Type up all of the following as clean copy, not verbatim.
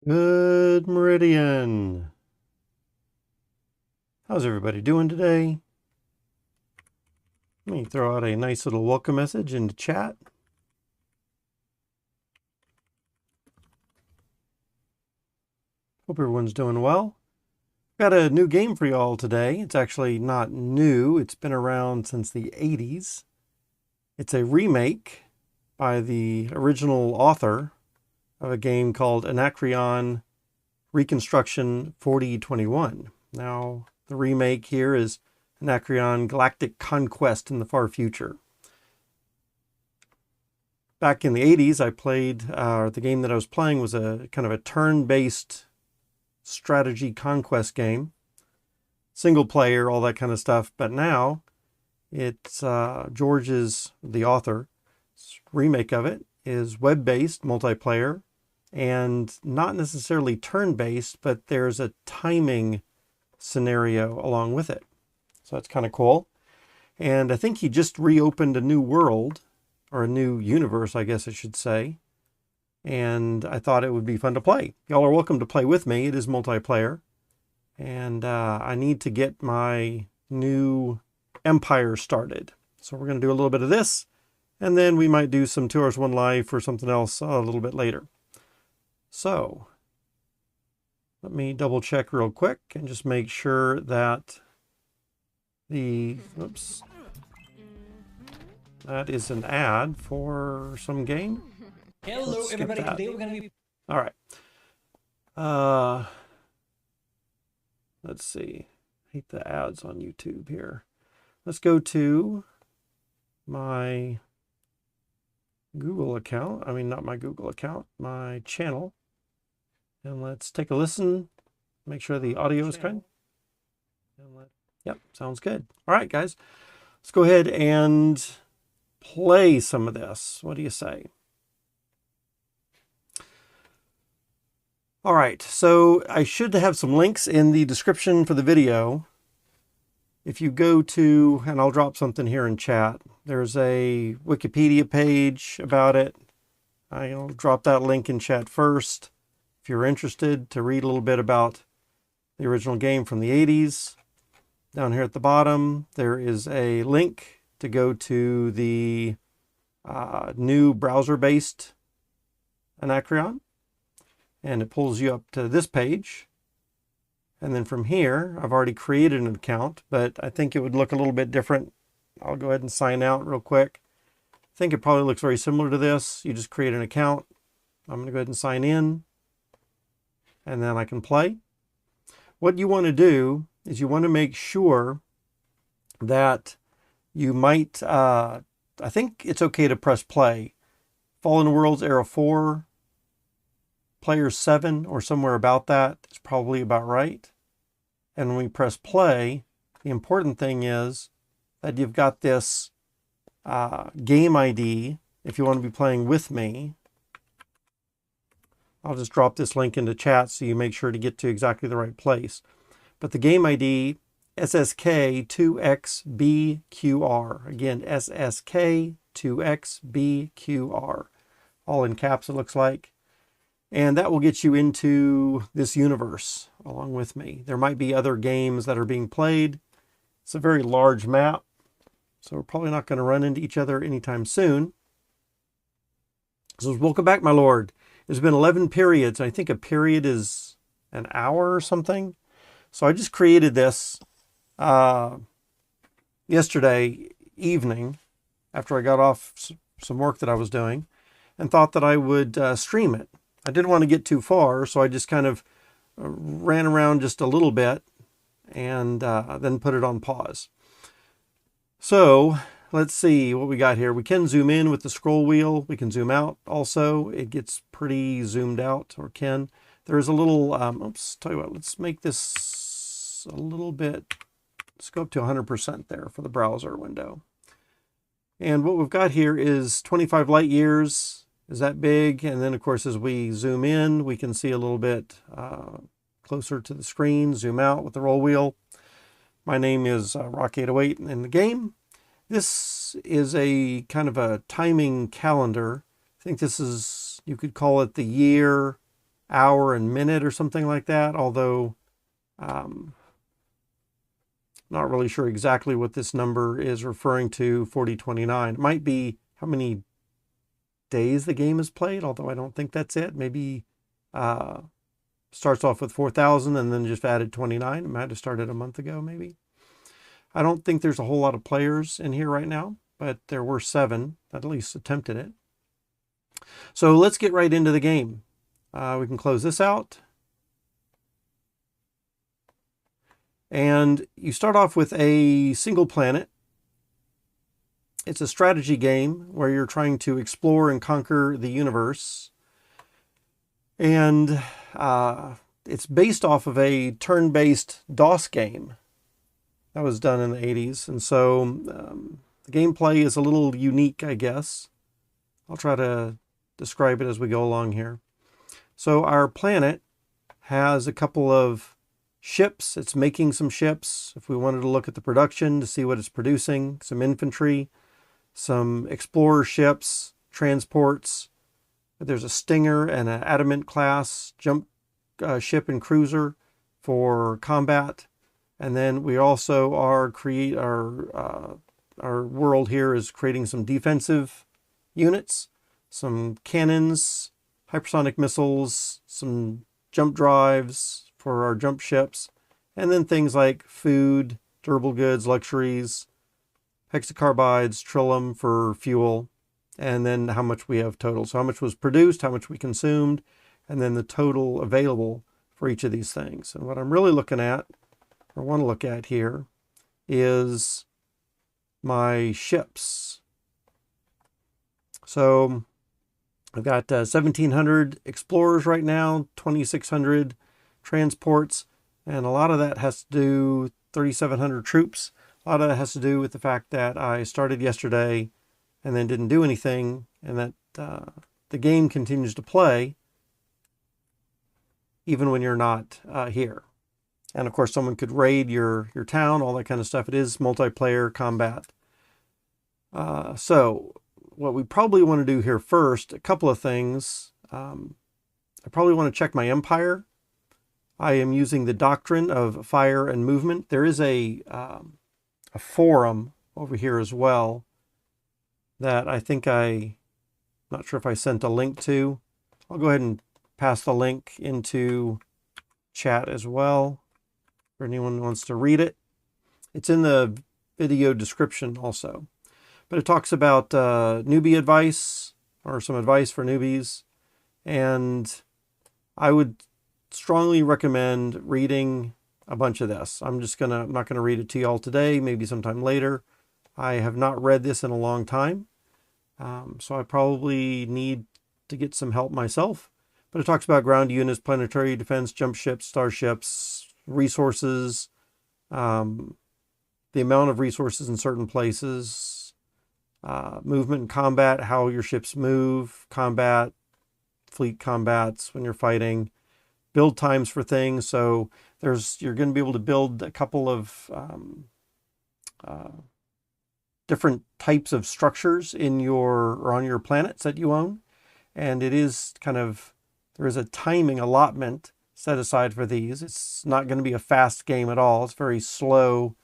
Good Meridian. How's everybody doing today? Let me throw out a nice little welcome message into chat. Hope everyone's doing well. Got a new game for y'all today. It's actually not new. It's been around since the 80s. It's a remake by the original author of a game called Anacreon Reconstruction 4021. Now, the remake here is Anacreon Galactic Conquest in the far future. Back in the 80s, I played, the game that I was playing was a kind of a turn-based strategy conquest game. Single player, all that kind of stuff. But now, it's George's, the author, remake of it is web-based multiplayer and not necessarily turn-based, but there's a timing scenario along with it. So that's kind of cool. And I think he just reopened a new world, or a new universe, I guess I should say. And I thought it would be fun to play. Y'all are welcome to play with me. It is multiplayer. And I need to get my new empire started. So we're going to do a little bit of this. And then we might do some 2 Hours 1 Life or something else a little bit later. So let me double check real quick and just make sure that oops, that is an ad for some game. Hello everybody, today we're going to be... All right. Let's see. I hate the ads on YouTube here. Let's go to my Google account. I mean, not my Google account, my channel. And let's take a listen. Make sure the audio is good. Yep, sounds good. All right, guys. Let's go ahead and play some of this. What do you say? All right, so I should have some links in the description for the video. If you go to, and I'll drop something here in chat, there's a Wikipedia page about it. I'll drop that link in chat first. If you're interested to read a little bit about the original game from the 80s, down here at the bottom, there is a link to go to the new browser-based Anacreon. And it pulls you up to this page. And then from here, I've already created an account, but I think it would look a little bit different. I'll go ahead and sign out real quick. I think it probably looks very similar to this. You just create an account. I'm going to go ahead and sign in. And then I can play. What you want to do is you want to make sure that you might, I think it's okay to press play. Fallen Worlds Era 4, Player 7, or somewhere about that is probably about right. And when we press play, the important thing is that you've got this game ID if you want to be playing with me. I'll just drop this link into chat so you make sure to get to exactly the right place. But the game ID, SSK2XBQR. Again, SSK2XBQR. All in caps, it looks like. And that will get you into this universe along with me. There might be other games that are being played. It's a very large map, so we're probably not going to run into each other anytime soon. So welcome back, my lord. There's been 11 periods. I think a period is an hour or something. So I just created this yesterday evening after I got off some work that I was doing and thought that I would stream it. I didn't want to get too far, so I just kind of ran around just a little bit and then put it on pause. So let's see what we got here. We can zoom in with the scroll wheel. We can zoom out also. It gets pretty zoomed out, or can. There's a little, oops, tell you what, let's make this a little bit, let's go up to 100% there for the browser window. And what we've got here is 25 light years. Is that big? And then, of course, as we zoom in, we can see a little bit closer to the screen, zoom out with the roll wheel. My name is Rock808 in the game. This is a kind of a timing calendar. I think this is, you could call it the year hour and minute or something like that, although not really sure exactly what this number is referring to, 4029. It might be how many days the game is played, although I don't think that's it. Maybe starts off with 4,000 and then just added 29. It might have started a month ago, maybe. I don't think there's a whole lot of players in here right now, but there were 7 that at least attempted it. So let's get right into the game. We can close this out. And you start off with a single planet. It's a strategy game where you're trying to explore and conquer the universe. And it's based off of a turn-based DOS game that was done in the 80s. And so the gameplay is a little unique, I guess. I'll try to describe it as we go along here. So our planet has a couple of ships. It's making some ships. If we wanted to look at the production to see what it's producing, some infantry, some explorer ships, transports. There's a Stinger and an Adamant class jump ship and cruiser for combat. And then we also are our world here is creating some defensive units, some cannons, hypersonic missiles, some jump drives for our jump ships, and then things like food, durable goods, luxuries, hexacarbides, trillium for fuel, and then how much we have total. So how much was produced, how much we consumed, and then the total available for each of these things. And what I'm really looking at, or want to look at here, is my ships. So I've got 1,700 explorers right now, 2,600 transports, and a lot of that has to do 3,700 troops. A lot of that has to do with the fact that I started yesterday and then didn't do anything, and that the game continues to play even when you're not here. And of course, someone could raid your town, all that kind of stuff. It is multiplayer combat. So what we probably want to do here first, a couple of things. I probably want to check my empire. I am using the doctrine of fire and movement. There is a forum over here as well that I think not sure if I sent a link to. I'll go ahead and pass the link into chat as well for anyone who wants to read it. It's in the video description also. But it talks about newbie advice, or some advice for newbies. And I would strongly recommend reading a bunch of this. I'm not gonna read it to you all today, maybe sometime later. I have not read this in a long time. So I probably need to get some help myself. But it talks about ground units, planetary defense, jump ships, starships, resources, the amount of resources in certain places, movement and combat, how your ships move, combat, fleet combats when you're fighting, build times for things. So you're going to be able to build a couple of different types of structures on your planets that you own. And it is there is a timing allotment set aside for these. It's not going to be a fast game at all. It's a very slow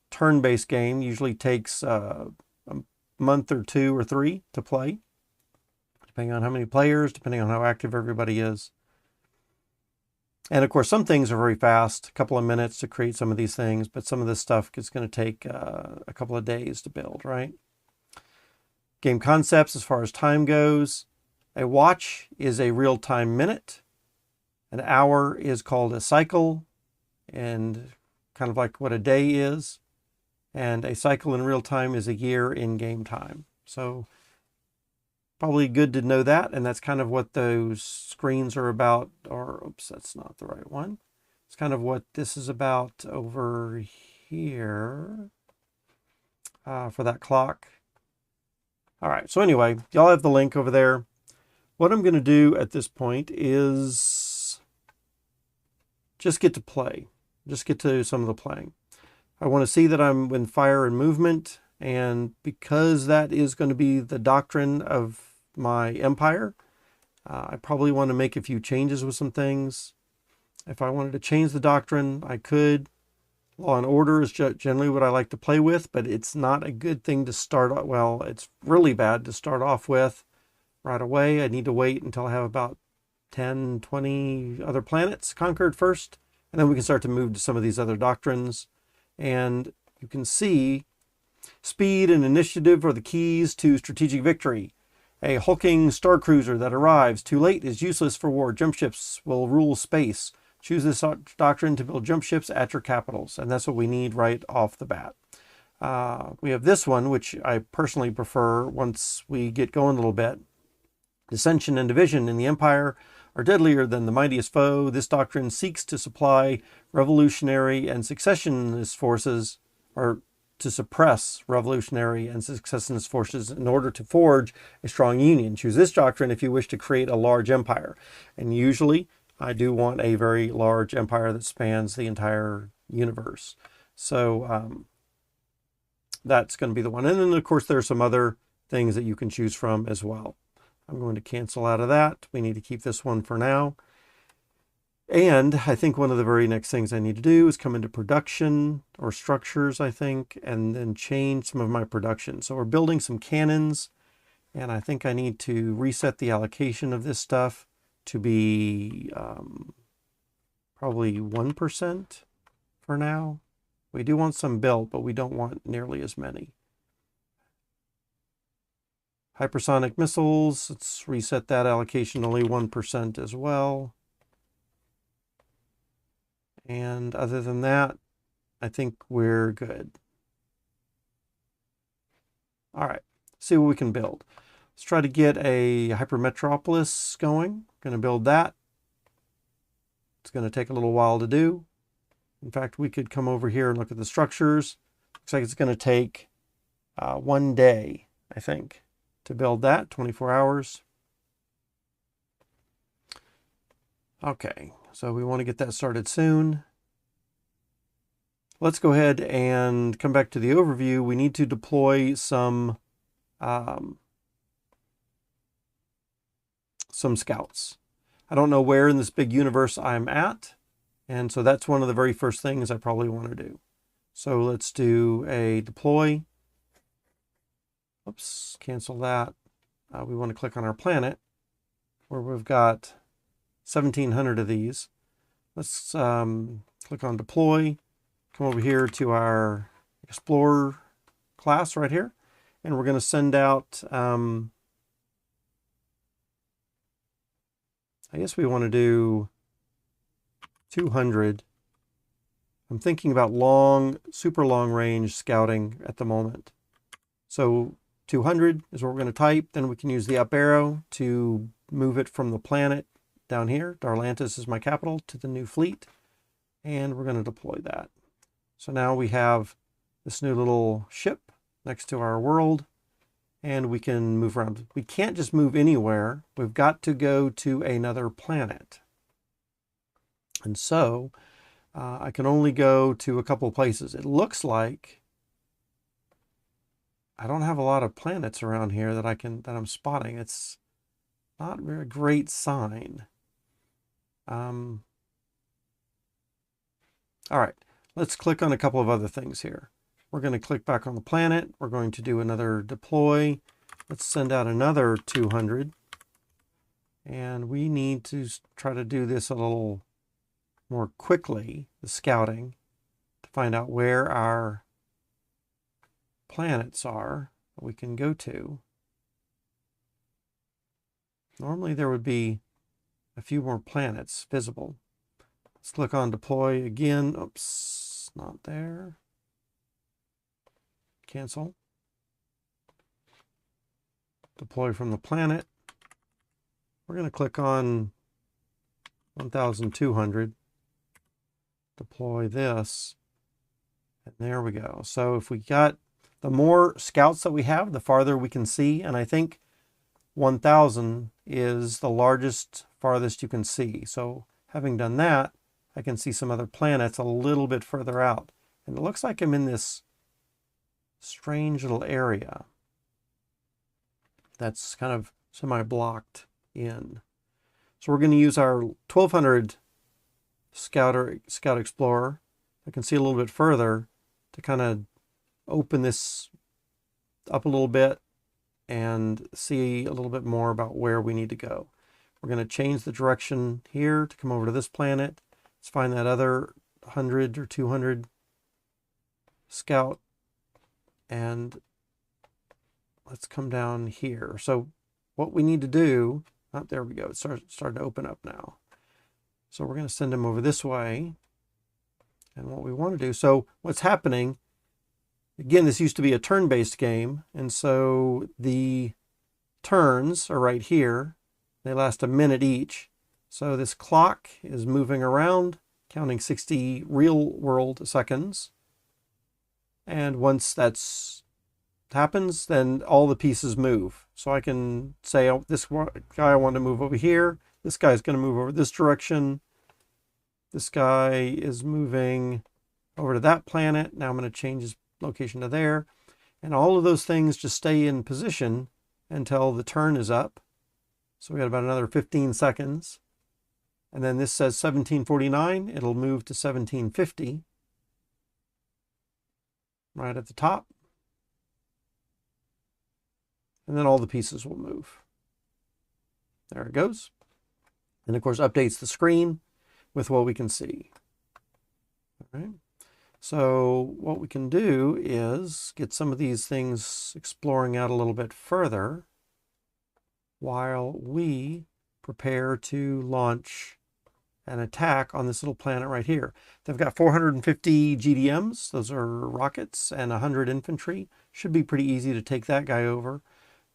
turn-based game. Usually takes a month or 2 or 3 to play, depending on how many players, depending on how active everybody is. And of course, some things are very fast, a couple of minutes to create some of these things, but some of this stuff is going to take a couple of days to build, right? Game concepts as far as time goes. A watch is a real-time minute. An hour is called a cycle, and kind of like what a day is. And a cycle in real time is a year in game time. So probably good to know that. And that's kind of what those screens are about. Or, oops, that's not the right one. It's kind of what this is about over here for that clock. All right. So anyway, y'all have the link over there. What I'm going to do at this point is just get to play. Just get to some of the playing. I want to see that I'm in fire and movement, and because that is going to be the doctrine of my empire, I probably want to make a few changes with some things. If I wanted to change the doctrine, I could. Law and order is generally what I like to play with, but it's not a good thing to start. Well, it's really bad to start off with right away. I need to wait until I have about 10, 20 other planets conquered first, and then we can start to move to some of these other doctrines. And you can see speed and initiative are the keys to strategic victory. A hulking star cruiser that arrives too late is useless for war. Jump ships will rule space. Choose this doctrine to build jump ships at your capitals, and that's what we need right off the bat. We have this one, which I personally prefer once we get going a little bit. Dissension and division in the empire are deadlier than the mightiest foe. This doctrine seeks to supply revolutionary and successionist forces, or to suppress revolutionary and successionist forces in order to forge a strong union. Choose this doctrine if you wish to create a large empire. And usually, I do want a very large empire that spans the entire universe. So that's going to be the one. And then, of course, there are some other things that you can choose from as well. I'm going to cancel out of that. We need to keep this one for now. And I think one of the very next things I need to do is come into production or structures, I think, and then change some of my production. So we're building some cannons, and I think I need to reset the allocation of this stuff to be probably 1% for now. We do want some built, but we don't want nearly as many. Hypersonic missiles, let's reset that allocation only 1% as well. And other than that, I think we're good. All right, see what we can build. Let's try to get a hypermetropolis going. Going to build that. It's going to take a little while to do. In fact, we could come over here and look at the structures. Looks like it's going to take 1 day, I think, to build that, 24 hours. Okay, so we want to get that started soon. Let's go ahead and come back to the overview. We need to deploy some scouts. I don't know where in this big universe I'm at, and so that's one of the very first things I probably want to do. So let's do a deploy. Oops, cancel that. We want to click on our planet where we've got 1,700 of these. Let's click on deploy, come over here to our Explorer class right here, and we're going to send out, I guess we want to do 200. I'm thinking about super long range scouting at the moment. So 200 is what we're going to type. Then we can use the up arrow to move it from the planet down here. Darlantis is my capital, to the new fleet. And we're going to deploy that. So now we have this new little ship next to our world, and we can move around. We can't just move anywhere. We've got to go to another planet. And so I can only go to a couple places. It looks like I don't have a lot of planets around here that I'm spotting. It's not a very great sign. All right, let's click on a couple of other things here. We're going to click back on the planet. We're going to do another deploy. Let's send out another 200. And we need to try to do this a little more quickly, the scouting, to find out where our planets are that we can go to. Normally there would be a few more planets visible. Let's click on deploy again. Oops, not there. Cancel. Deploy from the planet. We're going to click on 1,200. Deploy this. And there we go. So if we got the more scouts that we have, the farther we can see. And I think 1,000 is the largest, farthest you can see. So having done that, I can see some other planets a little bit further out. And it looks like I'm in this strange little area that's kind of semi-blocked in. So we're going to use our 1200 Scout Explorer. I can see a little bit further to kind of open this up a little bit and see a little bit more about where we need to go. We're going to change the direction here to come over to this planet. Let's find that other 100 or 200 Scout, and let's come down here. So what we need to do, there we go, it's starting to open up now. So we're going to send them over this way. And what we want to do, so what's happening, again, this used to be a turn-based game, and so the turns are right here. They last a minute each. So this clock is moving around, counting 60 real-world seconds. And once that's happens, then all the pieces move. So I can say, oh, this guy I want to move over here. This guy's going to move over this direction. This guy is moving over to that planet. Now I'm going to change his location to there. And all of those things just stay in position until the turn is up. So we got about another 15 seconds. And then this says 1749. It'll move to 1750. Right at the top. And then all the pieces will move. There it goes. And of course updates the screen with what we can see. All right. So what we can do is get some of these things exploring out a little bit further while we prepare to launch an attack on this little planet right here. They've got 450 GDMs, those are rockets, and 100 infantry. Should be pretty easy to take that guy over.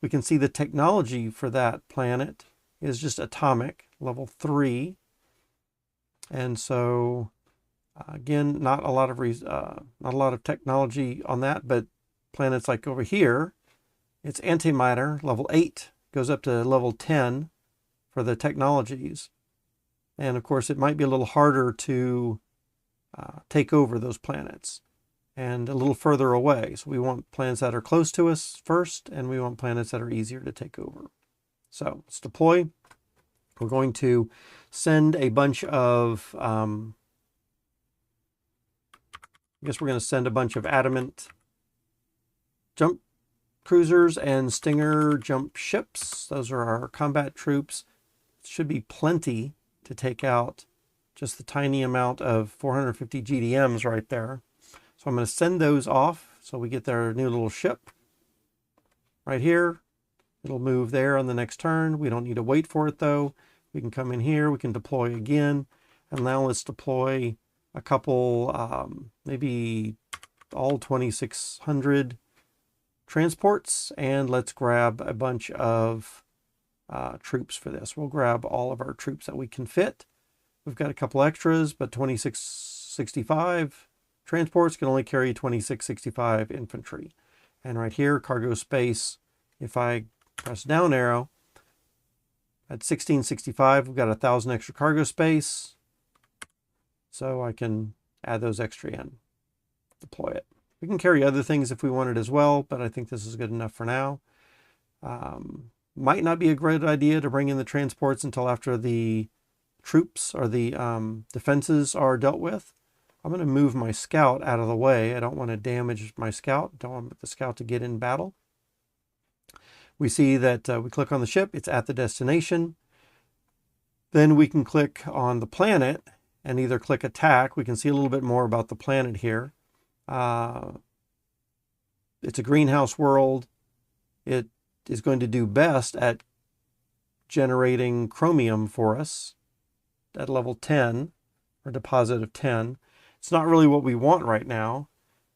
We can see the technology for that planet is just atomic, level 3. And so, again, not a lot of technology on that, but planets like over here, it's antimatter, level 8, goes up to level 10 for the technologies. And of course, it might be a little harder to take over those planets and a little further away. So we want planets that are close to us first, and we want planets that are easier to take over. So let's deploy. We're going to send a bunch of, I guess we're going to send a bunch of adamant jump cruisers and Stinger jump ships. Those are our combat troops. Should be plenty to take out just the tiny amount of 450 GDMs right there. So I'm going to send those off so we get their new little ship right here. It'll move there on the next turn. We don't need to wait for it though. We can come in here, we can deploy again. And now let's deploy a couple, maybe all 2,600 transports, and let's grab a bunch of troops for this. We'll grab all of our troops that we can fit. We've got a couple extras, but 2665 transports can only carry 2665 infantry. And right here, cargo space, if I press down arrow, at 1665, we've got 1,000 extra cargo space. So I can add those extra in, deploy it. We can carry other things if we wanted as well, but I think this is good enough for now. Might not be a great idea to bring in the transports until after the troops or the defenses are dealt with. I'm going to move my scout out of the way. I don't want to damage my scout. Don't want the scout to get in battle. We see that we click on the ship. It's at the destination. Then we can click on the planet and either click attack. We can see a little bit more about the planet here. It's a greenhouse world. It is going to do best at generating chromium for us at level 10, or deposit of 10. It's not really what we want right now.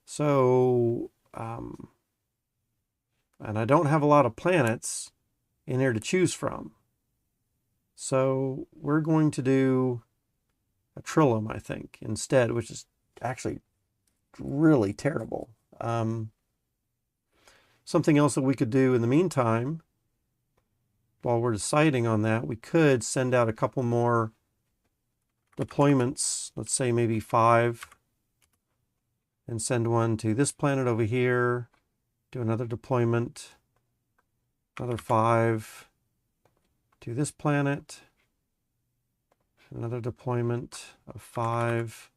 So, and I don't have a lot of planets in here to choose from. So we're going to do a Trillium, I think, instead, which is actually really terrible. Something else that we could do in the meantime, while we're deciding on that, we could send out a couple more deployments, let's say maybe 5, and send one to this planet over here, do another deployment, another 5 to this planet, Another deployment of 5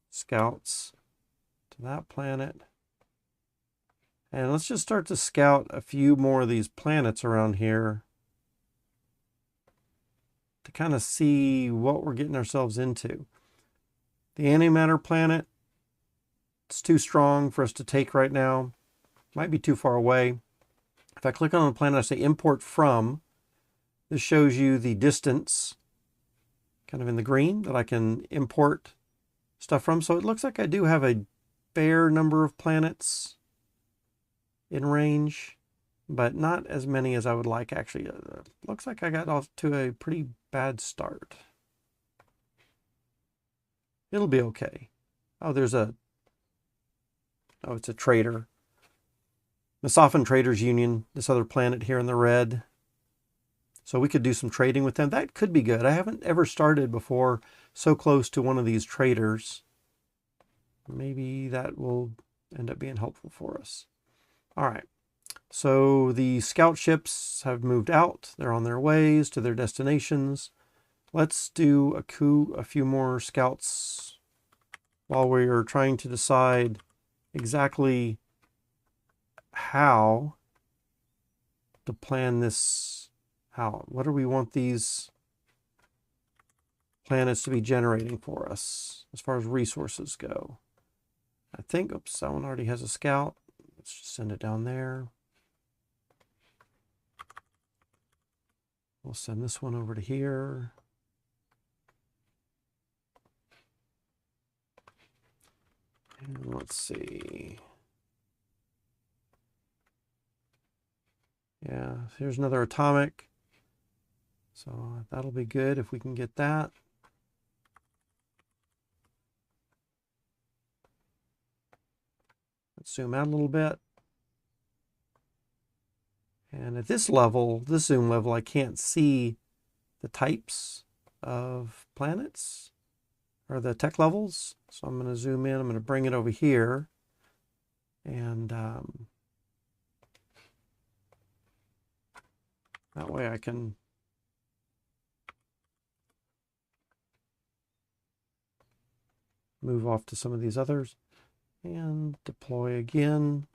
scouts to that planet. And let's just start to scout a few more of these planets around here to kind of see what we're getting ourselves into. The antimatter planet, it's too strong for us to take right now. Might be too far away. If I click on the planet, I say import from. This shows you the distance, kind of in the green, that I can import stuff from. So it looks like I do have a fair number of planets in range, but not as many as I would like, actually. Looks like I got off to a pretty bad start. It'll be okay. Oh, it's a trader. Masaafan Traders Union, this other planet here in the red. So we could do some trading with them. That could be good. I haven't ever started before so close to one of these traders. Maybe that will end up being helpful for us. All right. So the scout ships have moved out. They're on their ways to their destinations. Let's do a few more scouts while we are trying to decide exactly how to plan this out. What do we want these planets to be generating for us as far as resources go? I think, oops, that one already has a scout. Let's just send it down there. We'll send this one over to here. And let's see. Yeah, here's another atomic. So that'll be good if we can get that. Let's zoom out a little bit. And at this level, this zoom level, I can't see the types of planets or the tech levels. So I'm going to zoom in. I'm going to bring it over here. And that way I can move off to some of these others and deploy again.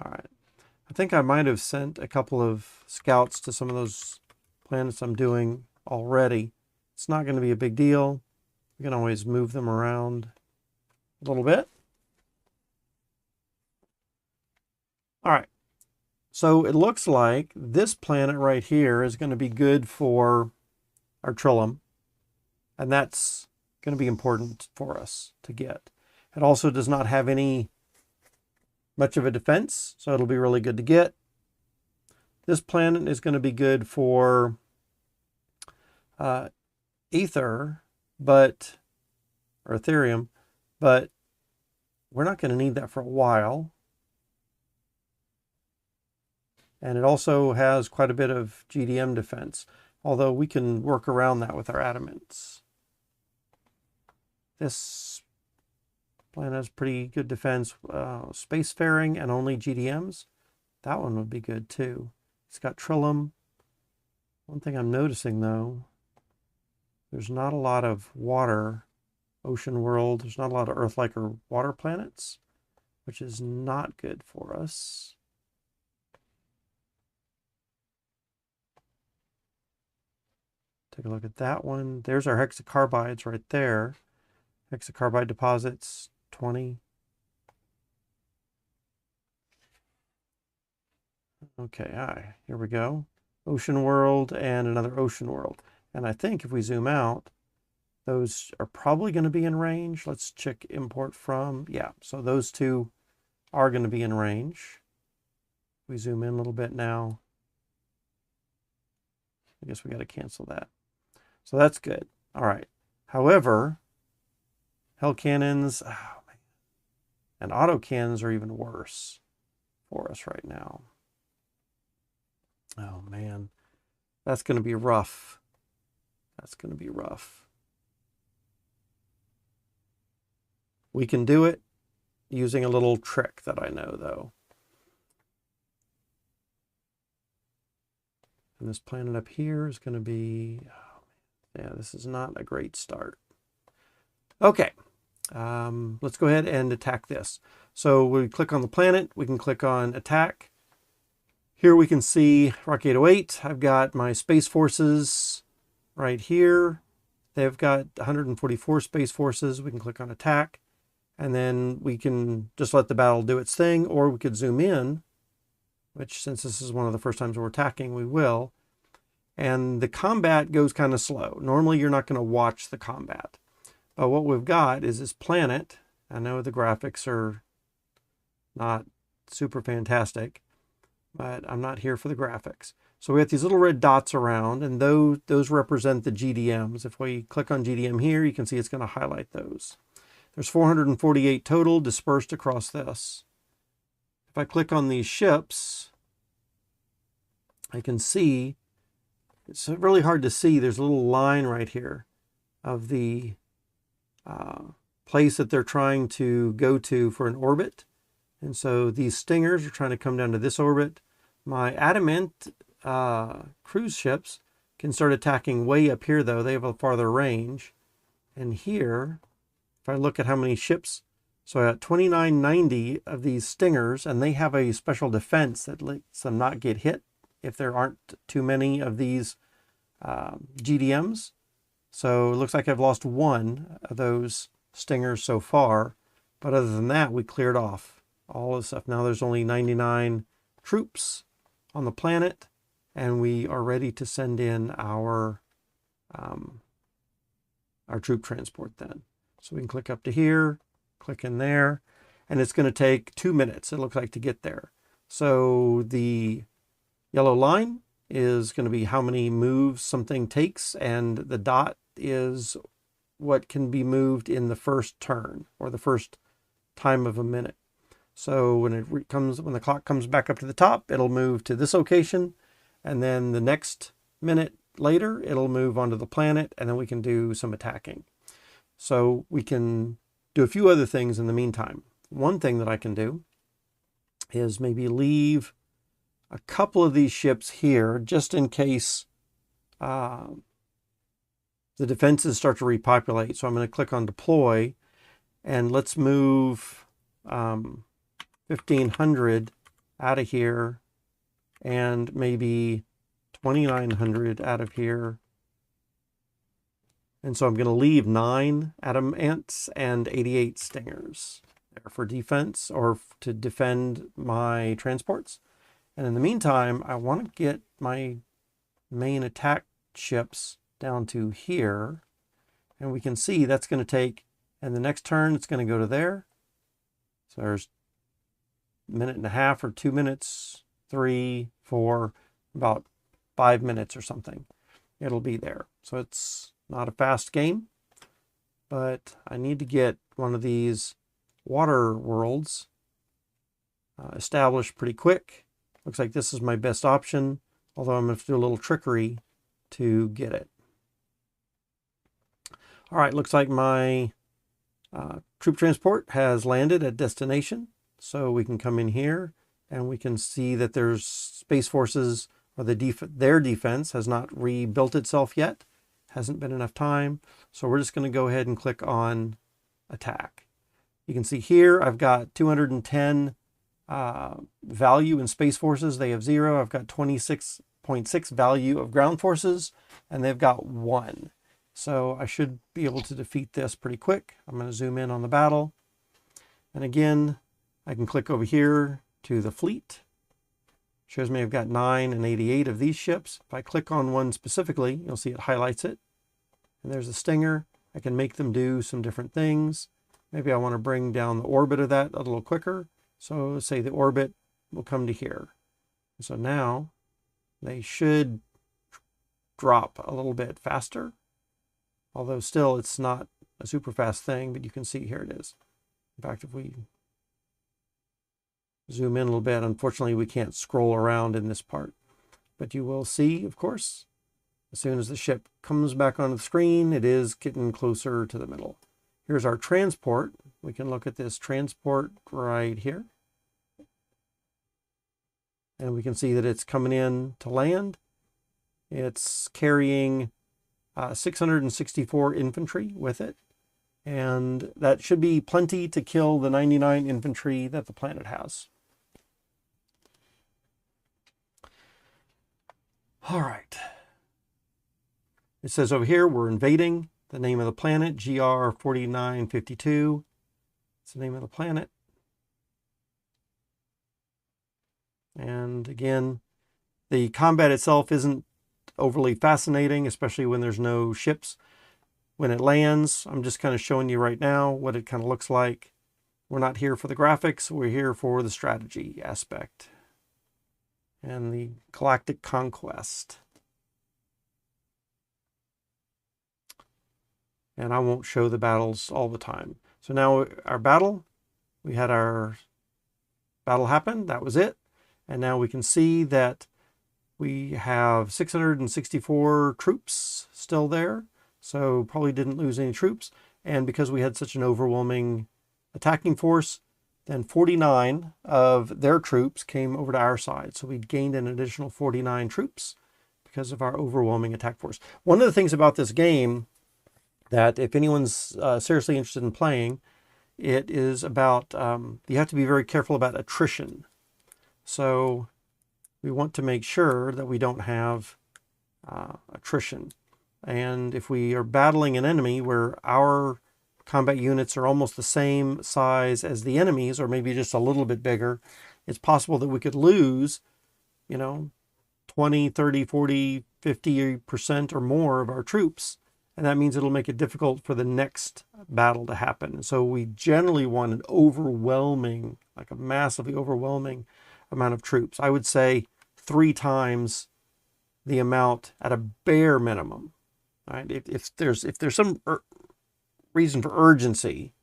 All right. I think I might have sent a couple of scouts to some of those planets I'm doing already. It's not going to be a big deal. We can always move them around a little bit. All right. So it looks like this planet right here is going to be good for our Trillium. And that's going to be important for us to get. It also does not have much of a defense, so it'll be really good to get. This planet is going to be good for ether, or Ethereum, but we're not going to need that for a while. And it also has quite a bit of GDM defense, although we can work around that with our adamants. This planet has pretty good defense. Spacefaring and only GDMs, that one would be good too. It's got Trillium. One thing I'm noticing though, there's not a lot of water, ocean world. There's not a lot of Earth-like or water planets, which is not good for us. Take a look at that one. There's our hexacarbides right there. Hexacarbide deposits, 20. Okay, all right, here we go. Ocean world and another ocean world. And I think if we zoom out, those are probably going to be in range. Let's check import from. Yeah, so those two are going to be in range. We zoom in a little bit now. I guess we got to cancel that. So that's good. All right. However, hell cannons, oh man, and auto cannons are even worse for us right now. Oh man, that's going to be rough. That's going to be rough. We can do it using a little trick that I know though. And this planet up here is going to be, oh, yeah, this is not a great start. Okay, let's go ahead and attack this. So we click on the planet, we can click on attack. Here we can see Rock 808. I've got my Space Forces right here. They've got 144 Space Forces. We can click on attack, and then we can just let the battle do its thing, or we could zoom in, which since this is one of the first times we're attacking, we will. And the combat goes kind of slow. Normally you're not going to watch the combat. But what we've got is this planet. I know the graphics are not super fantastic, but I'm not here for the graphics. So we have these little red dots around, and those represent the GDMs. If we click on GDM here, you can see it's going to highlight those. There's 448 total dispersed across this. If I click on these ships, I can see, it's really hard to see, there's a little line right here of the place that they're trying to go to for an orbit. And so these stingers are trying to come down to this orbit. My adamant cruise ships can start attacking way up here, though. They have a farther range. And here, if I look at how many ships, so I got 2990 of these stingers, and they have a special defense that lets them not get hit if there aren't too many of these GDMs. So it looks like I've lost one of those stingers so far. But other than that, we cleared off all the stuff. Now there's only 99 troops on the planet, and we are ready to send in our troop transport then. So we can click up to here, click in there, and it's going to take 2 minutes, it looks like, to get there. So the yellow line is going to be how many moves something takes, and the dot is what can be moved in the first turn, or the first time of a minute. So when the clock comes back up to the top, it'll move to this location, and then the next minute later, it'll move onto the planet, and then we can do some attacking. So we can do a few other things in the meantime. One thing that I can do is maybe leave a couple of these ships here, just in case the defenses start to repopulate. So I'm going to click on deploy, and let's move 1,500 out of here, and maybe 2,900 out of here. And so I'm going to leave 9 atom ants and 88 stingers there for defense, or to defend my transports. And in the meantime, I want to get my main attack ships down to here. And we can see that's going to take, and the next turn it's going to go to there. So there's a minute and a half or 2 minutes, 3, 4, about 5 minutes or something. It'll be there. So it's not a fast game, but I need to get one of these water worlds established pretty quick. Looks like this is my best option, although I'm going to have to do a little trickery to get it. All right, looks like my troop transport has landed at destination. So we can come in here and we can see that there's Space Forces, or their defense has not rebuilt itself yet. Hasn't been enough time. So we're just going to go ahead and click on attack. You can see here I've got 210 value in Space Forces. They have 0. I've got 26.6 value of ground forces, and they've got 1. So I should be able to defeat this pretty quick. I'm going to zoom in on the battle. And again, I can click over here to the fleet. Shows me I've got 9 and 88 of these ships. If I click on one specifically, you'll see it highlights it. And there's a stinger. I can make them do some different things. Maybe I want to bring down the orbit of that a little quicker. So say the orbit will come to here. So now they should drop a little bit faster. Although still it's not a super fast thing, but you can see here it is. In fact, if we zoom in a little bit, unfortunately we can't scroll around in this part. But you will see, of course, as soon as the ship comes back on the screen, it is getting closer to the middle. Here's our transport. We can look at this transport right here. And we can see that it's coming in to land. It's carrying 664 infantry with it, and that should be plenty to kill the 99 infantry that the planet has. All right. It says over here, we're invading. The name of the planet, GR 4952. It's the name of the planet. And again, the combat itself isn't overly fascinating, especially when there's no ships. When it lands, I'm just kind of showing you right now what it kind of looks like. We're not here for the graphics, we're here for the strategy aspect. And the Galactic Conquest. And I won't show the battles all the time. So now our battle, we had our battle happen, that was it. And now we can see that we have 664 troops still there. So probably didn't lose any troops. And because we had such an overwhelming attacking force, then 49 of their troops came over to our side. So we gained an additional 49 troops because of our overwhelming attack force. One of the things about this game that if anyone's seriously interested in playing, it is about, you have to be very careful about attrition. So we want to make sure that we don't have attrition. And if we are battling an enemy where our combat units are almost the same size as the enemies, or maybe just a little bit bigger, it's possible that we could lose, 20, 30, 40, 50% or more of our troops. And that means it'll make it difficult for the next battle to happen. So we generally want an overwhelming, like a massively overwhelming amount of troops. I would say 3 times the amount at a bare minimum. Right? If there's some reason for urgency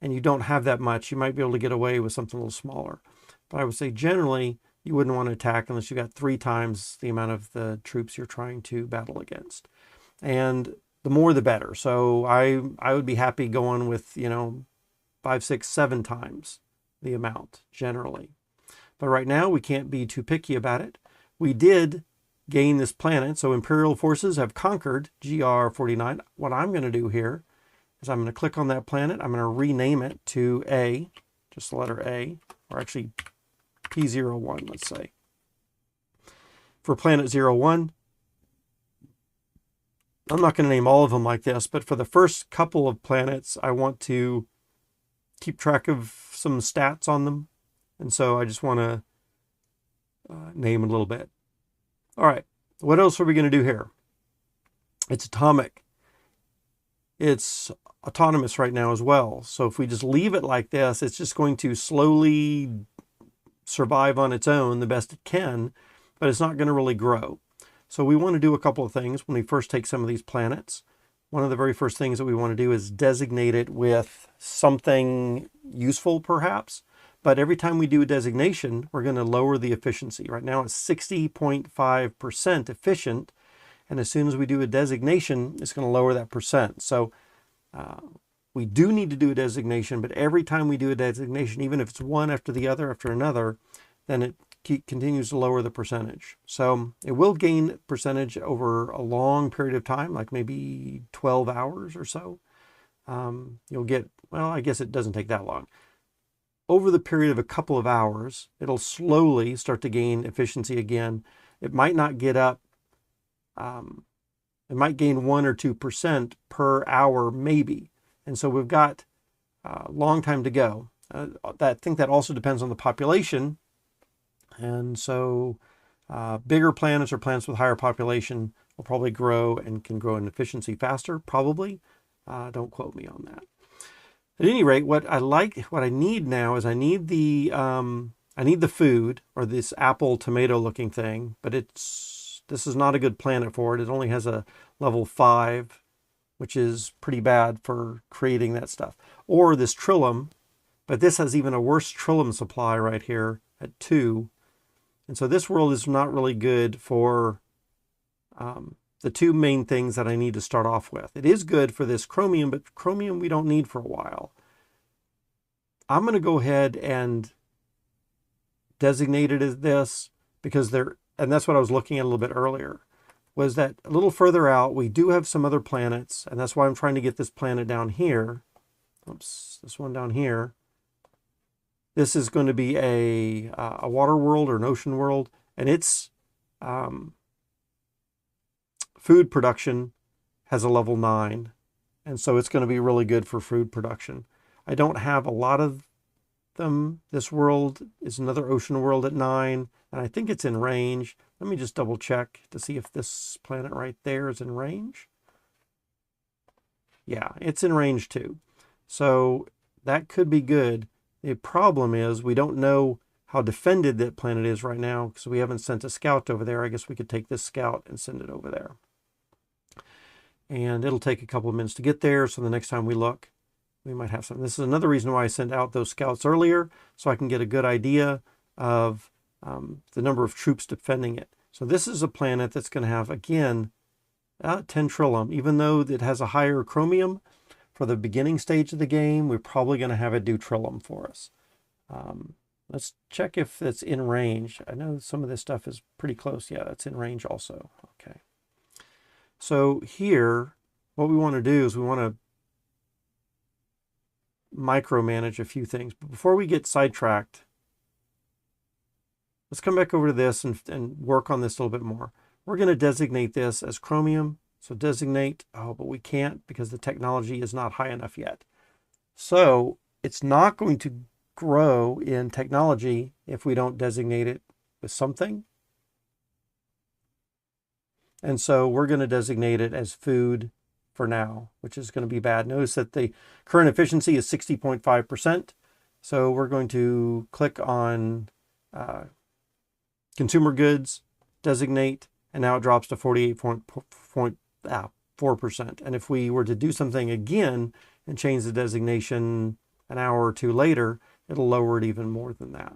and you don't have that much, you might be able to get away with something a little smaller. But I would say generally you wouldn't want to attack unless you got 3 times the amount of the troops you're trying to battle against. And the more the better. So I would be happy going with, 5, 6, 7 times the amount generally. But right now we can't be too picky about it. We did gain this planet. So Imperial forces have conquered GR49. What I'm going to do here is I'm going to click on that planet. I'm going to rename it to A, just the letter A, or actually P01, let's say. For planet 01, I'm not going to name all of them like this, but for the first couple of planets, I want to keep track of some stats on them. And so I just want to name a little bit. All right, what else are we going to do here? It's atomic. It's autonomous right now as well. So if we just leave it like this, it's just going to slowly survive on its own the best it can, but it's not going to really grow. So we want to do a couple of things when we first take some of these planets. One of the very first things that we want to do is designate it with something useful, perhaps. But every time we do a designation, we're going to lower the efficiency. Right now it's 60.5% efficient. And as soon as we do a designation, it's going to lower that percent. So we do need to do a designation, but every time we do a designation, even if it's one after the other after another, then it continues to lower the percentage. So it will gain percentage over a long period of time, like maybe 12 hours or so. You'll get, well, I guess it doesn't take that long. Over the period of a couple of hours, it'll slowly start to gain efficiency again. It might not get up, it might gain 1 or 2% per hour, maybe. And so we've got a long time to go. I think that also depends on the population. And so bigger planets or planets with higher population will probably grow and can grow in efficiency faster, probably. Don't quote me on that. At any rate, what I need now is I need the food, or this apple tomato looking thing, but this is not a good planet for it. It only has a level 5, which is pretty bad for creating that stuff. Or this Trillium, but this has even a worse Trillium supply right here at 2. And so this world is not really good for the 2 main things that I need to start off with. It is good for this chromium, but chromium we don't need for a while. I'm going to go ahead and designate it as this because and that's what I was looking at a little bit earlier. was that a little further out, we do have some other planets, and that's why I'm trying to get this planet down here. Oops, this one down here. This is going to be a water world or an ocean world, and its food production has a level 9, and so it's going to be really good for food production. I don't have a lot of them. This world is another ocean world at 9, and I think it's in range. Let me just double check to see if this planet right there is in range. Yeah, it's in range too. So that could be good. The problem is we don't know how defended that planet is right now because we haven't sent a scout over there. I guess we could take this scout and send it over there. And it'll take a couple of minutes to get there, so the next time we look, we might have some. This is another reason why I sent out those scouts earlier, so I can get a good idea of the number of troops defending it. So this is a planet that's going to have, again, 10 Trillium. Even though it has a higher chromium for the beginning stage of the game, we're probably going to have it do Trillium for us. Let's check if it's in range. I know some of this stuff is pretty close. Yeah, it's in range also. Okay. So here, what we want to do is we want to micromanage a few things. But before we get sidetracked, let's come back over to this and work on this a little bit more. We're going to designate this as chromium. So designate, oh, but we can't because the technology is not high enough yet. So it's not going to grow in technology if we don't designate it with something. And so we're going to designate it as food for now, which is going to be bad. Notice that the current efficiency is 60.5%. So we're going to click on consumer goods, designate, and now it drops to 48.4%. And if we were to do something again and change the designation an hour or two later, it'll lower it even more than that.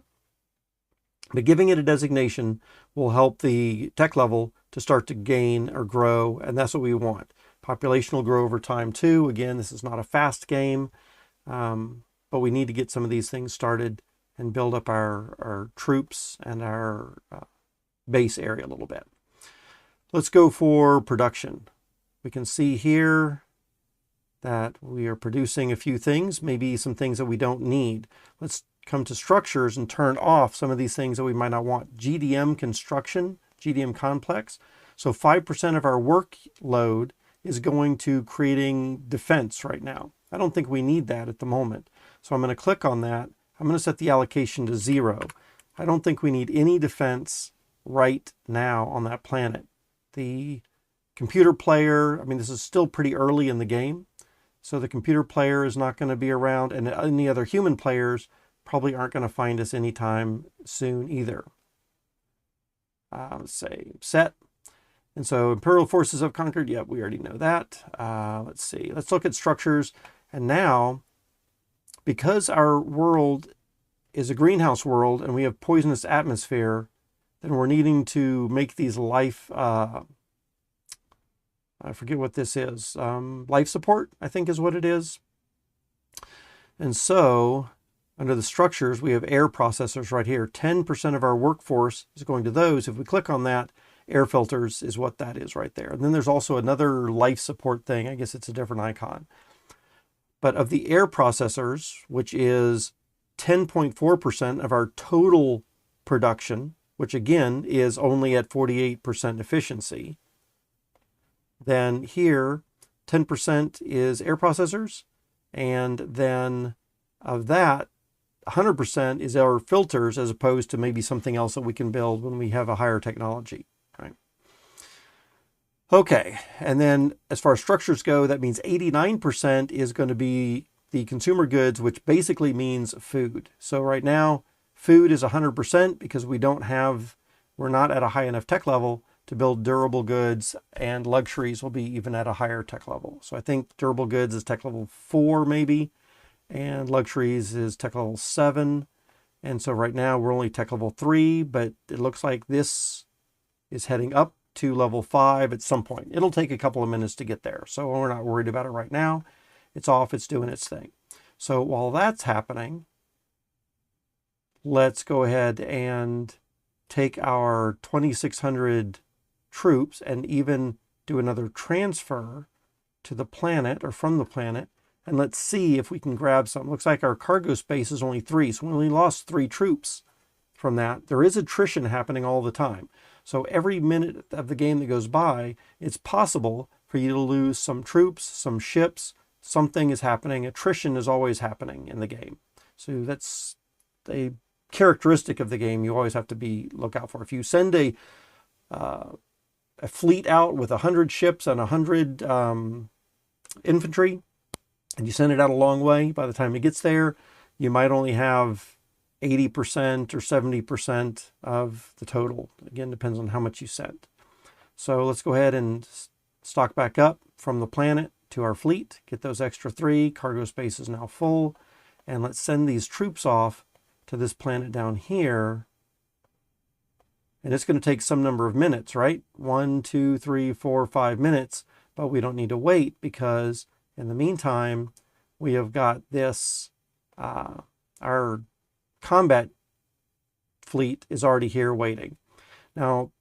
But giving it a designation will help the tech level to start to gain or grow, and that's what we want. Population will grow over time too. Again, this is not a fast game, but we need to get some of these things started and build up our troops and our base area a little bit. Let's go for production. We can see here that we are producing a few things, maybe some things that we don't need. Let's come to structures and turn off some of these things that we might not want. GDM construction, GDM complex. So 5% of our workload is going to creating defense right now. I don't think we need that at the moment. So I'm going to click on that. I'm going to set the allocation to 0. I don't think we need any defense right now on that planet. The computer player, I mean, this is still pretty early in the game, so the computer player is not going to be around, and any other human players probably aren't going to find us anytime soon either. Let's say set. And so Imperial forces have conquered. Yep, we already know that. Let's see. Let's look at structures. And now, because our world is a greenhouse world and we have poisonous atmosphere, then we're needing to make these life, I forget what this is, life support, I think is what it is. And so under the structures, we have air processors right here. 10% of our workforce is going to those. If we click on that, air filters is what that is right there. And then there's also another life support thing. I guess it's a different icon. But of the air processors, which is 10.4% of our total production, which again is only at 48% efficiency, then here 10% is air processors, and then of that 100% is our filters, as opposed to maybe something else that we can build when we have a higher technology, right? Okay, and then as far as structures go, that means 89% is going to be the consumer goods, which basically means food. So right now, food is 100% because we're not at a high enough tech level to build durable goods, and luxuries will be even at a higher tech level. So I think durable goods is tech level 4 maybe, and luxuries is tech level 7. And so right now we're only tech level 3, but it looks like this is heading up to level 5 at some point. It'll take a couple of minutes to get there, so we're not worried about it right now. It's off, it's doing its thing. So while that's happening, let's go ahead and take our 2600 troops and even do another transfer to the planet or from the planet. And let's see if we can grab some. Looks like our cargo space is only 3, so we only lost 3 troops from that. There is attrition happening all the time. So every minute of the game that goes by, it's possible for you to lose some troops, some ships, something is happening. Attrition is always happening in the game. So that's a characteristic of the game you always have to look out for. If you send a fleet out with 100 ships and 100 infantry, and you send it out a long way, by the time it gets there, you might only have 80% or 70% of the total. Again, depends on how much you sent. So let's go ahead and stock back up from the planet to our fleet, get those extra 3. Cargo space is now full. And let's send these troops off to this planet down here. And it's going to take some number of minutes, right? 1, 2, 3, 4, 5 minutes. But we don't need to wait because in the meantime, we have got this, our combat fleet is already here waiting. Now,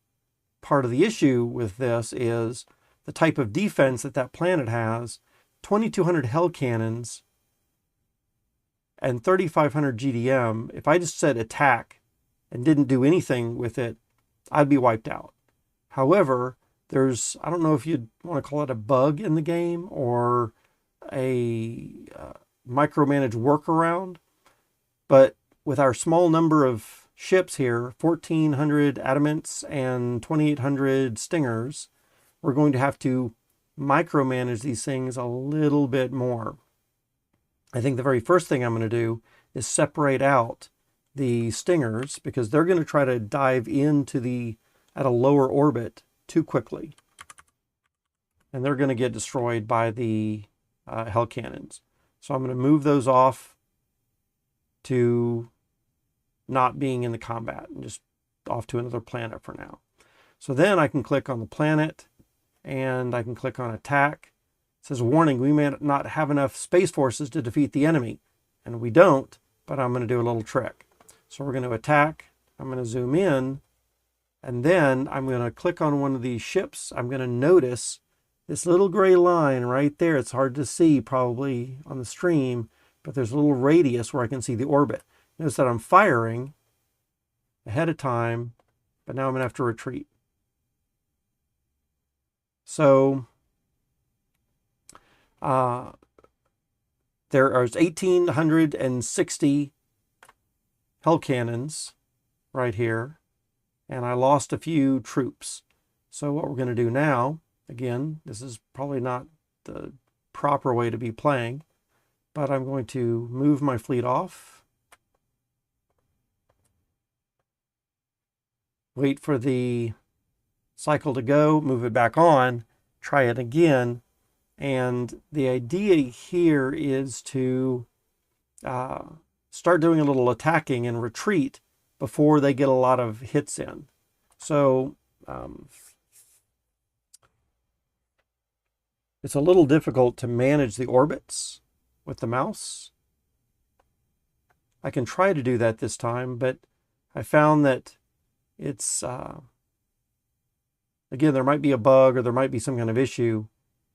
part of the issue with this is the type of defense that planet has. 2,200 hell cannons and 3,500 GDM. If I just said attack and didn't do anything with it, I'd be wiped out. However, there's, I don't know if you'd want to call it a bug in the game or a micromanaged workaround, but with our small number of ships here, 1,400 adamants and 2,800 stingers, we're going to have to micromanage these things a little bit more. I think the very first thing I'm going to do is separate out the stingers because they're going to try to dive into at a lower orbit too quickly. And they're going to get destroyed by the hell cannons. So I'm going to move those off to not being in the combat and just off to another planet for now. So then I can click on the planet and I can click on attack. It says, warning, we may not have enough space forces to defeat the enemy. And we don't, but I'm going to do a little trick. So we're going to attack. I'm going to zoom in. And then I'm going to click on one of these ships. I'm going to notice this little gray line right there. It's hard to see probably on the stream, but there's a little radius where I can see the orbit. Notice that I'm firing ahead of time, but now I'm going to have to retreat. So there are 1,860 hell cannons right here, and I lost a few troops. So what we're going to do now, again, this is probably not the proper way to be playing, but I'm going to move my fleet off, wait for the cycle to go, move it back on, try it again. And the idea here is to start doing a little attacking and retreat before they get a lot of hits in. So it's a little difficult to manage the orbits with the mouse. I can try to do that this time, but I found that it's, again, there might be a bug or there might be some kind of issue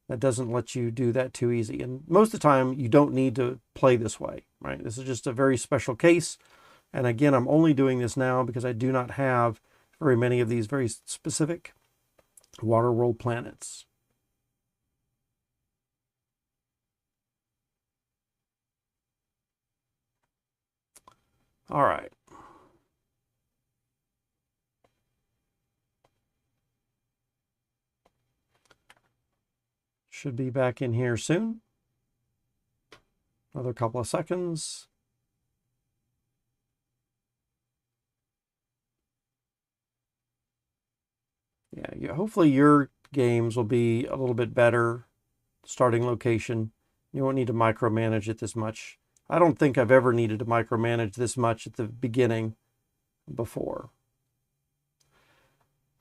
that doesn't let you do that too easy. And most of the time, you don't need to play this way, right? This is just a very special case. And again, I'm only doing this now because I do not have very many of these very specific Waterworld planets. All right. Should be back in here soon. Another couple of seconds. Yeah, hopefully your games will be a little bit better. Starting location. You won't need to micromanage it this much. I don't think I've ever needed to micromanage this much at the beginning before.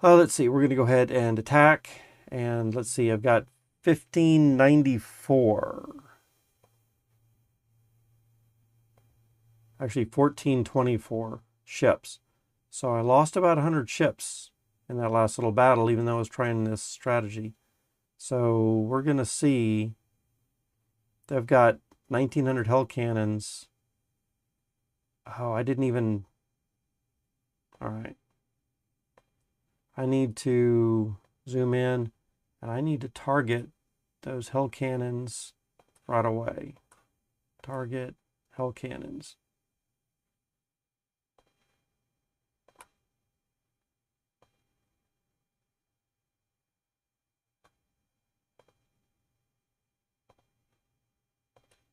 Let's see, we're going to go ahead and attack. And let's see, I've got 1594. Actually, 1424 ships. So I lost about 100 ships in that last little battle, even though I was trying this strategy. So we're going to see they've got 1900 hell cannons. Oh, I didn't even... All right. I need to zoom in, and I need to target those hell cannons right away. Target hell cannons.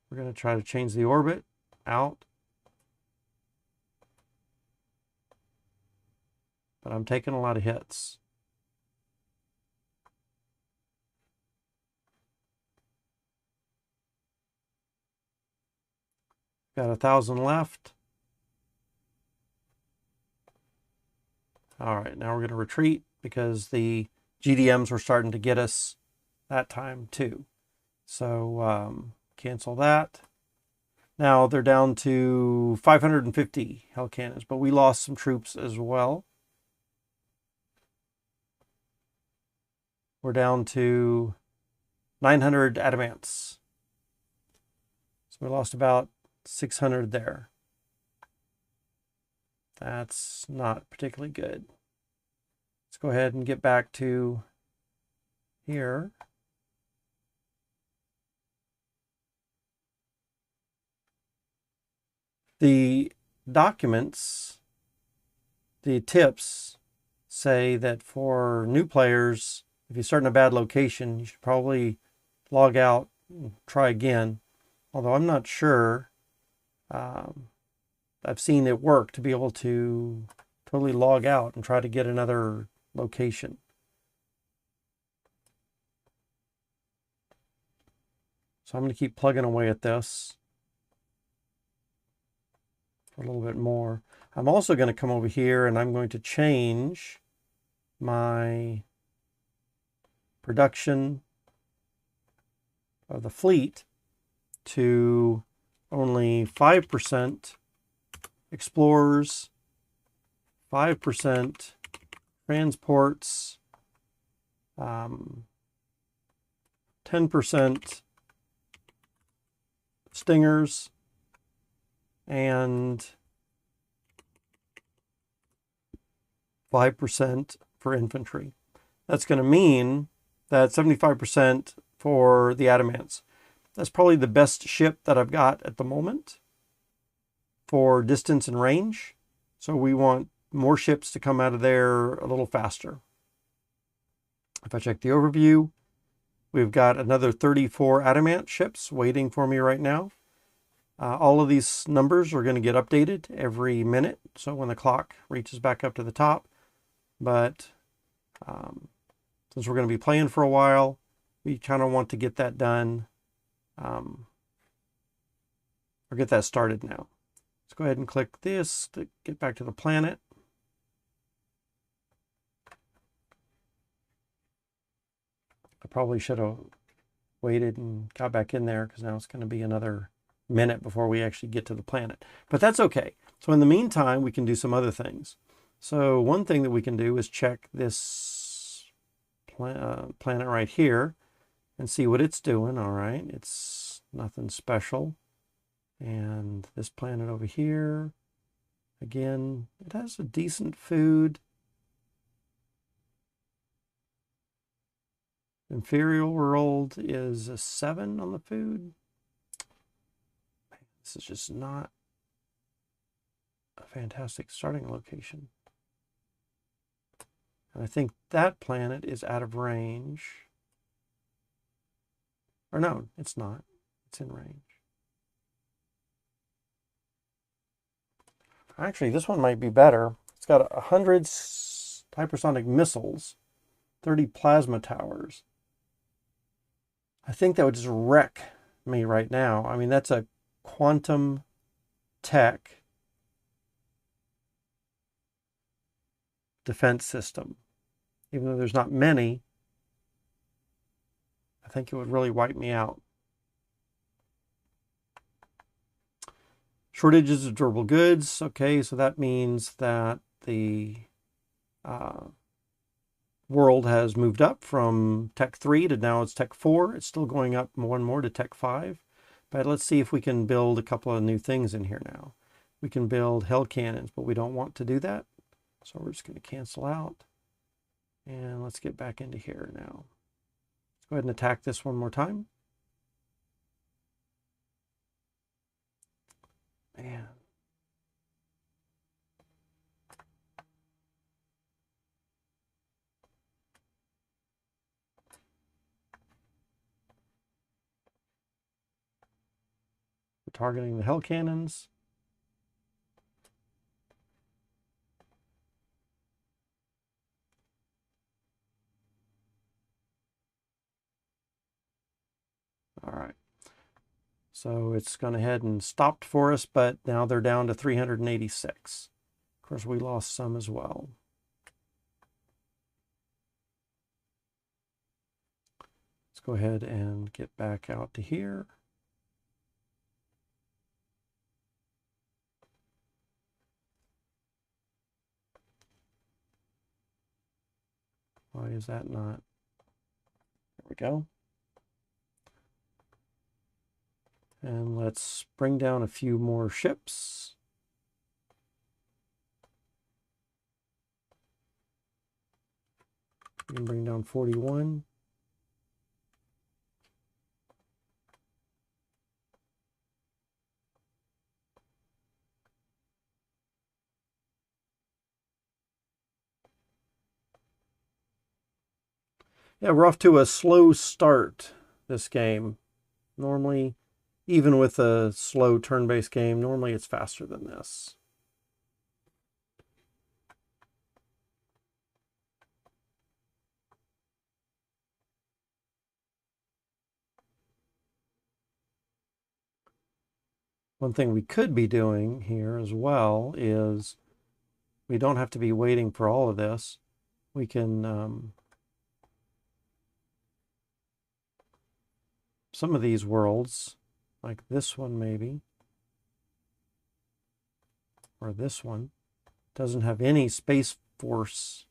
We're going to try to change the orbit out. But I'm taking a lot of hits. Got 1,000 left. All right, now we're going to retreat because the GDMs were starting to get us that time too. So cancel that. Now they're down to 550 hell cannons, but we lost some troops as well. We're down to 900 adamants. So we lost about 600 there. That's not particularly good. Let's go ahead and get back to here. The documents, the tips say that for new players, if you start in a bad location, you should probably log out and try again. Although I'm not sure. I've seen it work to be able to totally log out and try to get another location. So I'm going to keep plugging away at this for a little bit more. I'm also going to come over here and I'm going to change my production of the fleet to only 5% explorers, 5% transports, 10% stingers, and 5% for infantry. That's going to mean that 75% for the adamants. That's probably the best ship that I've got at the moment for distance and range. So we want more ships to come out of there a little faster. If I check the overview, we've got another 34 adamant ships waiting for me right now. All of these numbers are going to get updated every minute, so when the clock reaches back up to the top. But since we're going to be playing for a while, we kind of want to get that done, or get that started now. Let's go ahead and click this to get back to the planet. I probably should have waited and got back in there because now it's going to be another minute before we actually get to the planet. But that's okay. So in the meantime, we can do some other things. So one thing that we can do is check this planet right here and see what it's doing. All right, it's nothing special. And this planet over here, again, it has a decent food. Imperial World is a 7 on the food. Man, this is just not a fantastic starting location. And I think that planet is out of range. Or no, it's not. It's in range. Actually, this one might be better. It's got 100 hypersonic missiles, 30 plasma towers. I think that would just wreck me right now. I mean, that's a quantum tech defense system. Even though there's not many, I think it would really wipe me out. Shortages of durable goods. Okay, so that means that the world has moved up from Tech 3 to now it's Tech 4. It's still going up one more to Tech 5. But let's see if we can build a couple of new things in here now. We can build hell cannons, but we don't want to do that. So we're just going to cancel out. And let's get back into here now. Let's go ahead and attack this one more time. Man. We're targeting the hell cannons. All right. So it's gone ahead and stopped for us, but now they're down to 386. Of course, we lost some as well. Let's go ahead and get back out to here. Why is that not? There we go. And let's bring down a few more ships. We can bring down 41. Yeah, we're off to a slow start this game. Normally, even with a slow turn-based game, normally it's faster than this. One thing we could be doing here as well is we don't have to be waiting for all of this. We can some of these worlds, like this one maybe, or this one, doesn't have any space force.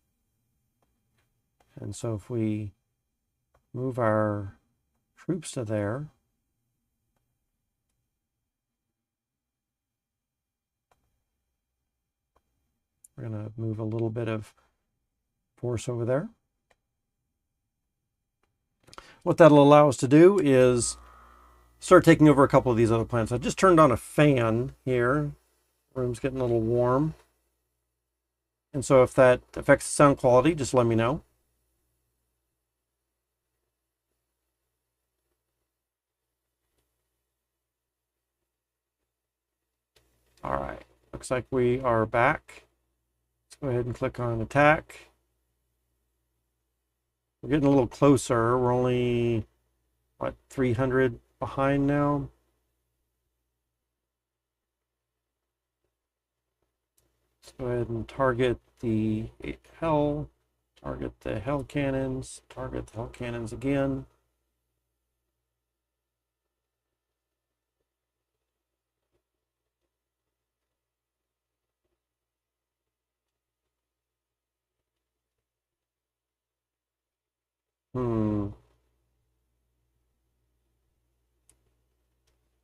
And so if we move our troops to there, we're going to move a little bit of force over there. What that'll allow us to do is start taking over a couple of these other planets. I just turned on a fan here. Room's getting a little warm. And so if that affects the sound quality, just let me know. All right, looks like we are back. Let's go ahead and click on attack. We're getting a little closer. We're only, what, 300 behind now? Let's go ahead and target the hell cannons, target the hell cannons again.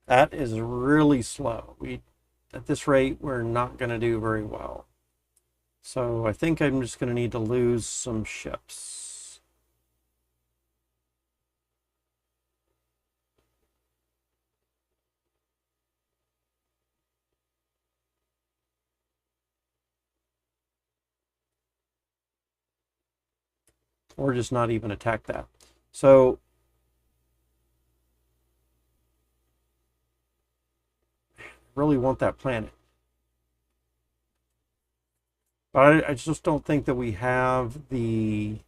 That is really slow. At this rate, we're not going to do very well. So I think I'm just going to need to lose some ships. Or just not even attack that. So I really want that planet. But I just don't think that we have the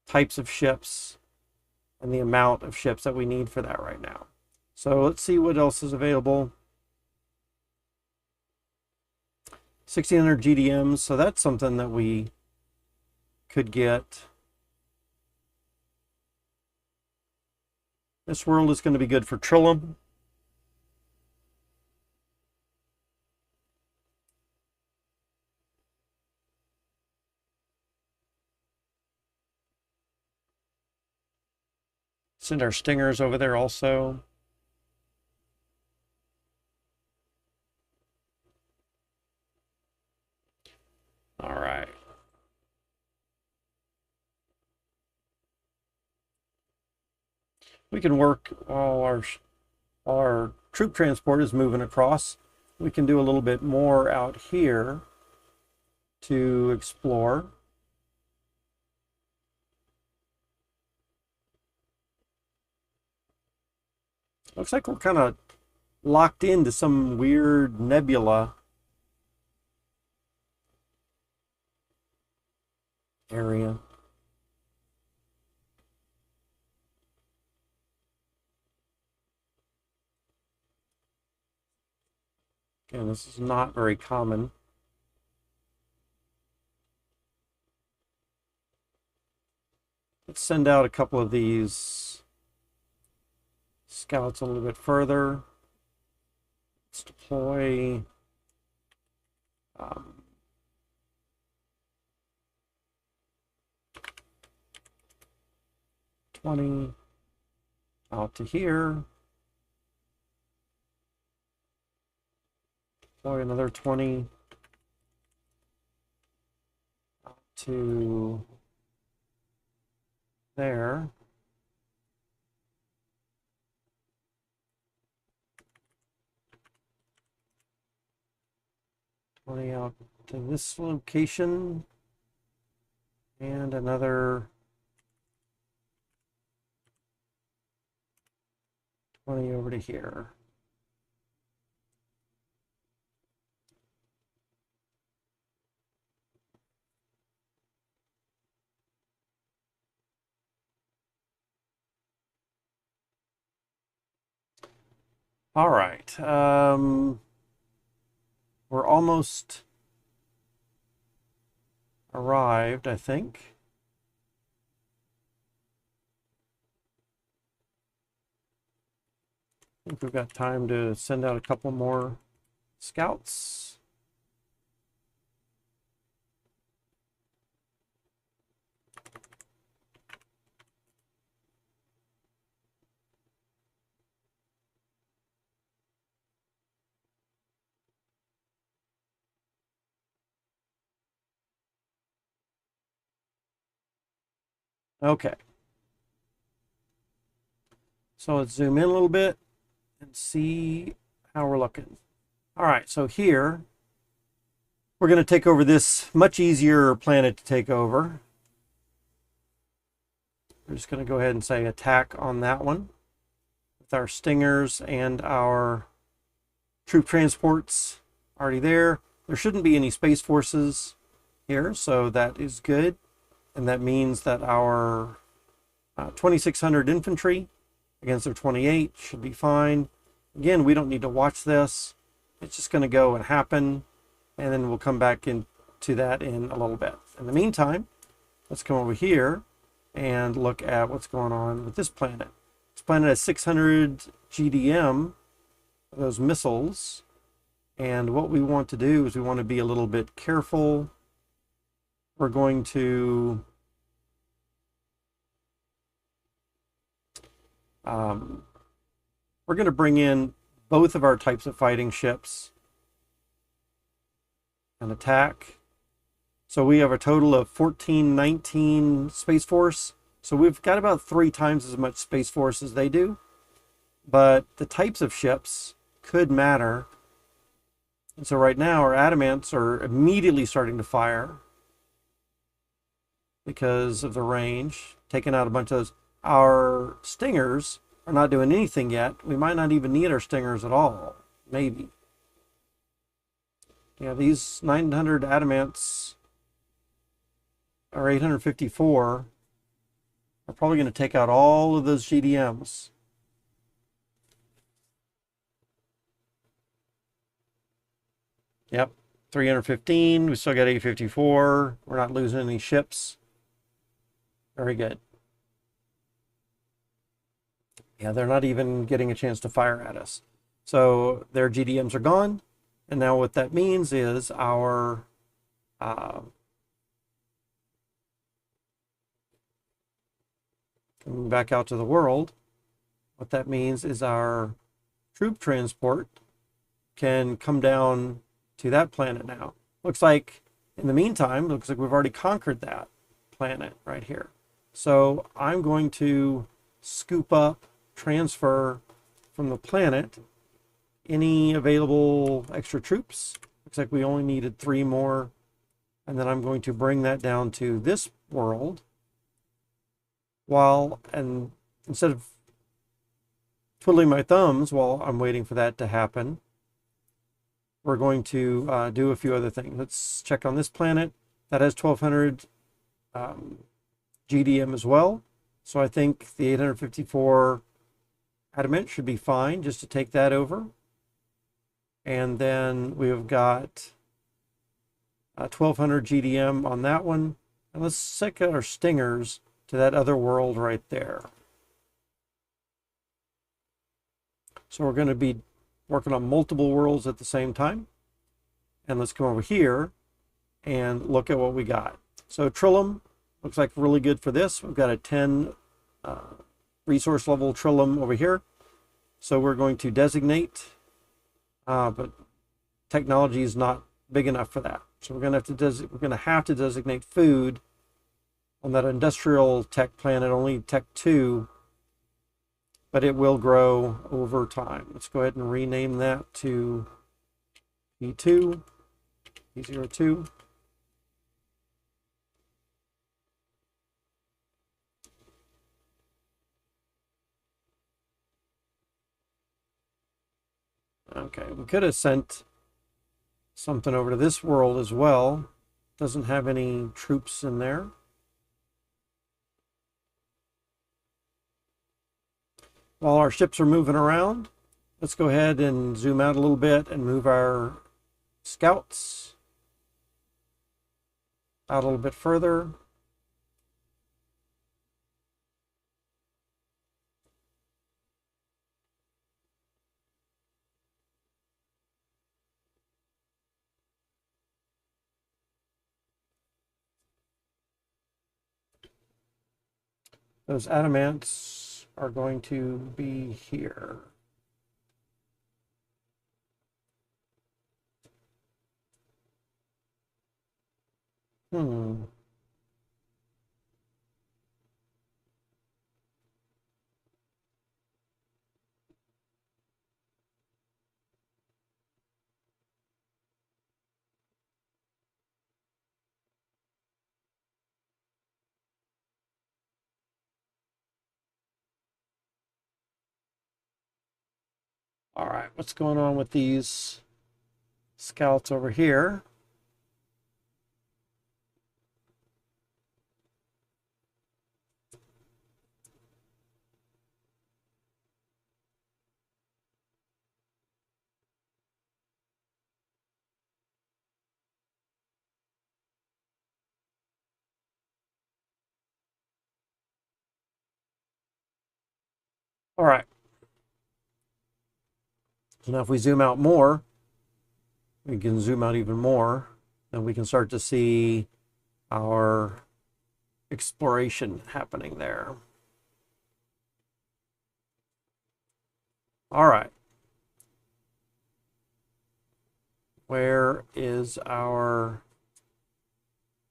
types of ships and the amount of ships that we need for that right now. So let's see what else is available. 1600 GDMs, so that's something that we could get. This world is going to be good for Trillium. Send our stingers over there also. All right. We can work while our troop transport is moving across. We can do a little bit more out here to explore. Looks like we're kind of locked into some weird nebula area. Again, this is not very common. Let's send out a couple of these scouts a little bit further. Let's deploy 20 out to here. Deploy another 20 out to there. Out to this location, and another 20 over to here. All right. We're almost arrived, I think. I think we've got time to send out a couple more scouts. Okay. So let's zoom in a little bit and see how we're looking. All right, so here we're going to take over this much easier planet to take over. We're just going to go ahead and say attack on that one with our stingers and our troop transports already there. There shouldn't be any space forces here, so that is good. And that means that our 2,600 infantry against their 28 should be fine. Again, we don't need to watch this. It's just going to go and happen, and then we'll come back into that in a little bit. In the meantime, let's come over here and look at what's going on with this planet. This planet has 600 GDM, those missiles, and what we want to do is we want to be a little bit careful. We're going to bring in both of our types of fighting ships and attack. So we have a total of 19 Space Force. So we've got about 3 times as much Space Force as they do. But the types of ships could matter. And so right now our adamants are immediately starting to fire because of the range, taking out a bunch of those. Our stingers are not doing anything yet. We might not even need our stingers at all, maybe. Yeah, these 900 adamants, or 854, are probably going to take out all of those GDMs. Yep, 315. We still got 854. We're not losing any ships. Very good. Yeah, they're not even getting a chance to fire at us. So their GDMs are gone. And now what that means is our Coming back out to the world, what that means is our troop transport can come down to that planet now. Looks like, in the meantime, looks like we've already conquered that planet right here. So I'm going to scoop up, transfer from the planet any available extra troops. Looks like we only needed 3 more. And then I'm going to bring that down to this world. And instead of twiddling my thumbs while I'm waiting for that to happen, we're going to do a few other things. Let's check on this planet. That has 1200 GDM as well. So I think the 854 adamant should be fine just to take that over. And then we've got 1200 GDM on that one. And let's check our stingers to that other world right there. So we're going to be working on multiple worlds at the same time. And let's come over here and look at what we got. So Trillium looks like really good for this. We've got a 10 resource level Trillium over here. So we're going to designate, but technology is not big enough for that. So we're going to have to designate food on that industrial tech planet, only tech 2. But it will grow over time. Let's go ahead and rename that to P2, P02. Okay, we could have sent something over to this world as well. Doesn't have any troops in there. While our ships are moving around, let's go ahead and zoom out a little bit and move our scouts out a little bit further. Those adamants are going to be here. All right, what's going on with these scouts over here? All right. So now if we zoom out more, we can zoom out even more, and we can start to see our exploration happening there. All right. Where is our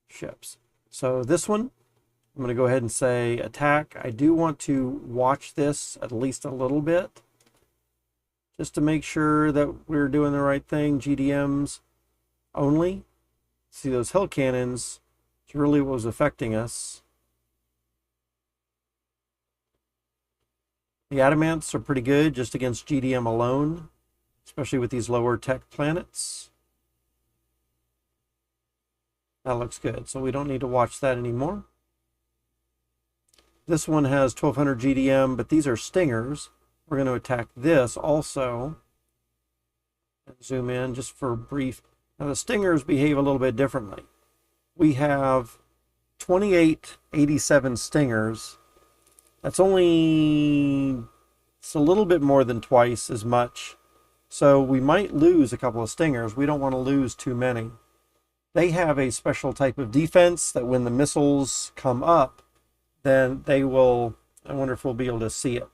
ships? So this one, I'm going to go ahead and say attack. I do want to watch this at least a little bit, just to make sure that we're doing the right thing. GDMs only. See those hill cannons, it's really what was affecting us. The adamants are pretty good just against GDM alone, especially with these lower tech planets. That looks good, so we don't need to watch that anymore. This one has 1200 GDM, but these are stingers. We're going to attack this also. Zoom in just for a brief. Now the stingers behave a little bit differently. We have 2887 stingers. That's only, it's a little bit more than twice as much. So we might lose a couple of stingers. We don't want to lose too many. They have a special type of defense that when the missiles come up, then they will I wonder if we'll be able to see it.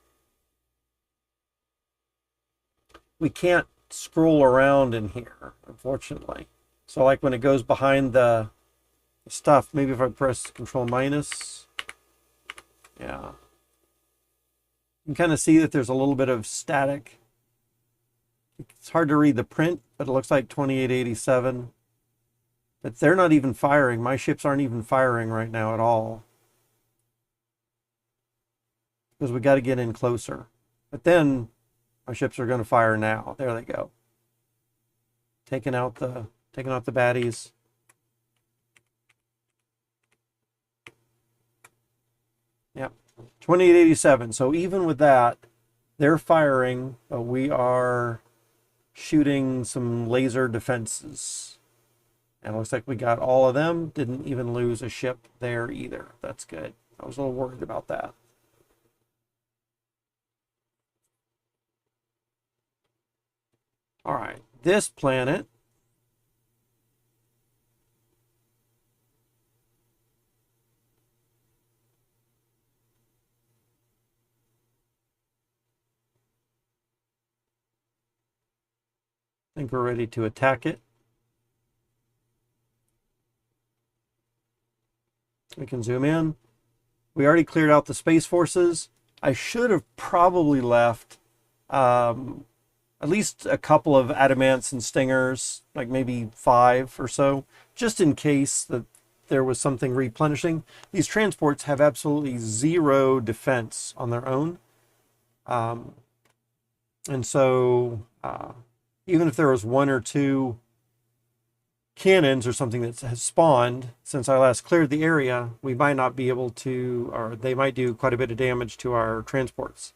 We can't scroll around in here, unfortunately. So like when it goes behind the stuff, maybe if I press Control minus, yeah. You can kind of see that there's a little bit of static. It's hard to read the print, but it looks like 2887. But they're not even firing. My ships aren't even firing right now at all. Because we got to get in closer. But then my ships are going to fire now. There they go. Taking out the baddies. Yep. 2887. So even with that, they're firing, but we are shooting some laser defenses. And it looks like we got all of them. Didn't even lose a ship there either. That's good. I was a little worried about that. All right, this planet I think we're ready to attack it. We can zoom in. We already cleared out the Space Forces. I should have probably left at least a couple of adamants and stingers, like maybe 5 or so, just in case that there was something replenishing. These transports have absolutely 0 defense on their own. And so even if there was 1 or 2 cannons or something that has spawned since I last cleared the area, we might not be able to, or they might do quite a bit of damage to our transports.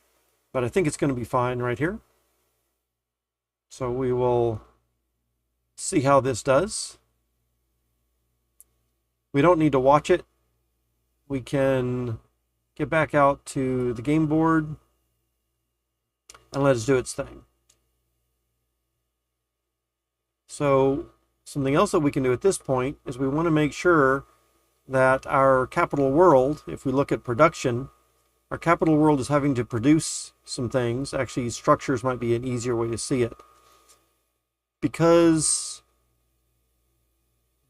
But I think it's going to be fine right here. So we will see how this does. We don't need to watch it. We can get back out to the game board and let it do its thing. So something else that we can do at this point is we want to make sure that our capital world, if we look at production, our capital world is having to produce some things. Actually, structures might be an easier way to see it. Because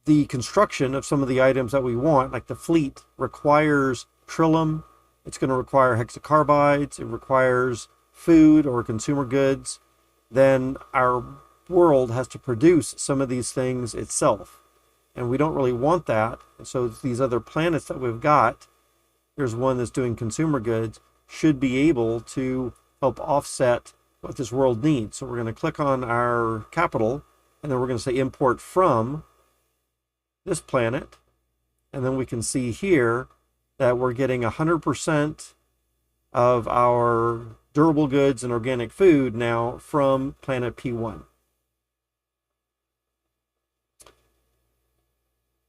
the construction of some of the items that we want, like the fleet, requires trillium. It's going to require hexacarbides. It requires food or consumer goods. Then our world has to produce some of these things itself. And we don't really want that. And so these other planets that we've got, there's one that's doing consumer goods, should be able to help offset what this world needs. So we're going to click on our capital, and then we're going to say import from this planet. And then we can see here that we're getting 100% of our durable goods and organic food now from planet P1.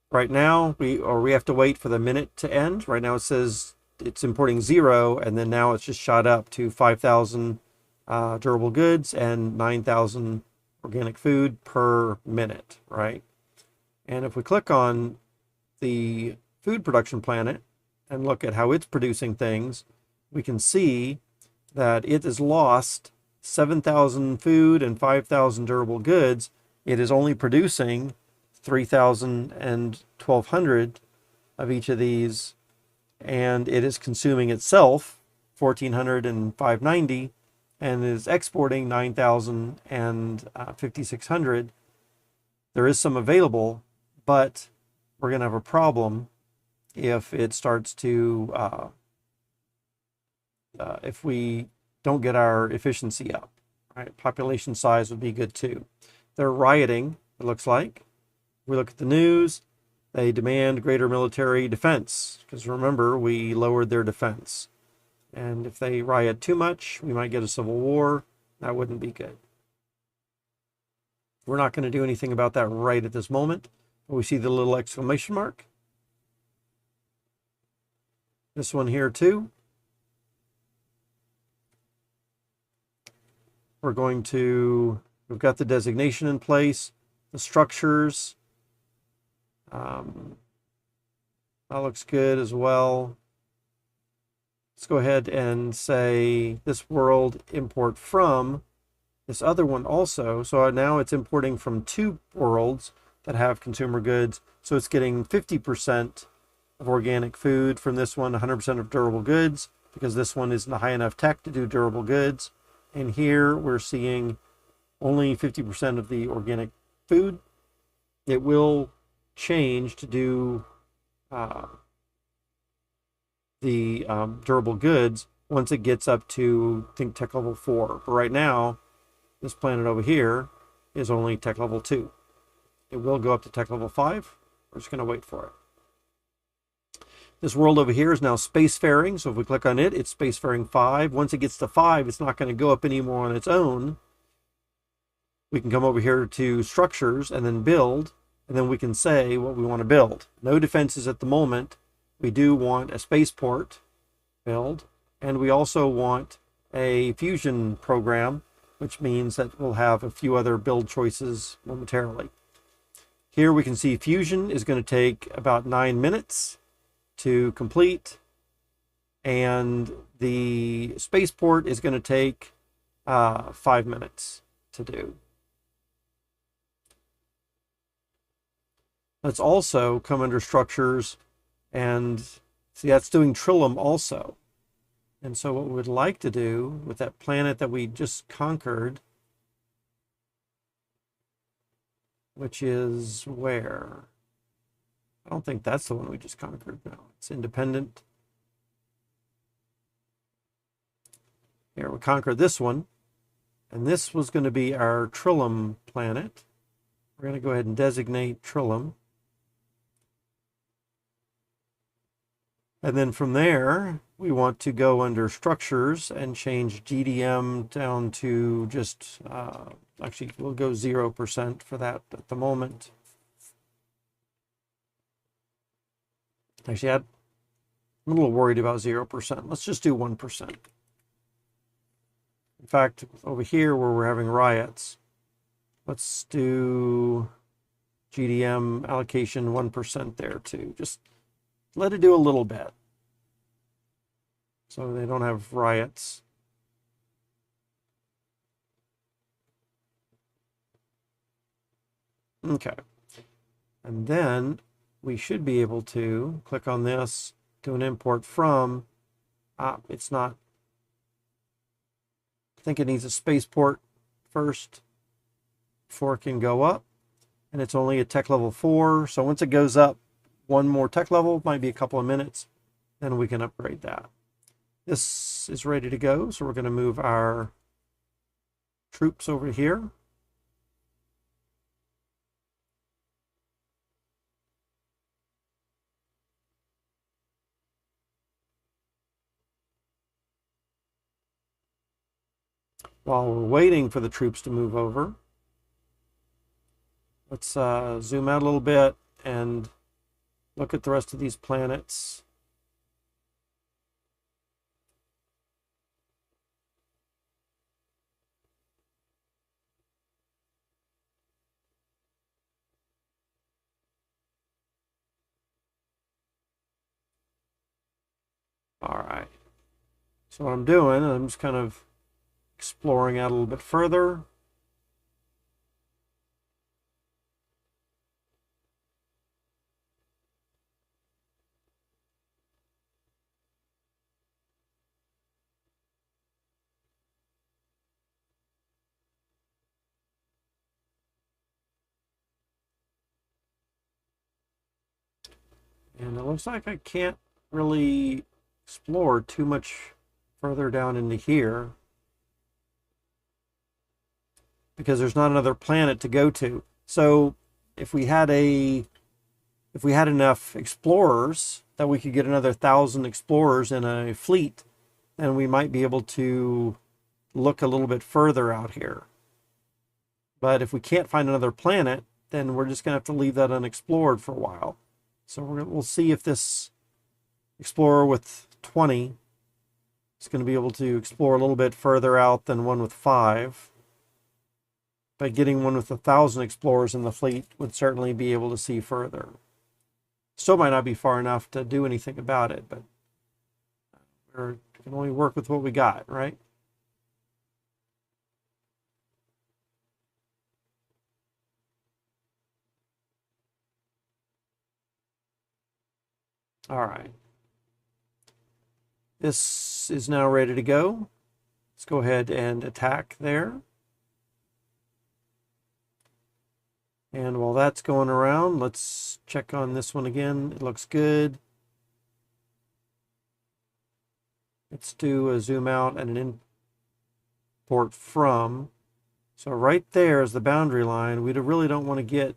Right now, we have to wait for the minute to end. Right now it says it's importing 0, and then now it's just shot up to 5,000 durable goods and 9,000 organic food per minute, right? And if we click on the food production planet and look at how it's producing things, we can see that it has lost 7,000 food and 5,000 durable goods. It is only producing 3,000 and 1,200 of each of these, and it is consuming itself 1,400 and 590, and is exporting 9,000 and 5,600. There is some available, but we're going to have a problem if it starts to, if we don't get our efficiency up, right? Population size would be good too. They're rioting, it looks like. We look at the news, they demand greater military defense, because remember, we lowered their defense. And if they riot too much, we might get a civil war. That wouldn't be good. We're not going to do anything about that right at this moment. We see the little exclamation mark. This one here too. We're going to, we've got the designation in place, the structures. That looks good as well. let's go ahead and say this world import from this other one also. So now it's importing from 2 worlds that have consumer goods. So it's getting 50% of organic food from this one, 100% of durable goods, because this one isn't high enough tech to do durable goods. And here we're seeing only 50% of the organic food. It will change to do the durable goods once it gets up to, I think, tech level 4. But right now, this planet over here is only tech level 2. It will go up to tech level 5. We're just going to wait for it. This world over here is now spacefaring. So if we click on it, it's spacefaring 5. Once it gets to 5, it's not going to go up anymore on its own. We can come over here to structures and then build, and then we can say what we want to build. No defenses at the moment. We do want a spaceport build, and we also want a fusion program, which means that we'll have a few other build choices momentarily. Here we can see fusion is going to take about 9 minutes to complete, and the spaceport is going to take 5 minutes to do. Let's also come under structures and see that's doing Trillium also. And so what we would like to do with that planet that we just conquered, which is where? I don't think that's the one we just conquered. No, it's independent. Here, we conquered this one. And this was going to be our Trillium planet. We're going to go ahead and designate Trillium. And then from there, we want to go under structures and change GDM down to just, actually, we'll go 0% for that at the moment. Actually, I'm a little worried about 0%. Let's just do 1%. In fact, over here where we're having riots, let's do GDM allocation 1% there too. Just let it do a little bit so they don't have riots. Okay. And then we should be able to click on this, do an import from. It's not. I think it needs a spaceport first before it can go up. And it's only a tech level 4. So once it goes up one more tech level, might be a couple of minutes, then we can upgrade that. This is ready to go. So we're going to move our troops over here. While we're waiting for the troops to move over, let's zoom out a little bit and look at the rest of these planets. All right. So what I'm doing, I'm just kind of exploring out a little bit further. And it looks like I can't really explore too much further down into here because there's not another planet to go to. So if we had enough explorers that we could get another 1,000 explorers in a fleet, then we might be able to look a little bit further out here. But if we can't find another planet, then we're just going to have to leave that unexplored for a while. So we'll see if this explorer with 20 is going to be able to explore a little bit further out than one with 5. But getting one with 1,000 explorers in the fleet would certainly be able to see further. Still might not be far enough to do anything about it, but we're can only work with what we got, right? All right. This is now ready to go. Let's go ahead and attack there. And while that's going around, let's check on this one again. It looks good. Let's do a zoom out and an import from. So right there is the boundary line. We really don't want to get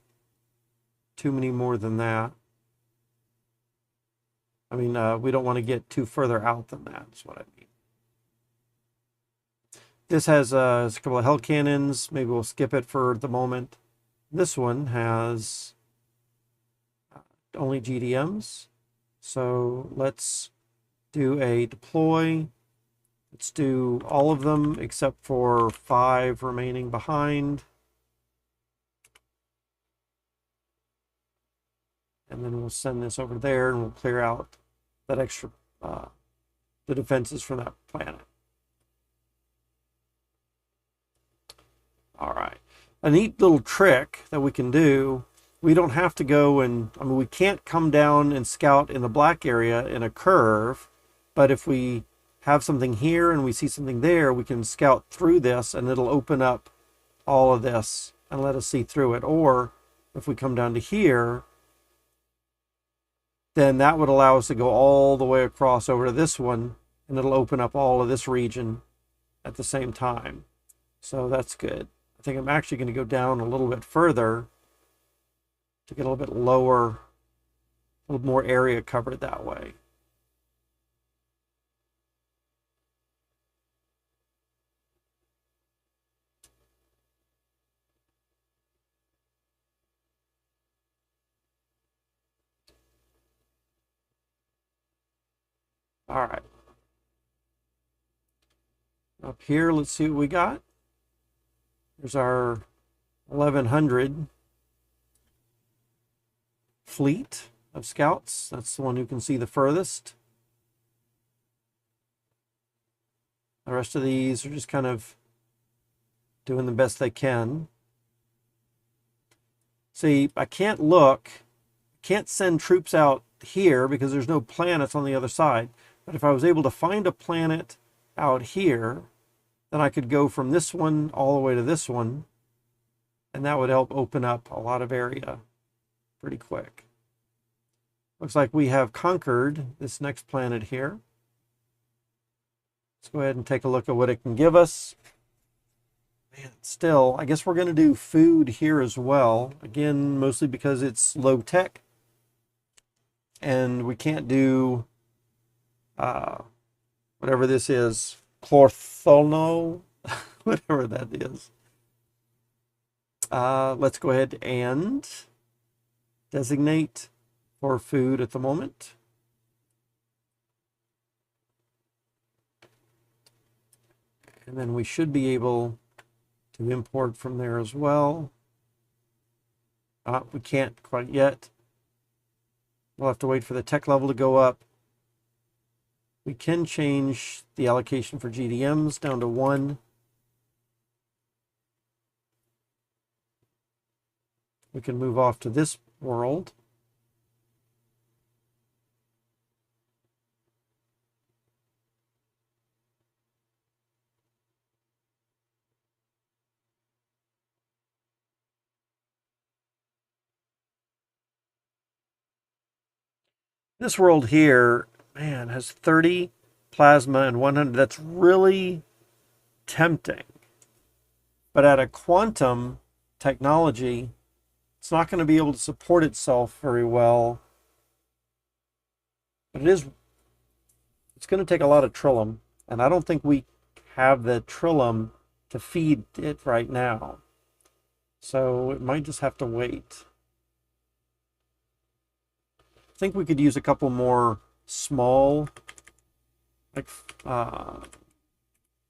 too many more than that. I mean, we don't want to get too further out than that, is what I mean. This has a couple of hell cannons. Maybe we'll skip it for the moment. This one has only GDMs. So let's do a deploy. Let's do all of them except for 5 remaining behind. And then we'll send this over there and we'll clear out that extra, the defenses from that planet. All right. A neat little trick that we can do, we don't have to go and, I mean, we can't come down and scout in the black area in a curve, but if we have something here and we see something there, we can scout through this and it'll open up all of this and let us see through it. Or if we come down to here, then that would allow us to go all the way across over to this one and it'll open up all of this region at the same time. So that's good. I think I'm actually going to go down a little bit further to get a little bit lower, a little more area covered that way. All right. Up here, let's see what we got. There's our 1100 fleet of scouts. That's the one who can see the furthest. The rest of these are just kind of doing the best they can. See, I can't send troops out here because there's no planets on the other side. But if I was able to find a planet out here, then I could go from this one all the way to this one, and that would help open up a lot of area pretty quick. Looks like we have conquered this next planet here. Let's go ahead and take a look at what it can give us. Man, still, I guess we're going to do food here as well. Again, mostly because it's low tech. And we can't do whatever this is, chlorthono, whatever that is. Let's go ahead and designate for food at the moment. And then we should be able to import from there as well. We can't quite yet. We'll have to wait for the tech level to go up. We can change the allocation for GDMs down to 1. We can move off to this world. This world here, man, has 30 plasma and 100. That's really tempting. But at a quantum technology, it's not going to be able to support itself very well. But it's going to take a lot of Trillium. And I don't think we have the Trillium to feed it right now. So it might just have to wait. I think we could use a couple more small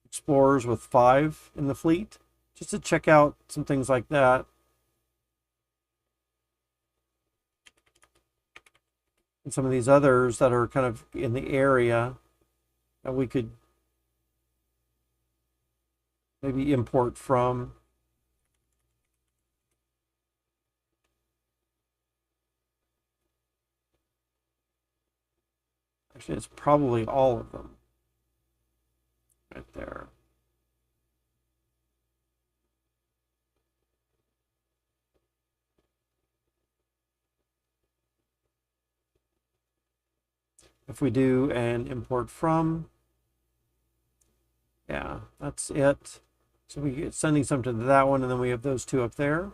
explorers with 5 in the fleet, just to check out some things like that. And some of these others that are kind of in the area. that we could maybe import from. Actually, it's probably all of them right there. If we do an import from, yeah, that's it. So we get sending something to that one, and then we have those two up there.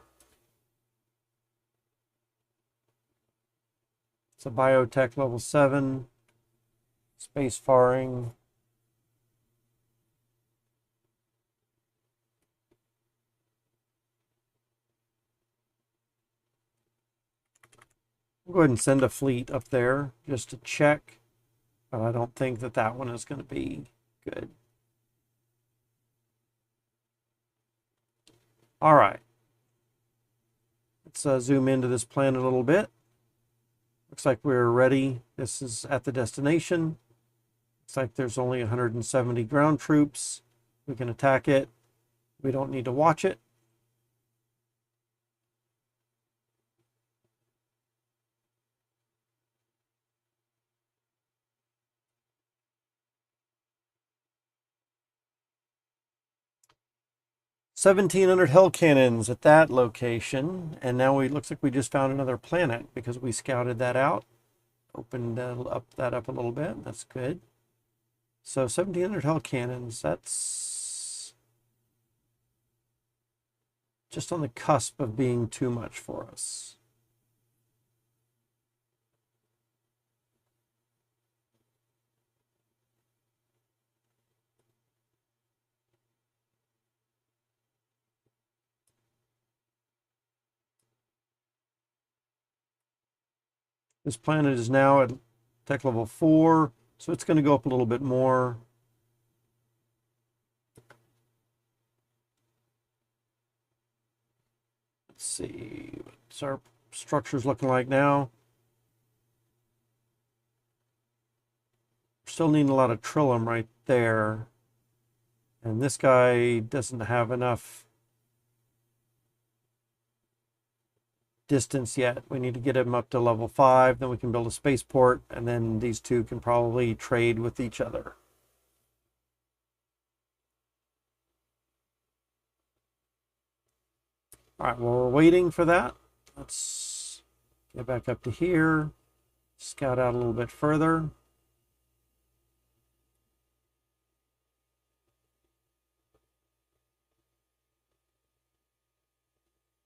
It's a biotech level 7, space faring. We'll go ahead and send a fleet up there just to check, but I don't think that that one is going to be good. All right. Let's zoom into this planet a little bit. Looks like we're ready. This is at the destination. Looks like there's only 170 ground troops. We can attack it. We don't need to watch it. $1,700 hell cannons at that location, and now we looks like we just found another planet because we scouted that out. Opened that up a little bit. That's good. So 1,700 hell cannons. That's just on the cusp of being too much for us. This planet is now at tech level 4, so it's going to go up a little bit more. Let's see what's our structure's looking like now. Still needing a lot of Trillium right there. And this guy doesn't have enough distance yet. We need to get him up to level 5, then we can build a spaceport, and then these two can probably trade with each other. All right, well, we're waiting for that. Let's get back up to here, scout out a little bit further.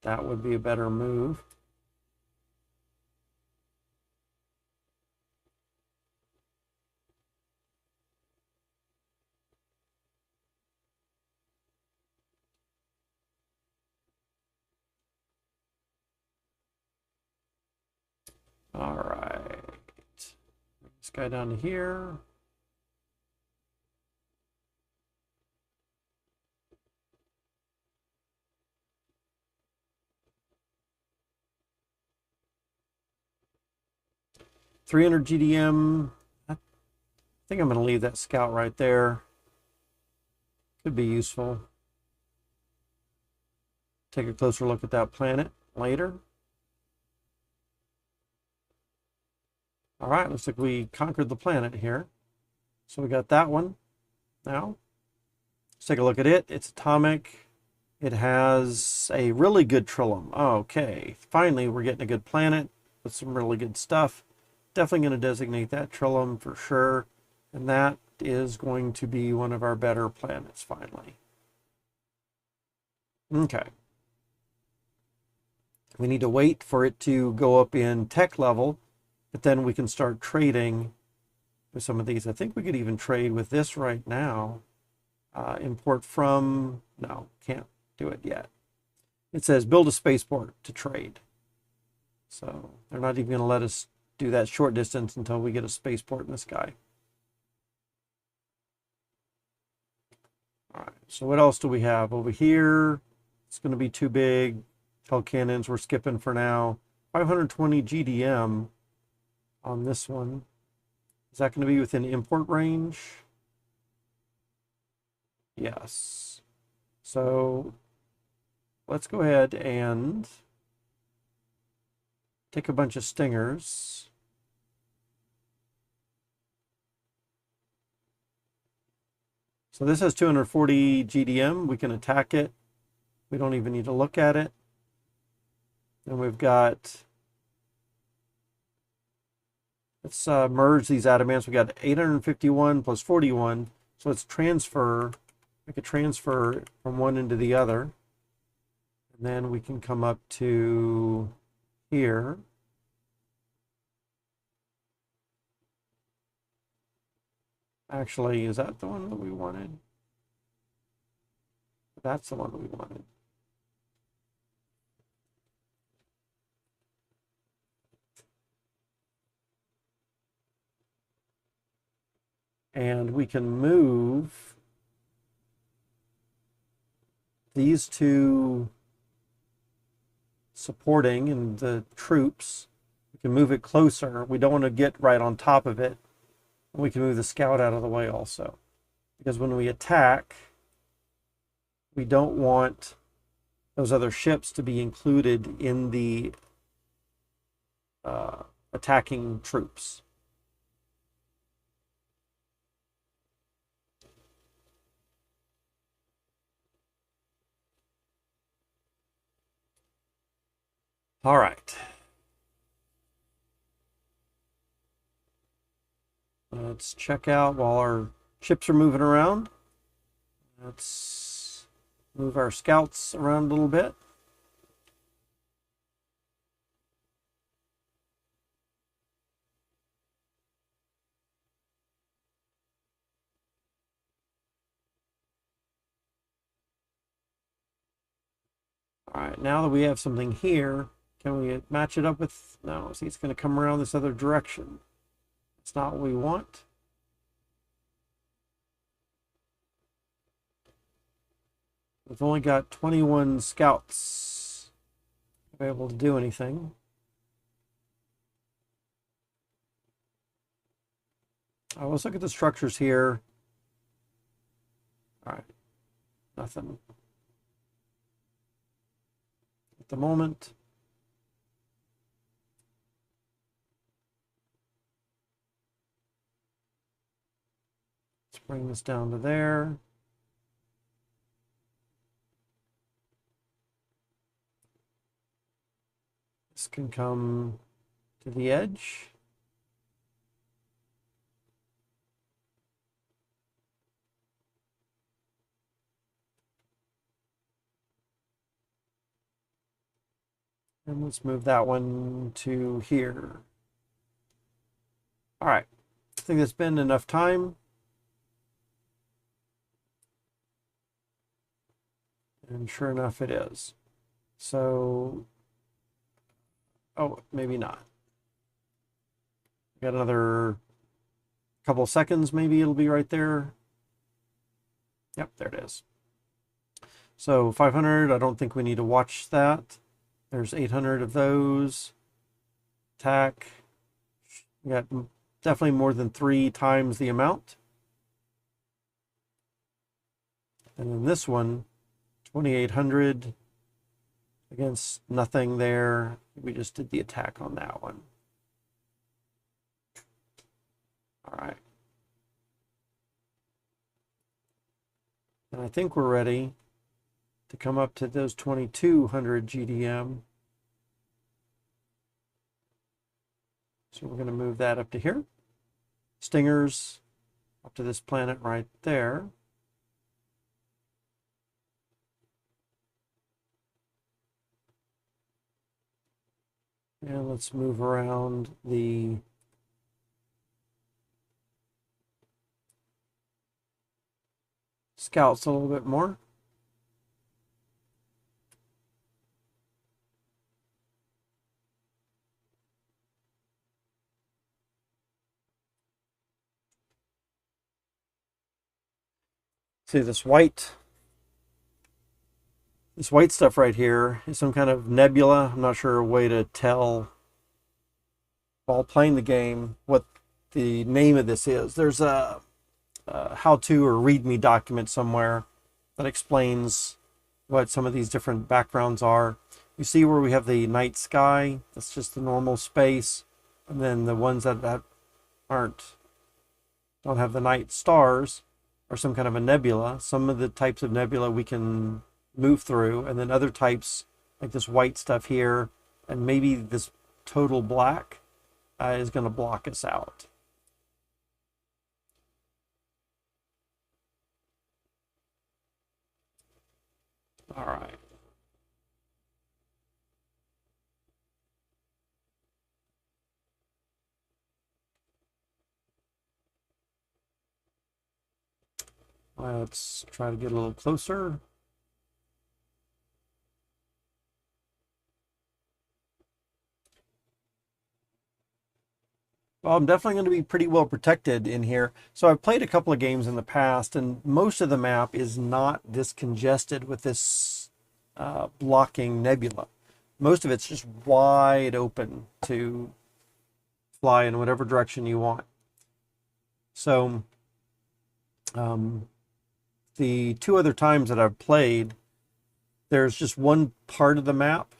That would be a better move. All right. This guy down to here. $300 GDM. I think I'm going to leave that scout right there. Could be useful. Take a closer look at that planet later. All right, looks like we conquered the planet here. So we got that one now. Let's take a look at it. It's atomic. It has a really good Trillium. Okay, finally we're getting a good planet with some really good stuff. Definitely going to designate that Trillium for sure. And that is going to be one of our better planets finally. Okay. We need to wait for it to go up in tech level, but then we can start trading with some of these. I think we could even trade with this right now. Import from, no, can't do it yet. It says build a spaceport to trade. So they're not even going to let us do that short distance until we get a spaceport in the sky. All right, so what else do we have over here? It's going to be too big. Hell cannons, we're skipping for now. 520 GDM on this one. Is that going to be within import range? Yes. So let's go ahead and take a bunch of stingers. So this has 240 GDM. We can attack it. We don't even need to look at it. And we've got, let's merge these adamants. We got 851 plus 41. So let's transfer, make a transfer from one into the other. And then we can come up to here. Actually, is that the one that we wanted? That's the one we wanted. And we can move these two supporting and the troops. We can move it closer. We don't want to get right on top of it. We can move the scout out of the way also. Because when we attack, we don't want those other ships to be included in the attacking troops. All right. Let's check out while our ships are moving around. Let's move our scouts around a little bit. All right, now that we have something here, can we match it up with, no, see, it's going to come around this other direction. It's not what we want. We've only got 21 scouts to be able to do anything. Let's look at the structures here. All right, nothing at the moment. Let's bring this down to there. This can come to the edge. And let's move that one to here. All right, I think that's been enough time. And sure enough, it is. So, oh, maybe not. Got another couple of seconds, maybe it'll be right there. Yep, there it is. So 500, I don't think we need to watch that. There's 800 of those. Attack. We got definitely more than 3 times the amount. And then this one, 2,800 against nothing there. We just did the attack on that one. All right. And I think we're ready to come up to those 2,200 GDM. So we're going to move that up to here. Stingers up to this planet right there. And let's move around the scouts a little bit more. See this white stuff right here is some kind of nebula. I'm not sure a way to tell while playing the game what the name of this is. There's a how-to or readme document somewhere that explains what some of these different backgrounds are. You see where we have the night sky, that's just the normal space, and then the ones that don't have the night stars or some kind of a nebula. Some of the types of nebula we can move through, and then other types like this white stuff here and maybe this total black is going to block us out. All right. Let's try to get a little closer. Well, I'm definitely going to be pretty well protected in here. So I've played a couple of games in the past, and most of the map is not this congested with this blocking nebula. Most of it's just wide open to fly in whatever direction you want. So the two other times that I've played, there's just one part of the map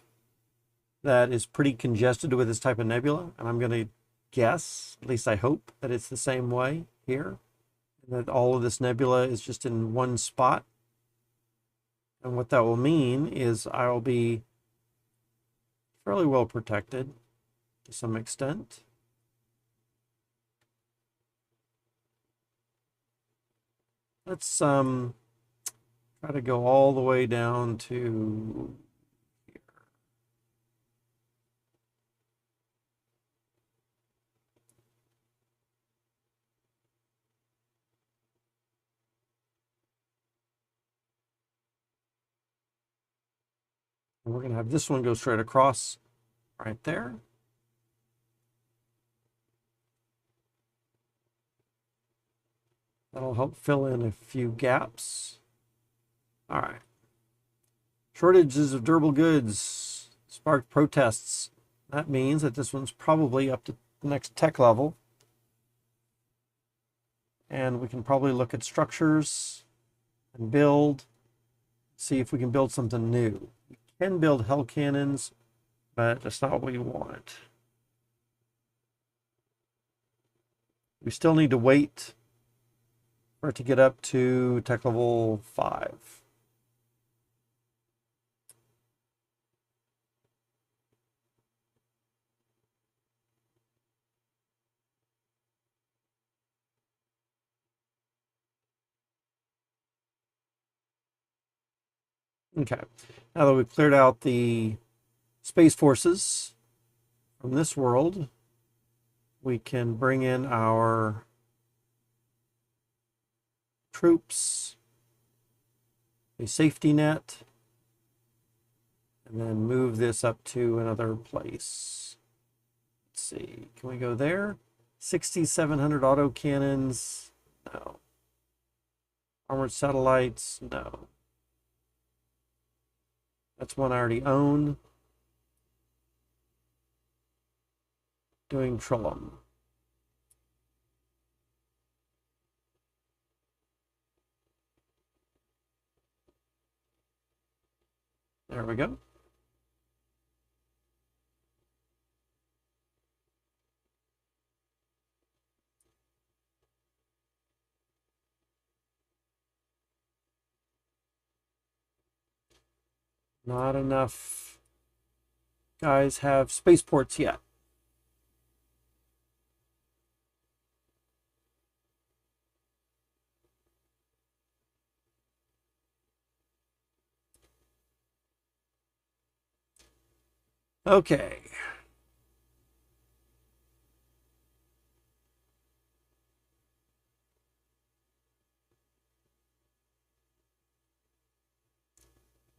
that is pretty congested with this type of nebula, and I'm going to guess, at least I hope, that it's the same way here, and that all of this nebula is just in one spot. And what that will mean is I'll be fairly well protected to some extent. Let's try to go all the way down to here. And we're going to have this one go straight across right there. That'll help fill in a few gaps. All right. Shortages of durable goods sparked protests. That means that this one's probably up to the next tech level. And we can probably look at structures and build, see if we can build something new. We can build hell cannons, but that's not what we want. We still need to wait for it to get up to tech level 5. Okay, now that we've cleared out the space forces from this world, we can bring in our troops, a safety net, and then move this up to another place. Let's see, can we go there? 6,700 autocannons, no. Armored satellites, no. That's one I already own. Doing Trillium. There we go. Not enough guys have spaceports yet. Okay.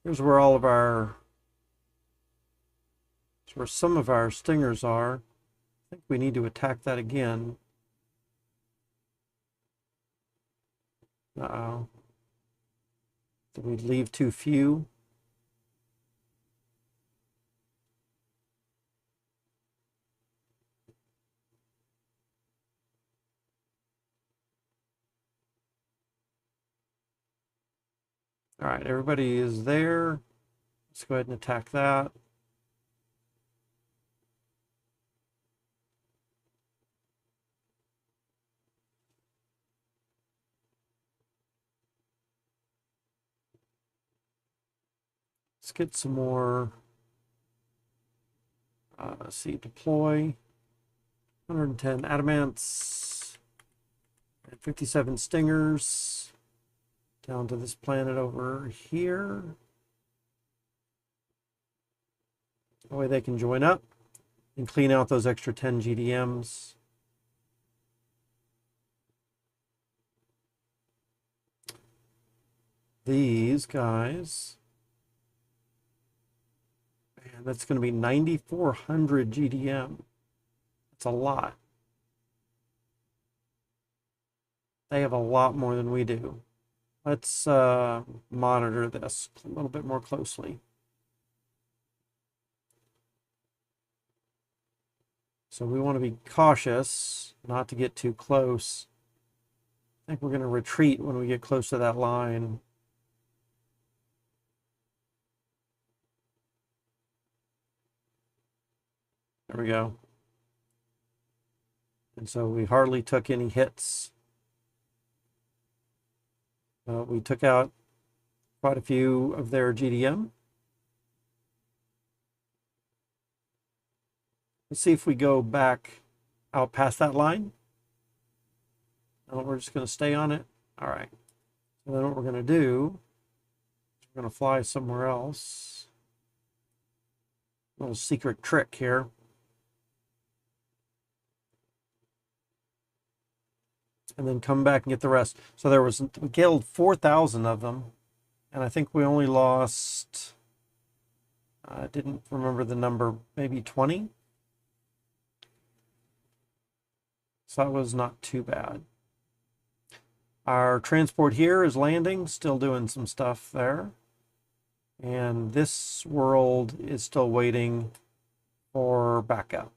Here's where all of our, here's where some of our stingers are. I think we need to attack that again. Uh-oh. Did we leave too few? All right, everybody is there. Let's go ahead and attack that. Let's get some more. Let's see, deploy. 110 adamants. And 57 stingers. Down to this planet over here. That way they can join up and clean out those extra 10 GDMs. These guys. Man, that's going to be 9,400 GDM. That's a lot. They have a lot more than we do. Let's monitor this a little bit more closely. So we want to be cautious not to get too close. I think we're going to retreat when we get close to that line. There we go. And so we hardly took any hits. We took out quite a few of their GDM. Let's see if we go back out past that line. No, we're just going to stay on it. All right. So then what we're going to do, we're going to fly somewhere else. Little secret trick here. And then come back and get the rest. So there was, we killed 4,000 of them. And I think we only lost, I didn't remember the number, maybe 20. So that was not too bad. Our transport here is landing, still doing some stuff there. And this world is still waiting for backup.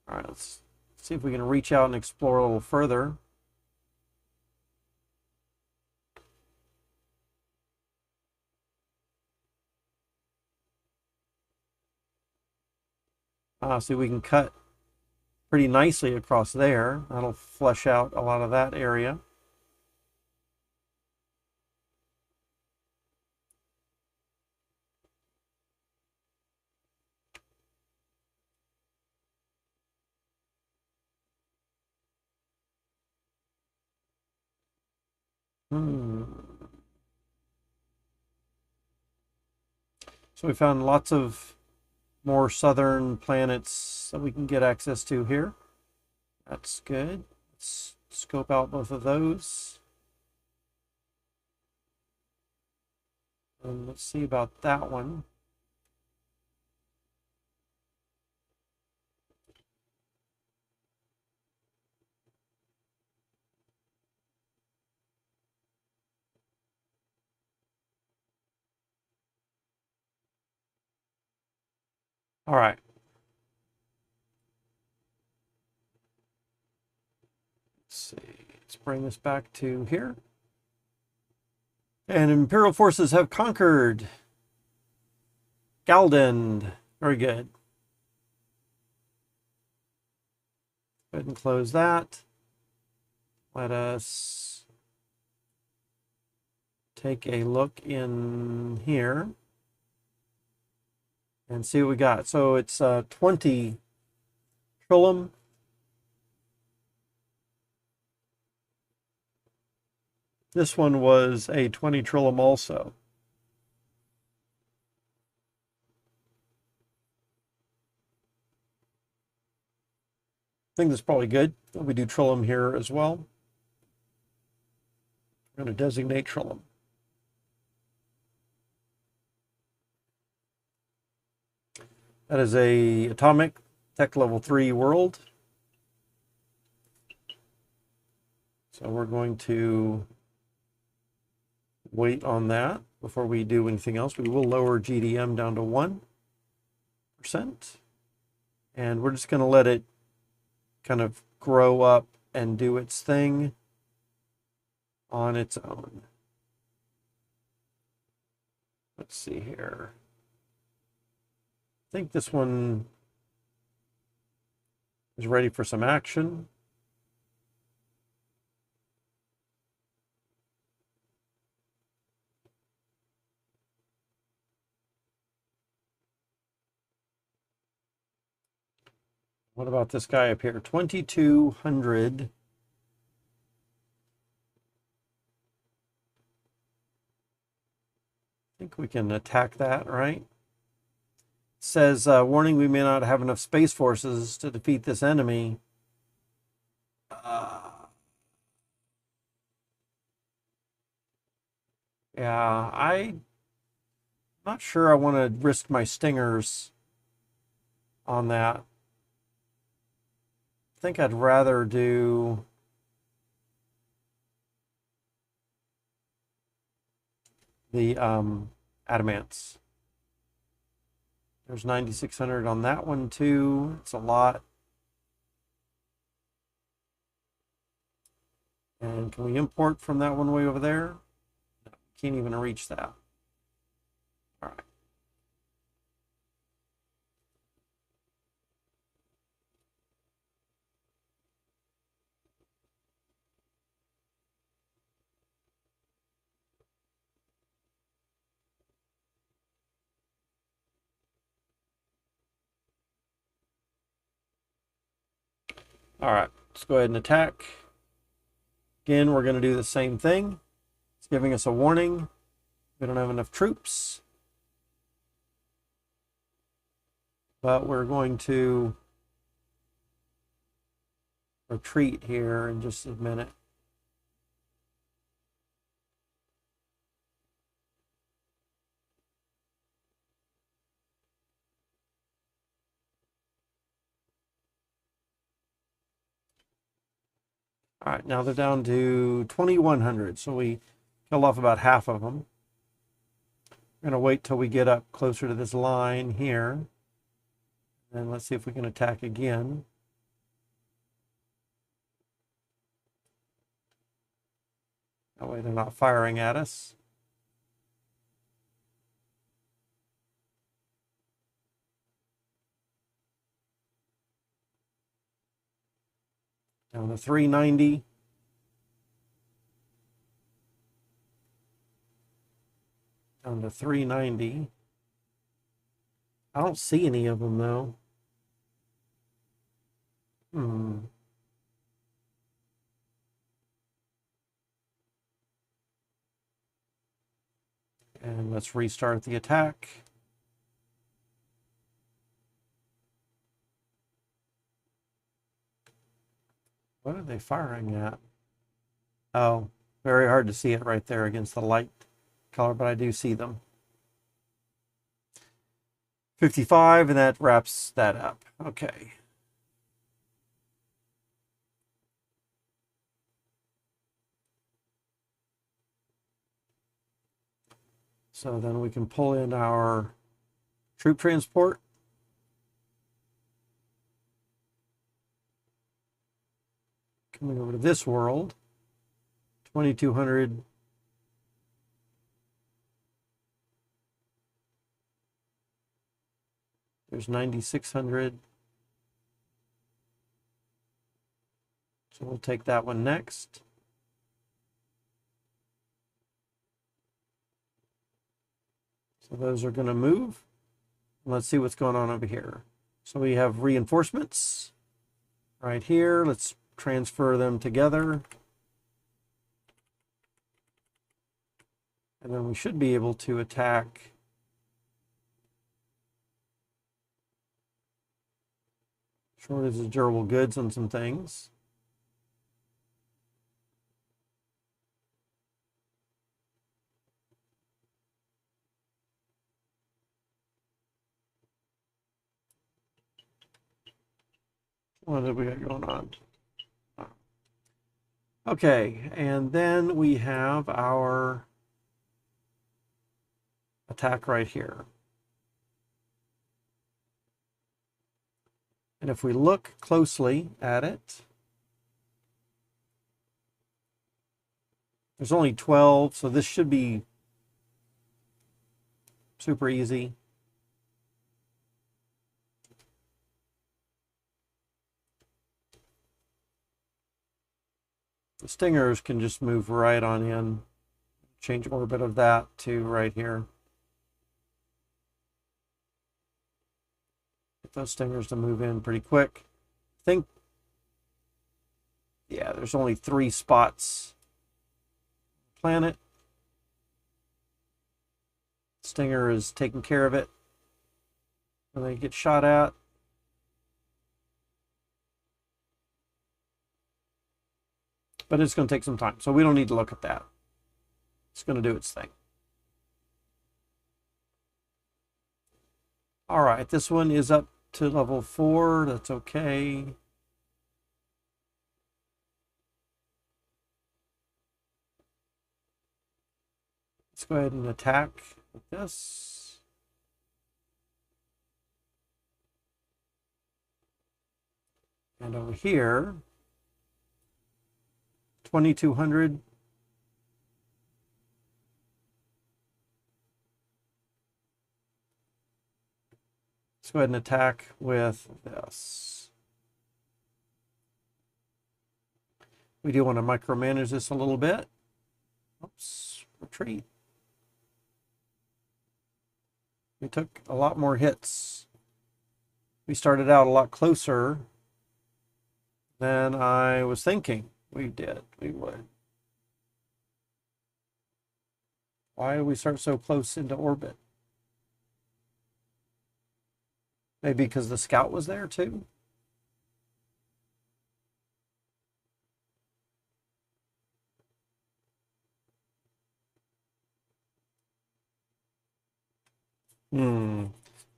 All right, let's see if we can reach out and explore a little further. See, we can cut pretty nicely across there. That'll flesh out a lot of that area. So we found lots of more southern planets that we can get access to here. That's good. Let's scope out both of those. And let's see about that one. All right. Let's see. Let's bring this back to here. And Imperial forces have conquered Galdend. Very good. Go ahead and close that. Let us take a look in here and see what we got. So it's 20 Trillium. This one was a 20 Trillium also. I think that's probably good. We do Trillium here as well. We're going to designate Trillium. That is a atomic tech level 3 world. So we're going to wait on that before we do anything else. We will lower GDM down to 1%. And we're just going to let it kind of grow up and do its thing. on its own. Let's see here. I think this one is ready for some action. What about this guy up here? 2,200. I think we can attack that, right? It says, warning, we may not have enough space forces to defeat this enemy. Yeah, I'm not sure I want to risk my stingers on that. I think I'd rather do the adamants. There's 9,600 on that one too. It's a lot. And can we import from that one way over there? No, can't even reach that. All right. All right, let's go ahead and attack. Again, we're going to do the same thing. It's giving us a warning. We don't have enough troops. But we're going to retreat here in just a minute. All right, now they're down to 2,100, so we killed off about half of them. We're going to wait till we get up closer to this line here. And let's see if we can attack again. That way they're not firing at us. Down to 390. Down to 390. I don't see any of them though. And let's restart the attack. What are they firing at? Oh, very hard to see it right there against the light color, but I do see them. 55, and that wraps that up. Okay. So then we can pull in our troop transport. Coming over to this world. 2,200. There's 9,600. So we'll take that one next. So those are going to move. Let's see what's going on over here. So we have reinforcements right here. Let's transfer them together. And then we should be able to attack shortage of durable goods on some things. What have we got going on? Okay, and then we have our attack right here. And if we look closely at it, There's only 12, so this should be super easy. The stingers can just move right on in. Change orbit of that to right here. Get those stingers to move in pretty quick. I think, yeah, there's only 3 spots. Planet. Stinger is taking care of it. When they get shot at. But it's going to take some time, so we don't need to look at that. It's going to do its thing. All right, this one is up to level 4. That's okay. Let's go ahead and attack with this. And over here, 2200. Let's go ahead and attack with this. We do want to micromanage this a little bit. Oops, retreat. We took a lot more hits. We started out a lot closer than I was thinking we did. We would. Why did we start so close into orbit? Maybe because the scout was there too?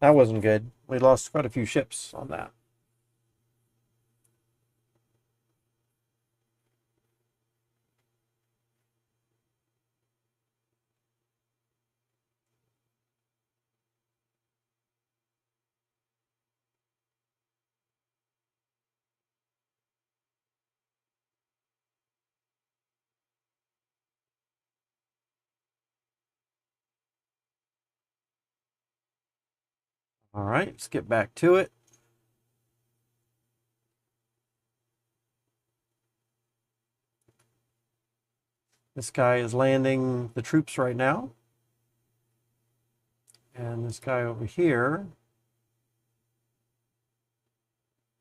That wasn't good. We lost quite a few ships on that. All right, let's get back to it. This guy is landing the troops right now. And this guy over here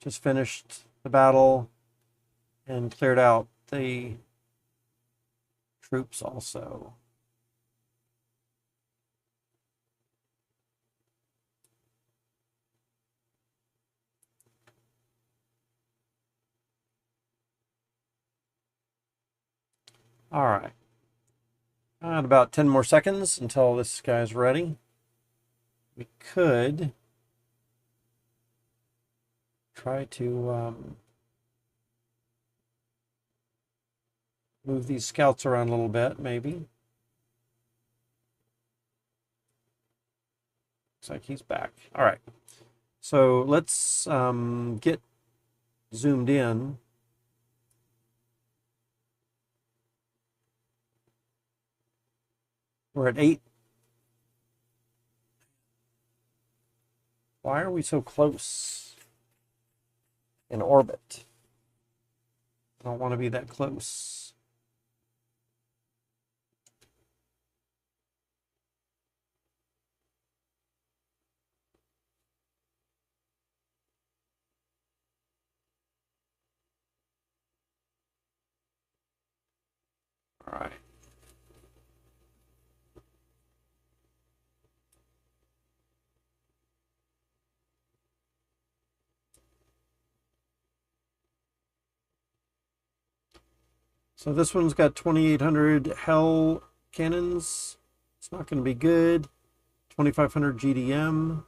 just finished the battle and cleared out the troops also. All right. About 10 more seconds until this guy's ready. We could try to move these scouts around a little bit, maybe. Looks like he's back. All right. So let's get zoomed in. We're at 8. Why are we so close in orbit? I don't want to be that close. All right. So this one's got 2,800 Hell cannons. It's not going to be good. 2,500 GDM.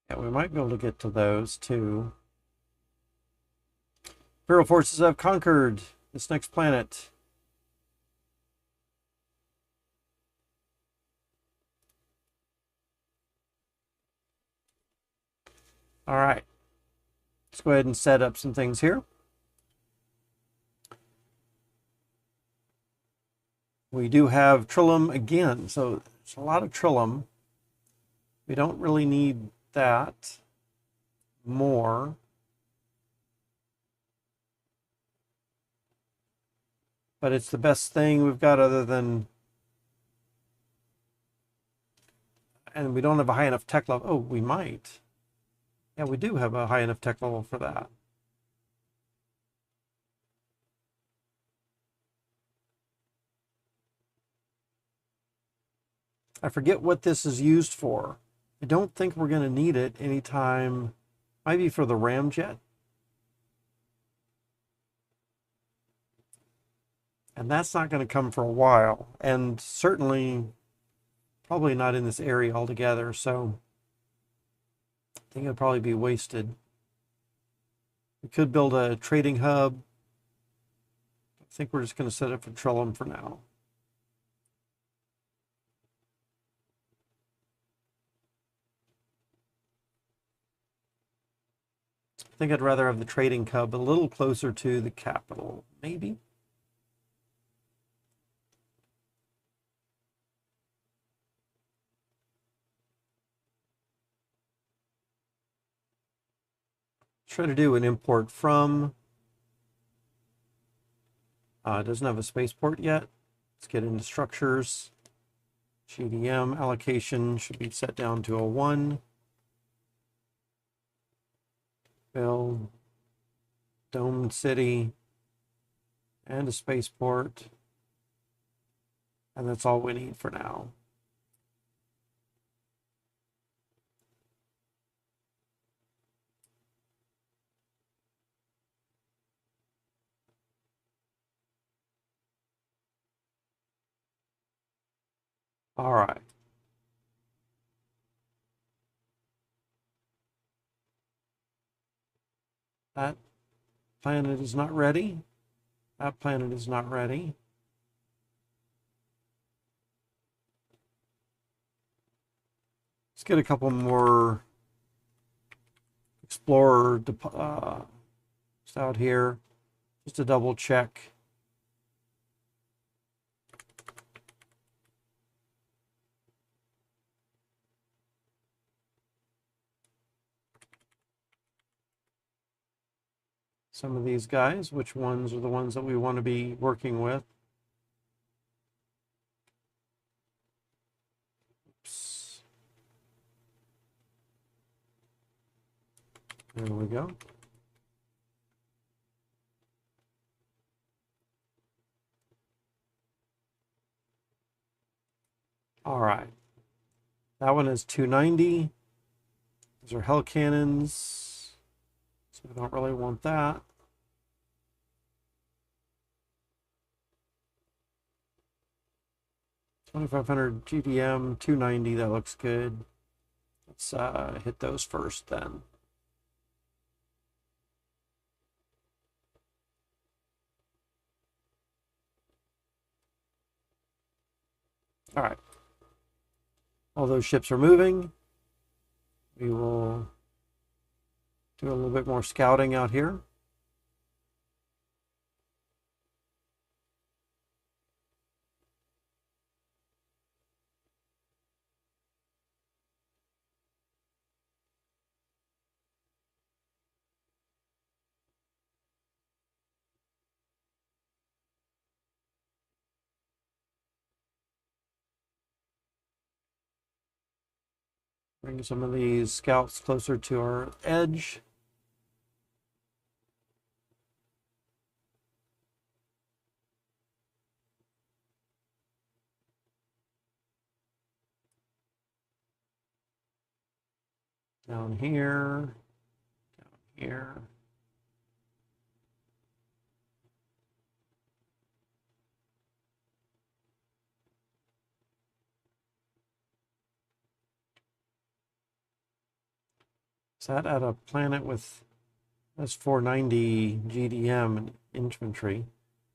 Yeah, we might be able to get to those too. Imperial forces have conquered this next planet. All right. Let's go ahead and set up some things here. We do have Trillium again, so there's a lot of Trillium. We don't really need that more. But it's the best thing we've got other than... And we don't have a high enough tech level. Oh, we might. Yeah, we do have a high enough tech level for that. I forget what this is used for. I don't think we're going to need it anytime. Maybe for the ramjet. And that's not going to come for a while. And certainly, probably not in this area altogether. So I think it'll probably be wasted. We could build a trading hub. I think we're just going to set it for Trillium for now. I think I'd rather have the trading hub a little closer to the capital, maybe. Try to do an import from. It doesn't have a spaceport yet. Let's get into structures. GDM allocation should be set down to a 1. Build domed city and a spaceport. And that's all we need for now. All right. That planet is not ready. That planet is not ready. Let's get a couple more explorer out here just to double check. Some of these guys, which ones are the ones that we want to be working with. Oops. There we go. All right. That one is 290. These are hell cannons. So we don't really want that. $2,500 GDM, 290, that looks good. Let's hit those first then. All right. All those ships are moving. We will do a little bit more scouting out here. Bring some of these scouts closer to our edge. Down here, down here. Is that at a planet with That's 490 GDM in infantry.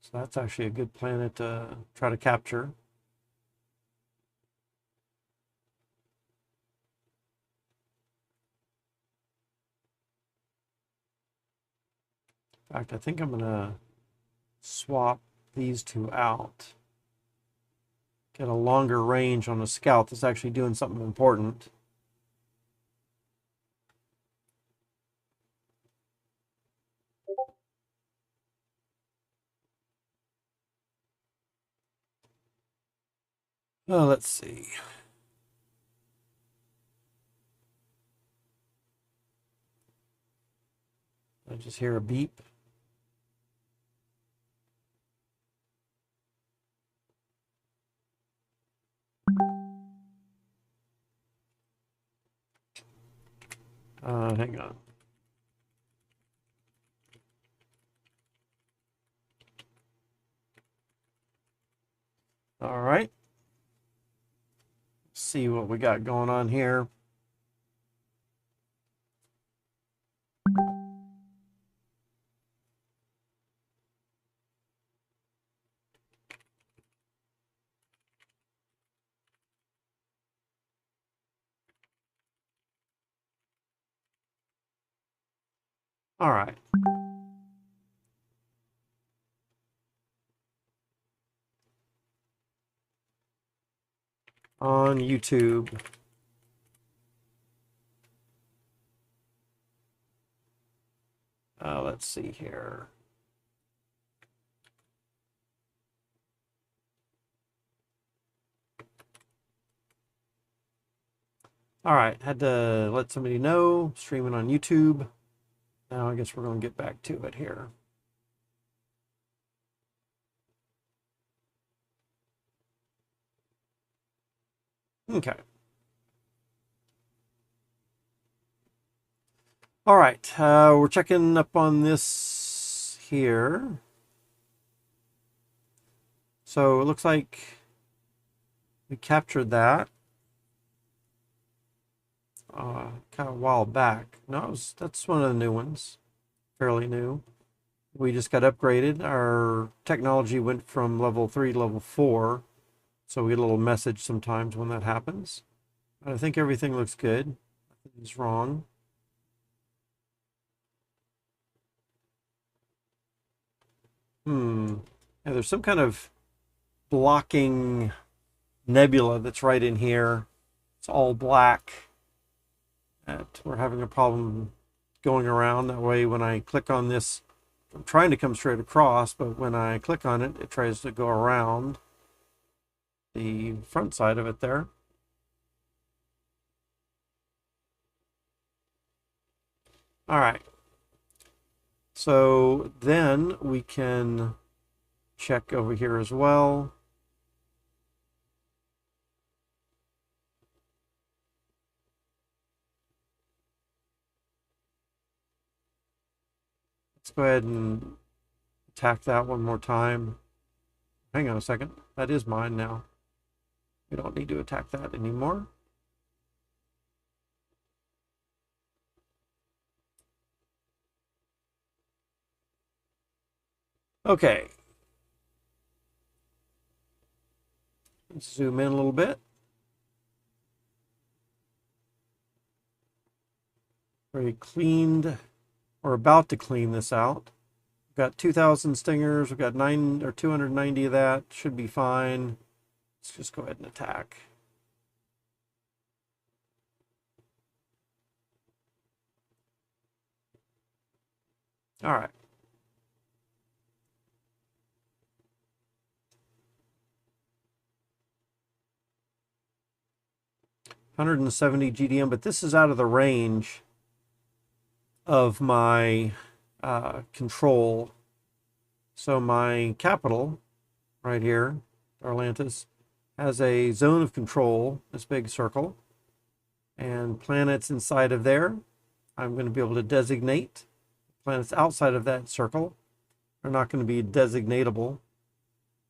So that's actually a good planet to try to capture. In fact, I think I'm going to swap these two out. Get a longer range on a scout that's actually doing something important. Oh, let's see. I just hear a beep. Hang on. All right. Let's see what we got going on here. All right. On YouTube. Let's see here. All right, had to let somebody know, streaming on YouTube. Now I guess we're going to get back to it here. Okay. All right, we're checking up on this here. So it looks like we captured that kind of a while back. No, that's one of the new ones, fairly new. We just got upgraded. Our technology went from level 3 to level 4, so we get a little message sometimes when that happens. But I think everything looks good. Nothing's wrong. Yeah, there's some kind of blocking nebula that's right in here. It's all black. We're having a problem going around. That way, when I click on this, I'm trying to come straight across, but when I click on it, it tries to go around the front side of it there. All right. So then we can check over here as well. Let's go ahead and attack that one more time. Hang on a second. That is mine now. We don't need to attack that anymore. Okay. Let's zoom in a little bit. We cleaned, or about to clean this out. We've got 2,000 stingers. We've got 290 of that. Should be fine. Let's just go ahead and attack. All right. $170 GDM, but this is out of the range of my control. So my capital right here, Atlantis, has a zone of control, this big circle, and planets inside of there. I'm going to be able to designate. Planets outside of that circle are not going to be designatable,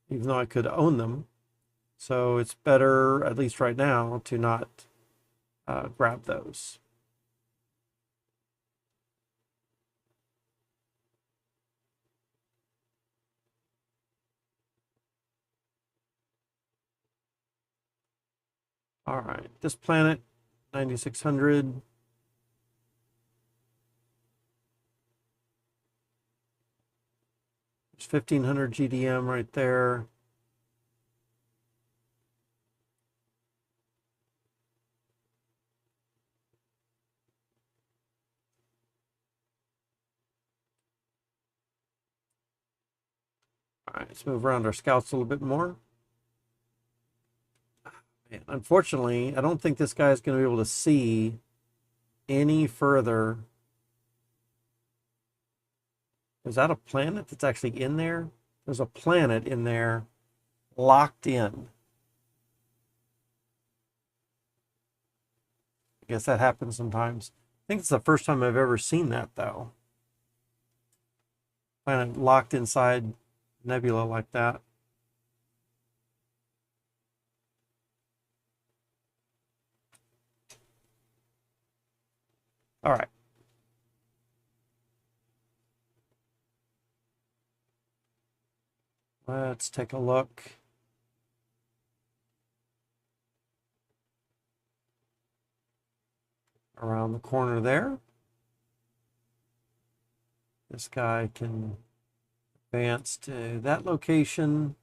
even though I could own them. So it's better, at least right now, to not grab those. All right, this planet, 9600. There's 1500 GDM right there. All right, let's move around our scouts a little bit more. And unfortunately, I don't think this guy is going to be able to see any further. Is that a planet that's actually in there? There's a planet in there locked in. I guess that happens sometimes. I think it's the first time I've ever seen that, though. Planet locked inside nebula like that. All right. Let's take a look. Around the corner there. This guy can advance to that location.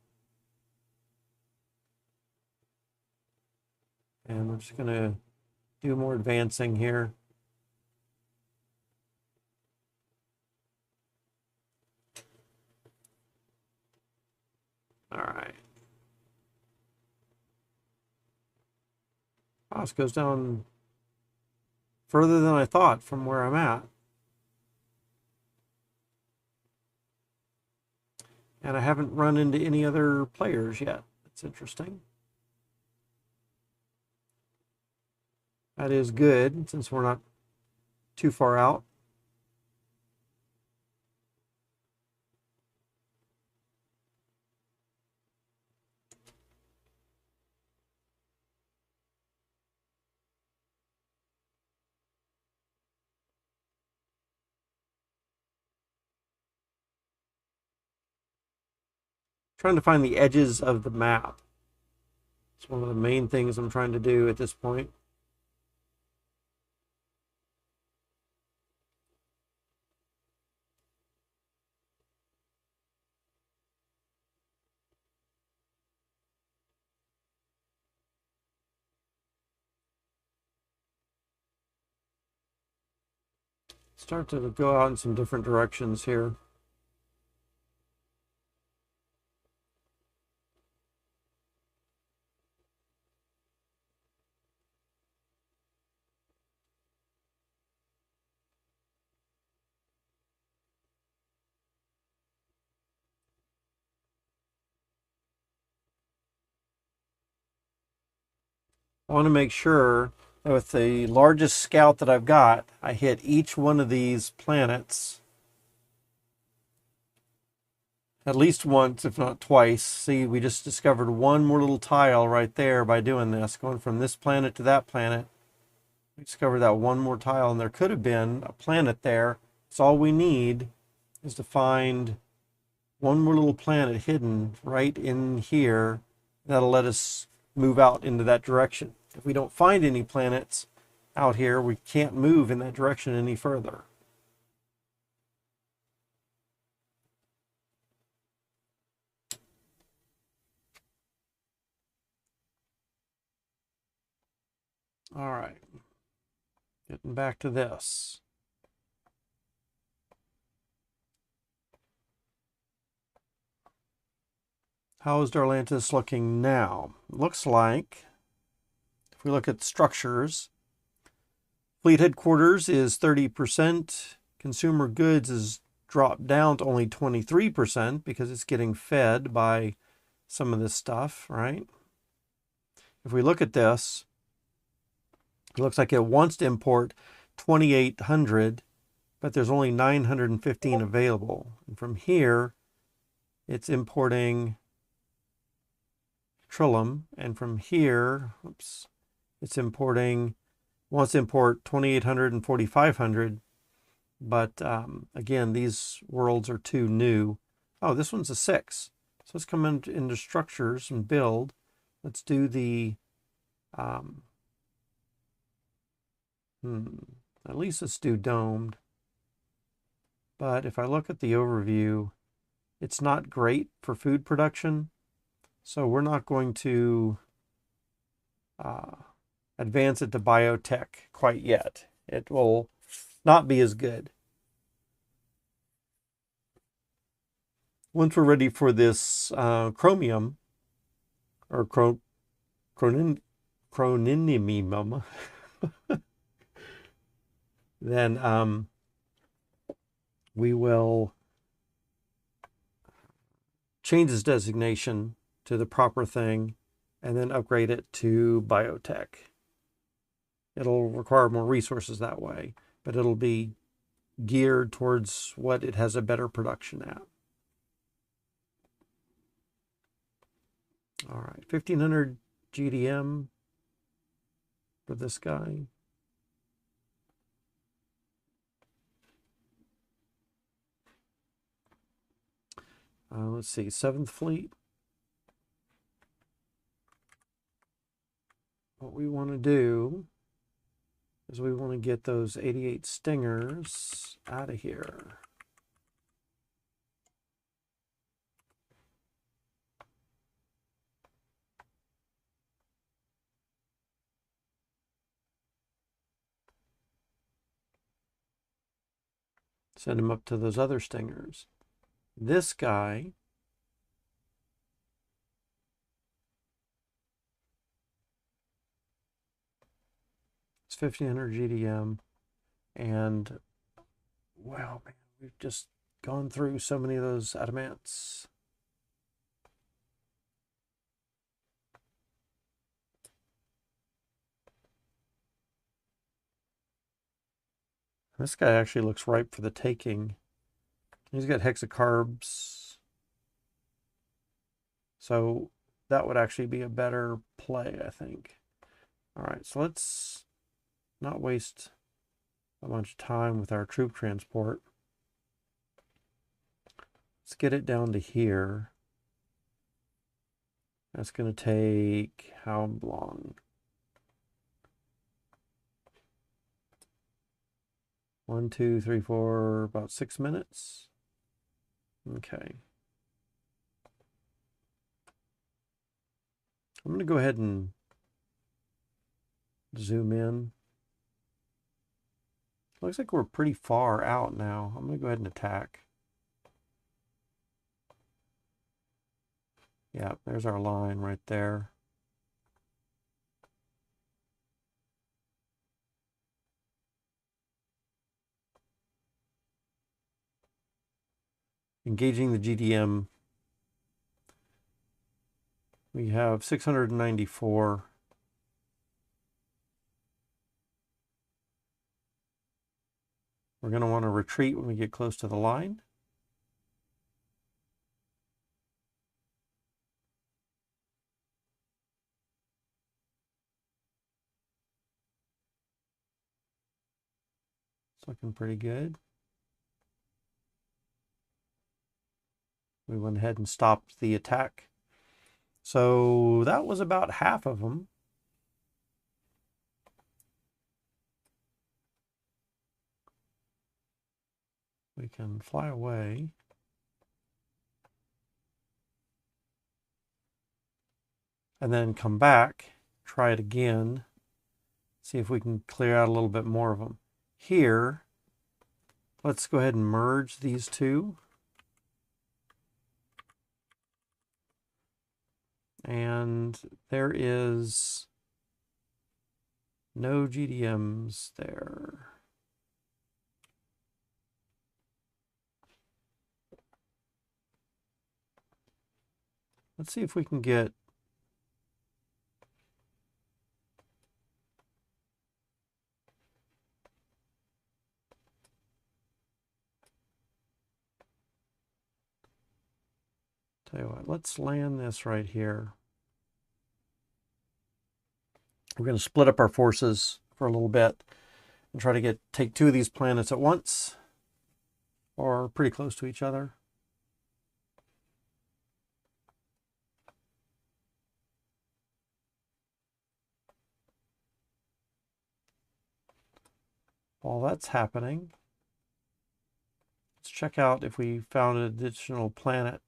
And we're just going to do more advancing here. All right. Oh, this goes down further than I thought from where I'm at. And I haven't run into any other players yet. That's interesting. That is good, since we're not too far out. Trying to find the edges of the map. It's one of the main things I'm trying to do at this point. Start to go out in some different directions here. I want to make sure that with the largest scout that I've got, I hit each one of these planets at least once, if not twice. See, we just discovered one more little tile right there by doing this, going from this planet to that planet. We discovered that one more tile, and there could have been a planet there. So all we need is to find one more little planet hidden right in here. That'll let us move out into that direction. If we don't find any planets out here, we can't move in that direction any further. All right, getting back to this. How is Darlantis looking now? Looks like, if we look at structures, fleet headquarters is 30%. Consumer goods is dropped down to only 23% because it's getting fed by some of this stuff, right? If we look at this, it looks like it wants to import 2,800, but there's only 915 available. And from here, it's importing Trillium, and from here, oops, it's importing, wants to import 2,800 and 4,500, but again, these worlds are too new. Oh, this one's a 6. So let's come into structures and build. Let's do the Um, at least let's do domed. But if I look at the overview, it's not great for food production. So we're not going to advance it to biotech quite yet. It will not be as good. Once we're ready for this chromium, or chroninium, then we will change its designation to the proper thing and then upgrade it to biotech. It'll require more resources that way, but it'll be geared towards what it has a better production at. All right, 1500 GDM for this guy. Let's see, 7th Fleet. What we want to do is we want to get those 88 Stingers out of here. Send him up to those other Stingers. This guy is 1500 GDM, and wow, man, we've just gone through so many of those adamants. This guy actually looks ripe for the taking. He's got hexacarbs, so that would actually be a better play, I think. All right, so let's not waste a bunch of time with our troop transport. Let's get it down to here. That's going to take how long? 1, 2, 3, 4, about 6 minutes. Okay. I'm going to go ahead and zoom in. Looks like we're pretty far out now. I'm going to go ahead and attack. Yeah, there's our line right there. Engaging the GDM. We have 694. We're going to want to retreat when we get close to the line. It's looking pretty good. We went ahead and stopped the attack. So that was about half of them. We can fly away. And then come back, try it again, see if we can clear out a little bit more of them. Here, let's go ahead and merge these two. And there is no GDMs there. Let's see if we can get tell you what, let's land this right here. We're going to split up our forces for a little bit and try to take 2 of these planets at once, or pretty close to each other. While that's happening, let's check out if we found an additional planet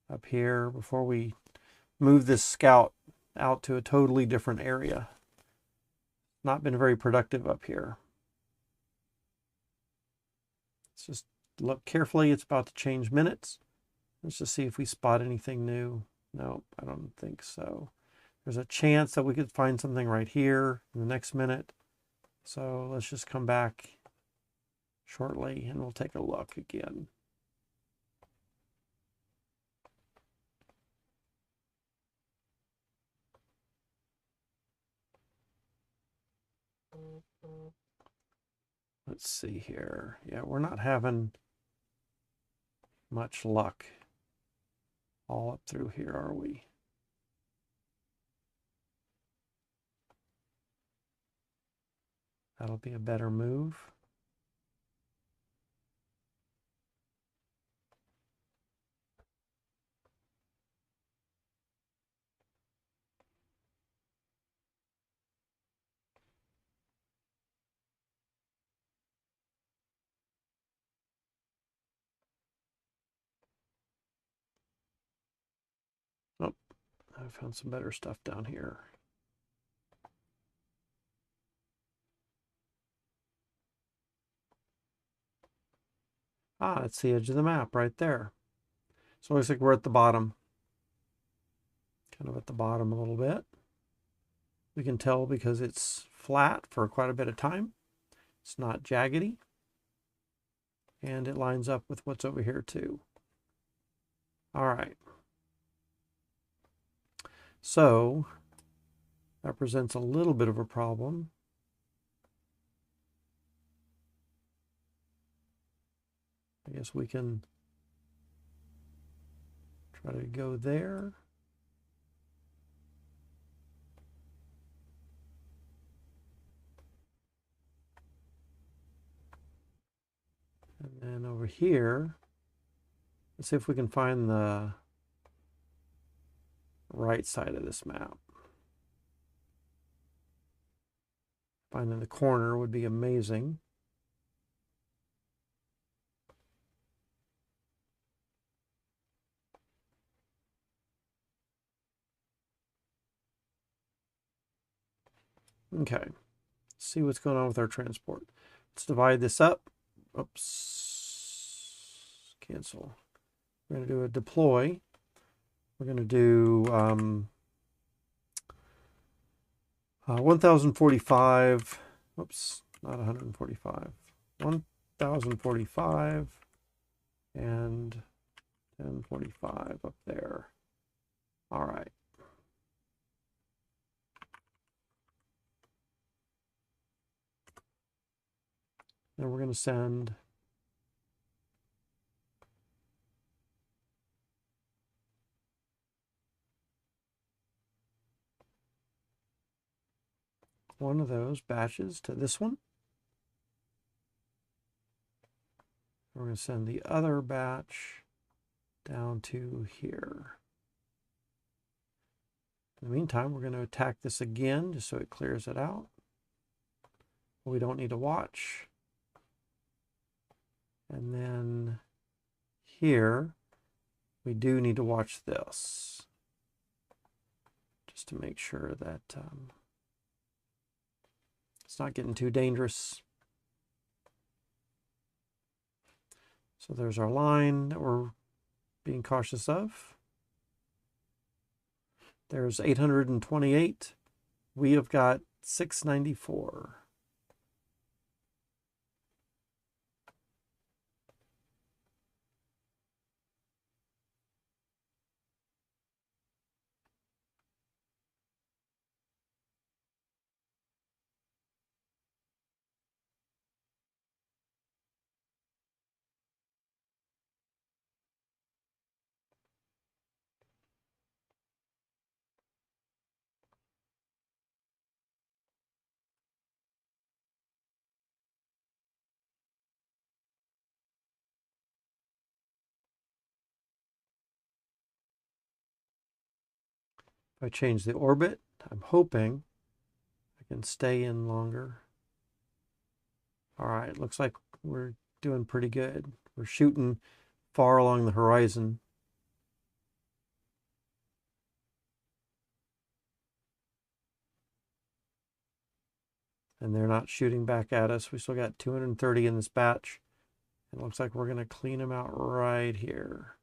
up here before we move this scout out to a totally different area. Not been very productive up here. Let's just look carefully. It's about to change minutes. Let's just see if we spot anything new. Nope, I don't think so. There's a chance that we could find something right here in the next minute. So let's just come back shortly and we'll take a look again. Let's see here. Yeah, we're not having much luck all up through here, are we? That'll be a better move. Oh, I found some better stuff down here. Ah, that's the edge of the map right there. So it looks like we're at the bottom. Kind of at the bottom a little bit. We can tell because it's flat for quite a bit of time. It's not jaggedy. And it lines up with what's over here too. All right. So that presents a little bit of a problem. I guess we can try to go there. And then over here, let's see if we can find the right side of this map. Finding the corner would be amazing. Okay, let's see what's going on with our transport. Let's divide this up. Oops, cancel. We're going to do a deploy. We're going to do 1045. Oops, not 145. 1045 and 1045 up there. All right. Then we're going to send one of those batches to this one. We're going to send the other batch down to here. In the meantime, we're going to attack this again just so it clears it out. We don't need to watch. And then here, we do need to watch this just to make sure that it's not getting too dangerous. So there's our line that we're being cautious of. There's 828. We have got 694. If I change the orbit, I'm hoping I can stay in longer. All right, looks like we're doing pretty good. We're shooting far along the horizon. And they're not shooting back at us. We still got 230 in this batch. It looks like we're going to clean them out right here.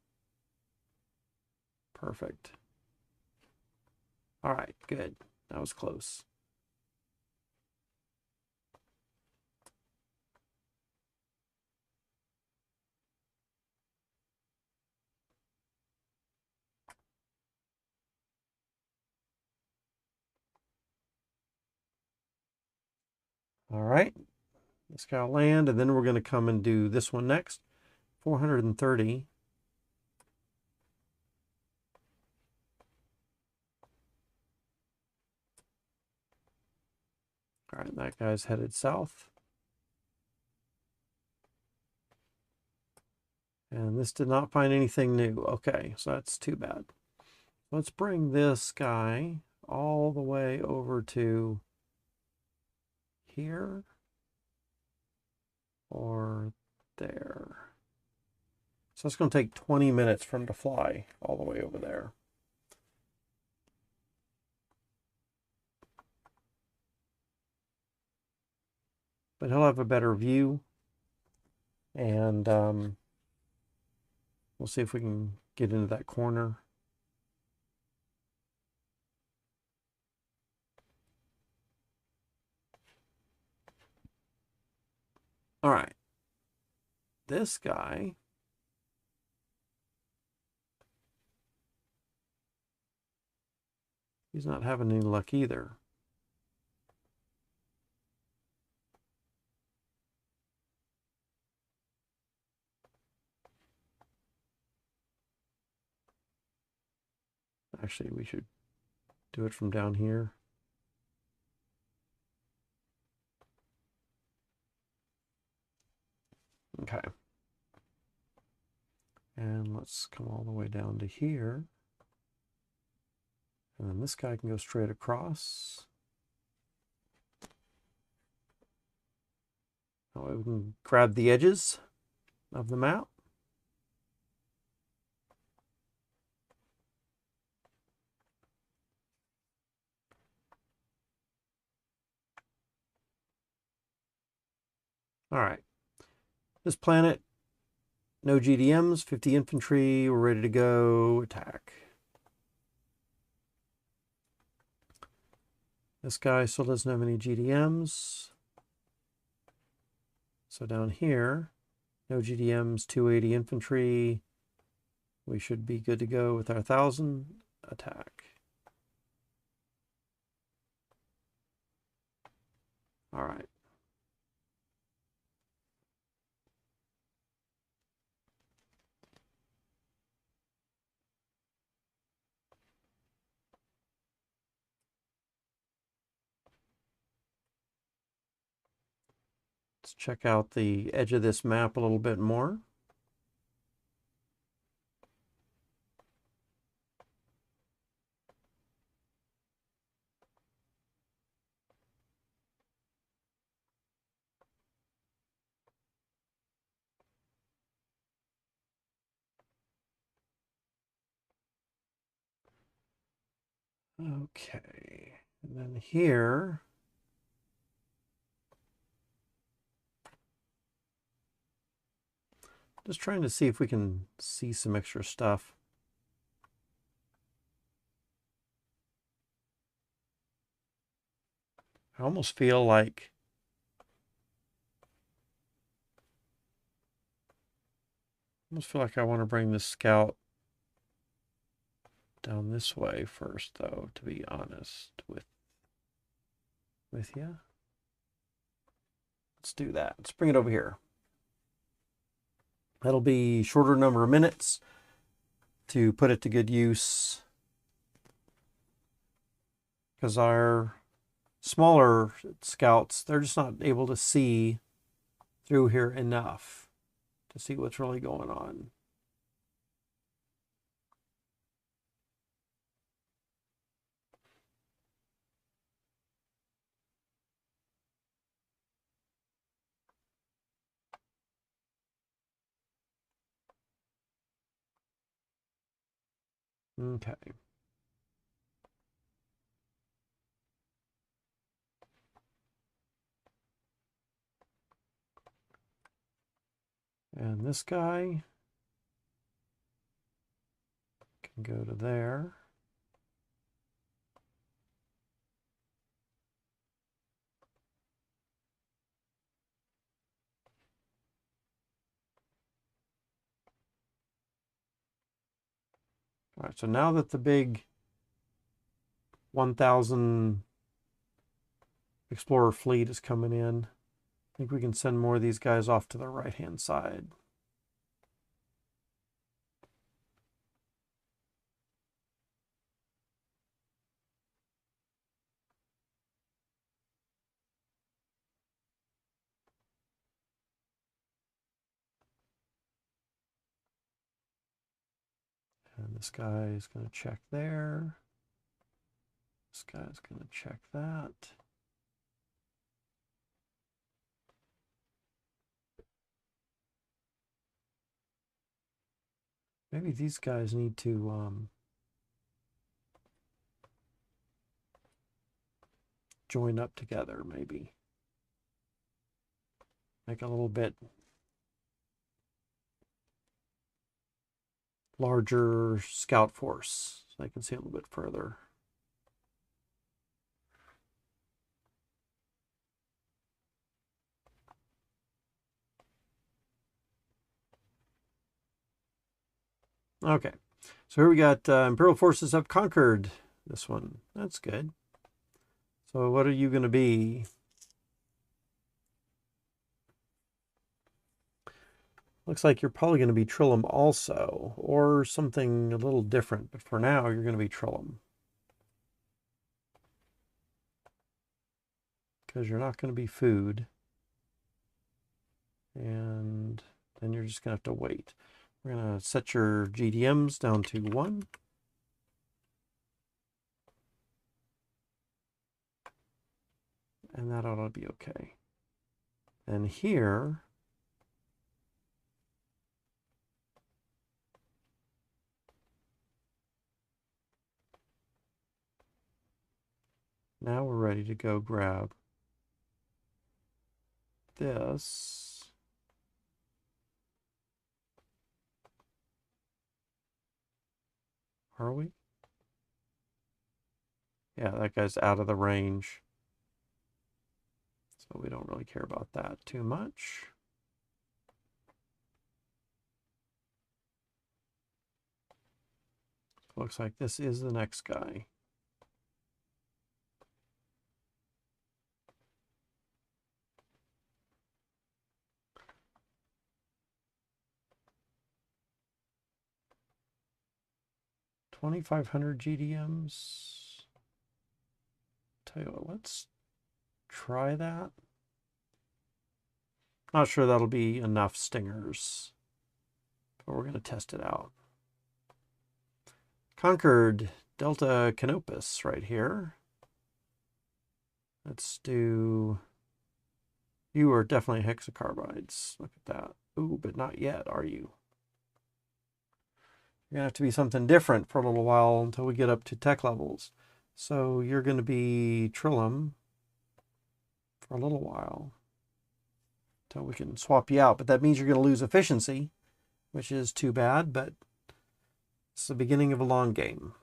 Perfect. All right, good. That was close. All right, this guy will land, and then we're going to come and do this one next. 430. All right, that guy's headed south. And this did not find anything new. Okay, so that's too bad. Let's bring this guy all the way over to here or there. So it's going to take 20 minutes for him to fly all the way over there. But he'll have a better view. And we'll see if we can get into that corner. All right. This guy, he's not having any luck either. Actually, we should do it from down here. Okay. And let's come all the way down to here. And then this guy can go straight across. That way we can grab the edges of the map. All right. This planet, no GDMs, 50 infantry, we're ready to go attack. This guy still doesn't have any GDMs. So down here, no GDMs, 280 infantry. We should be good to go with our 1,000 attack. All right. Let's check out the edge of this map a little bit more. Okay, and then here, just trying to see if we can see some extra stuff. I almost feel like I want to bring this scout down this way first, though, to be honest with you. Let's do that. Let's bring it over here. That'll be shorter number of minutes to put it to good use, because our smaller scouts, they're just not able to see through here enough to see what's really going on. Okay. And this guy can go to there. All right, so now that the big 1,000 Explorer fleet is coming in, I think we can send more of these guys off to the right-hand side. And this guy is going to check there. This guy's going to check that. Maybe these guys need to join up together, maybe. Make a little bit larger scout force so I can see a little bit further. Okay, so here we got Imperial forces have conquered this one. That's good. So what are you going to be? Looks like you're probably going to be Trillium also, or something a little different. But for now, you're going to be Trillium. Because you're not going to be food. And then you're just going to have to wait. We're going to set your GDMs down to 1. And that ought to be okay. And here, now we're ready to go grab this. Are we? Yeah, that guy's out of the range. So we don't really care about that too much. Looks like this is the next guy. $2,500 GDMs. Tell you what, let's try that. Not sure that'll be enough stingers, but we're going to test it out. Conquered Delta Canopus right here. Let's do... You are definitely hexacarbides. Look at that. Ooh, but not yet, are you? You're going to have to be something different for a little while until we get up to tech levels. So you're going to be Trillium for a little while until we can swap you out. But that means you're going to lose efficiency, which is too bad, but it's the beginning of a long game.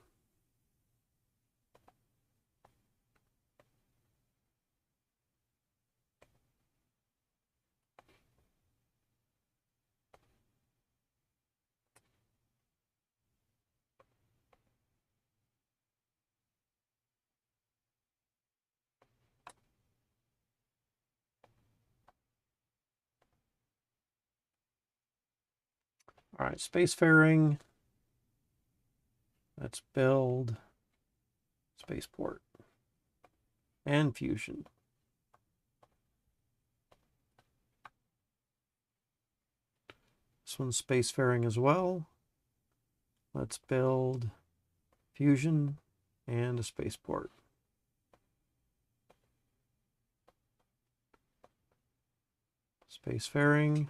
All right, spacefaring. Let's build spaceport and fusion. This one's spacefaring as well. Let's build fusion and a spaceport. Spacefaring,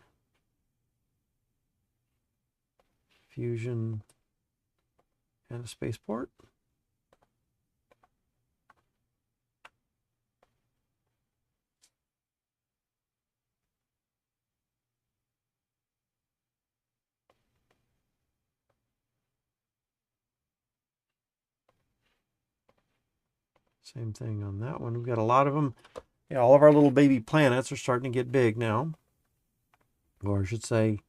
fusion, and a spaceport. Same thing on that one. We've got a lot of them. Yeah, all of our little baby planets are starting to get big now. Or I should say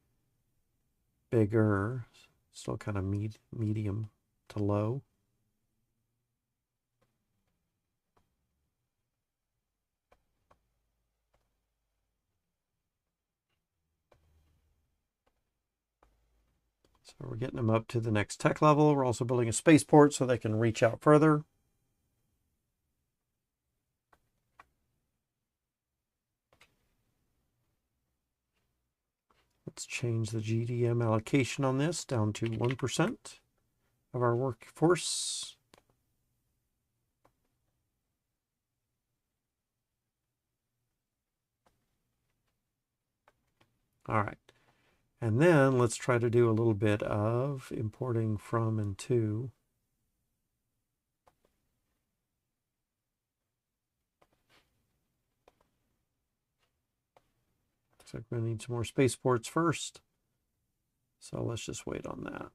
bigger. Still kind of medium to low. So we're getting them up to the next tech level. We're also building a spaceport so they can reach out further. Let's change the GDM allocation on this down to 1% of our workforce. All right. And then let's try to do a little bit of importing from and to. Looks like we're going to need some more spaceports first. So let's just wait on that.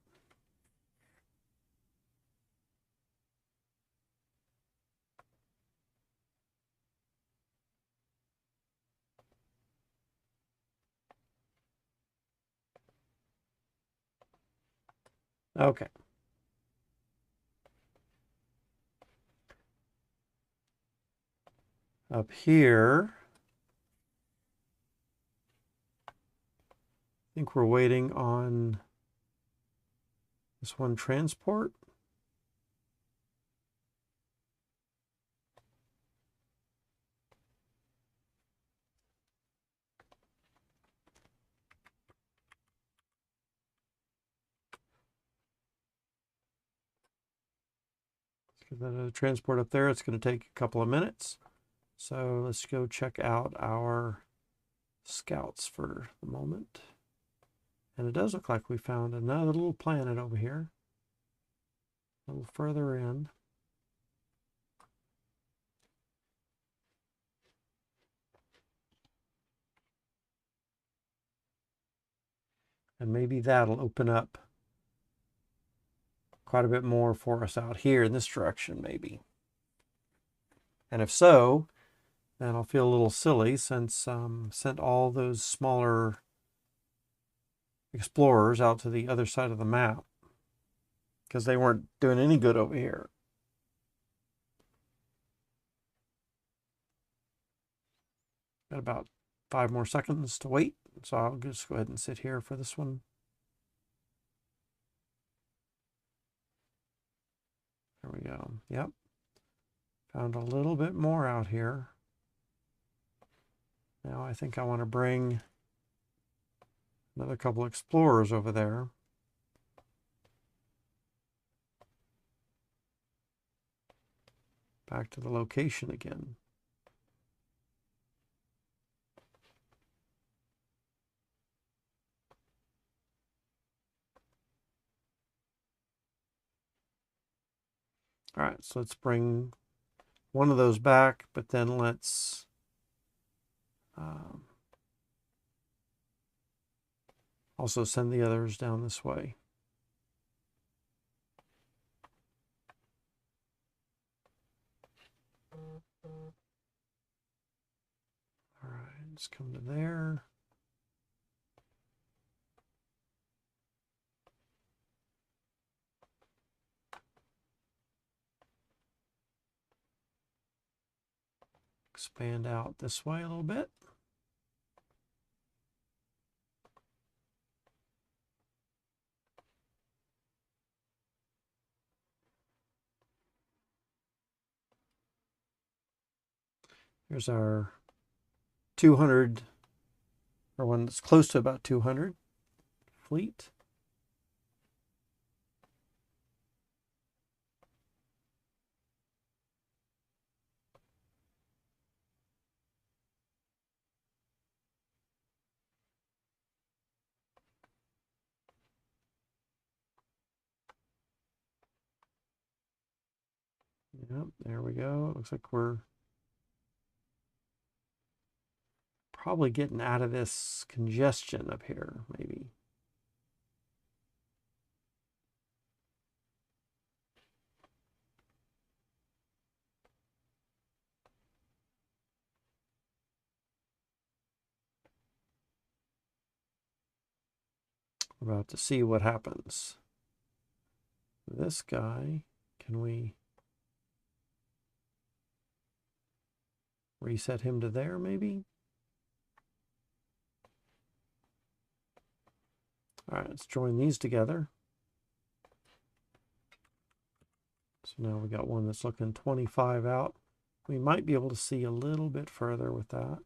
Okay. Up here, I think we're waiting on this one transport. Let's get that transport up there. It's going to take a couple of minutes. So let's go check out our scouts for the moment. And it does look like we found another little planet over here. A little further in. And maybe that'll open up quite a bit more for us out here in this direction, maybe. And if so, then I'll feel a little silly since sent all those smaller explorers out to the other side of the map because they weren't doing any good over here. Got about 5 more seconds to wait, so I'll just go ahead and sit here for this one. There we go. Yep. Found a little bit more out here. Now I think I want to bring another couple explorers over there. Back to the location again. All right, so let's bring one of those back, but then let's also send the others down this way. All right, let's come to there. Expand out this way a little bit. Here's our 200, or one that's close to about 200 fleet. Yep, there we go. It looks like we're probably getting out of this congestion up here, maybe. We're about to see what happens. This guy, can we reset him to there, maybe? All right, let's join these together. So now we got one that's looking 25 out. We might be able to see a little bit further with that.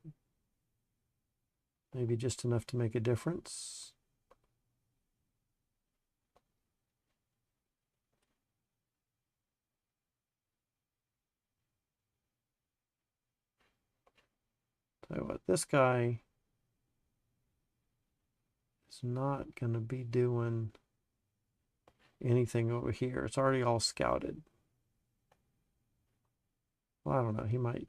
Maybe just enough to make a difference. Tell you what, this guy is not going to be doing anything over here. It's already all scouted. Well, I don't know. He might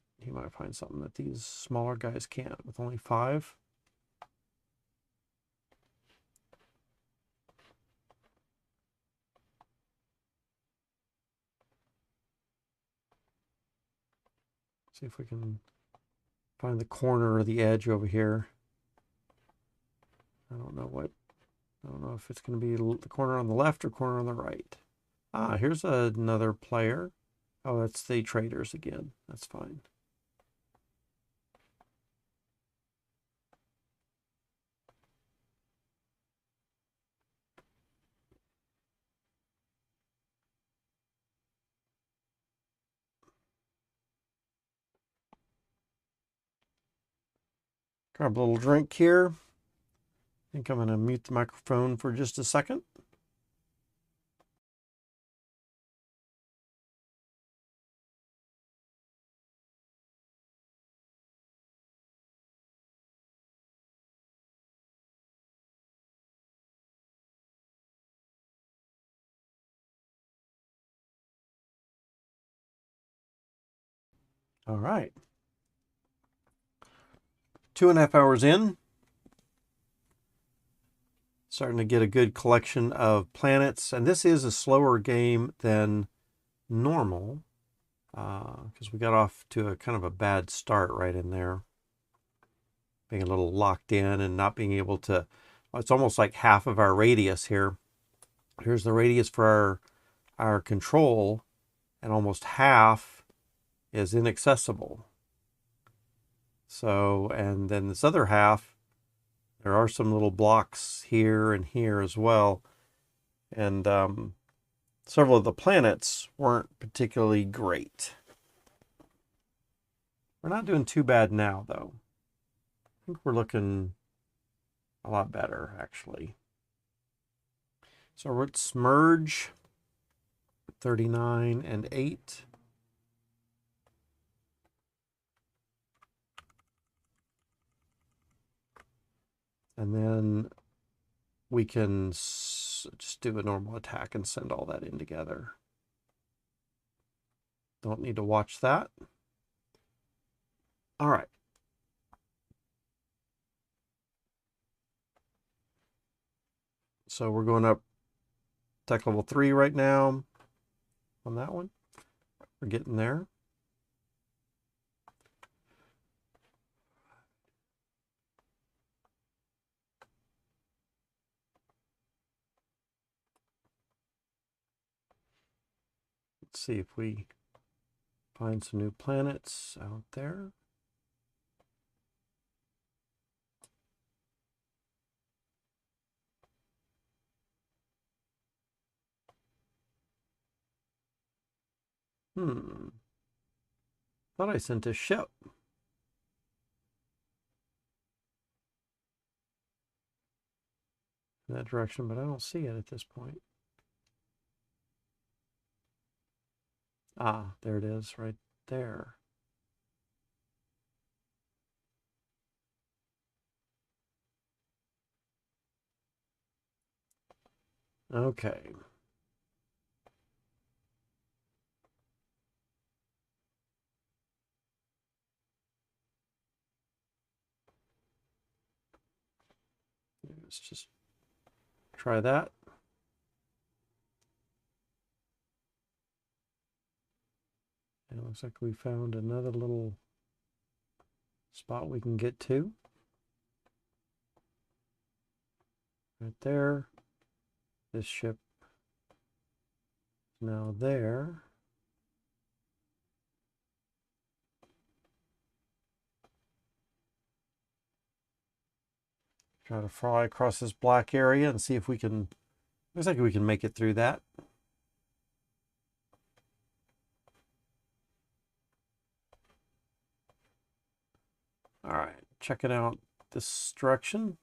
find something that these smaller guys can't with only 5. See if we can find the corner or the edge over here. I don't know if it's going to be the corner on the left or corner on the right. Ah, here's another player. Oh, that's the traders again. That's fine. Grab a little drink here. I think I'm going to mute the microphone for just a second. All right. 2.5 hours in. Starting to get a good collection of planets. And this is a slower game than normal. Because we got off to a kind of a bad start right in there. Being a little locked in and not being able to... Well, it's almost like half of our radius here. Here's the radius for our control. And almost half is inaccessible. So, and then this other half, there are some little blocks here and here as well. And several of the planets weren't particularly great. We're not doing too bad now, though. I think we're looking a lot better, actually. So let's merge 39 and 8. And then we can just do a normal attack and send all that in together. Don't need to watch that. All right. So we're going up tech level 3 right now on that one. We're getting there. Let's see if we find some new planets out there. Thought I sent a ship. In that direction, but I don't see it at this point. Ah, there it is, right there. Okay. let's just try that. And it looks like we found another little spot we can get to. Right there. This ship is now there. Try to fly across this black area and see if we can, looks like we can make it through that. All right, checking out this direction.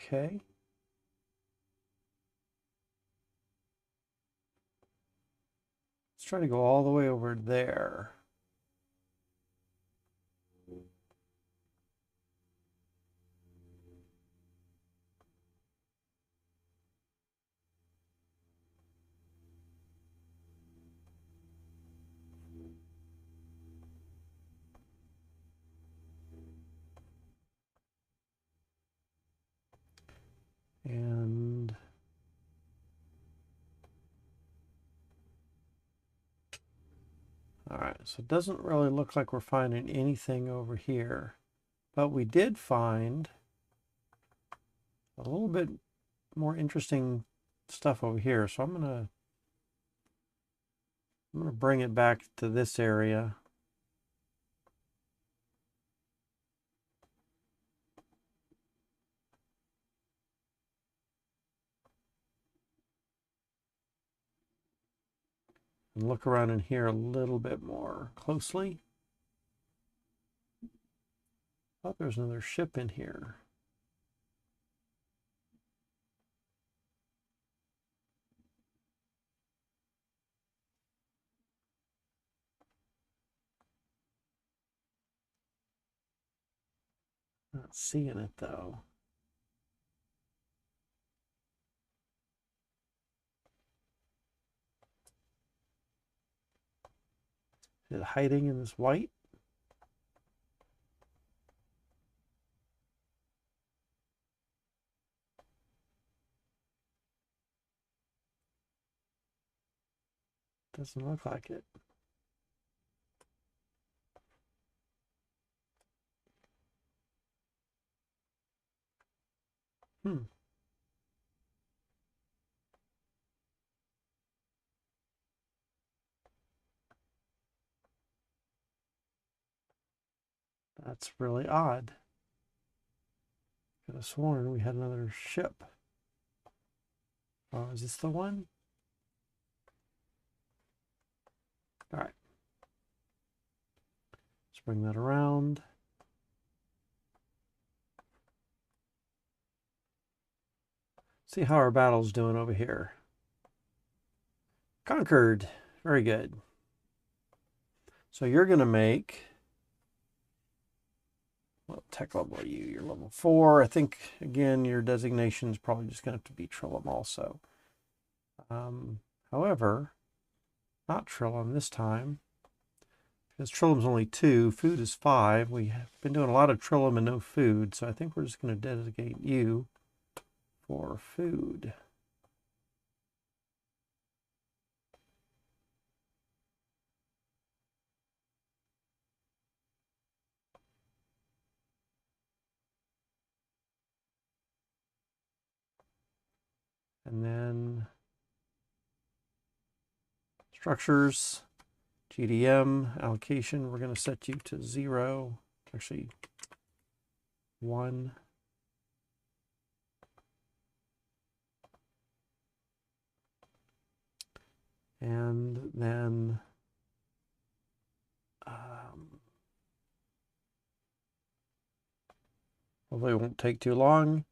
Okay. Let's try to go all the way over there. And all right, so it doesn't really look like we're finding anything over here, but we did find a little bit more interesting stuff over here. So I'm gonna bring it back to this area. And look around in here a little bit more closely. Thought there was another ship in here. Not seeing it though. Is it hiding in this white? Doesn't look like it. That's really odd. Could have sworn we had another ship. Oh, is this the one? All right. Let's bring that around. See how our battle's doing over here. Conquered. Very good. So you're going to make, what tech level are you? You're level 4. I think, again, your designation is probably just going to have to be Trillium also. However, not Trillium this time, because Trillium's only 2, food is 5. We have been doing a lot of Trillium and no food, so I think we're just going to designate you for food. And then structures, GDM, allocation, we're going to set you to 0, actually 1. And then hopefully it won't take too long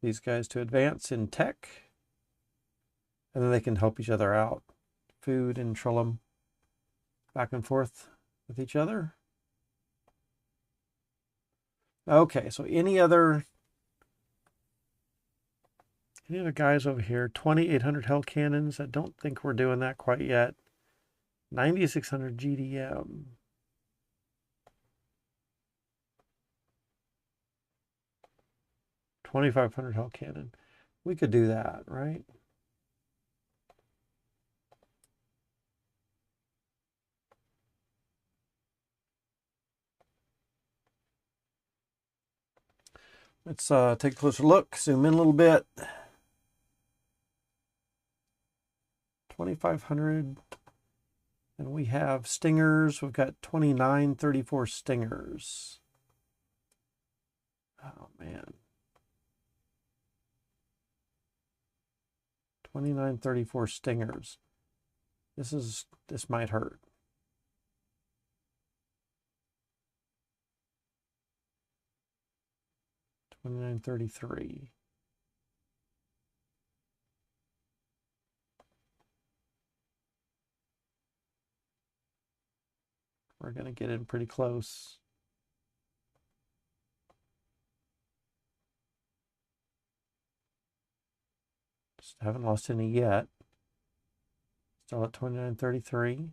these guys to advance in tech. And then they can help each other out. Food and Trillium back and forth with each other. Okay, so any other guys over here? 2,800 Hell Cannons. I don't think we're doing that quite yet. 9,600 GDM. 2,500 Hell Cannon. We could do that, right? Let's take a closer look. Zoom in a little bit. 2,500. And we have stingers. We've got 2,934 stingers. Oh, man. 2,934 stingers. This might hurt. $29.33. We're going to get in pretty close. Just haven't lost any yet. Still at 29.33.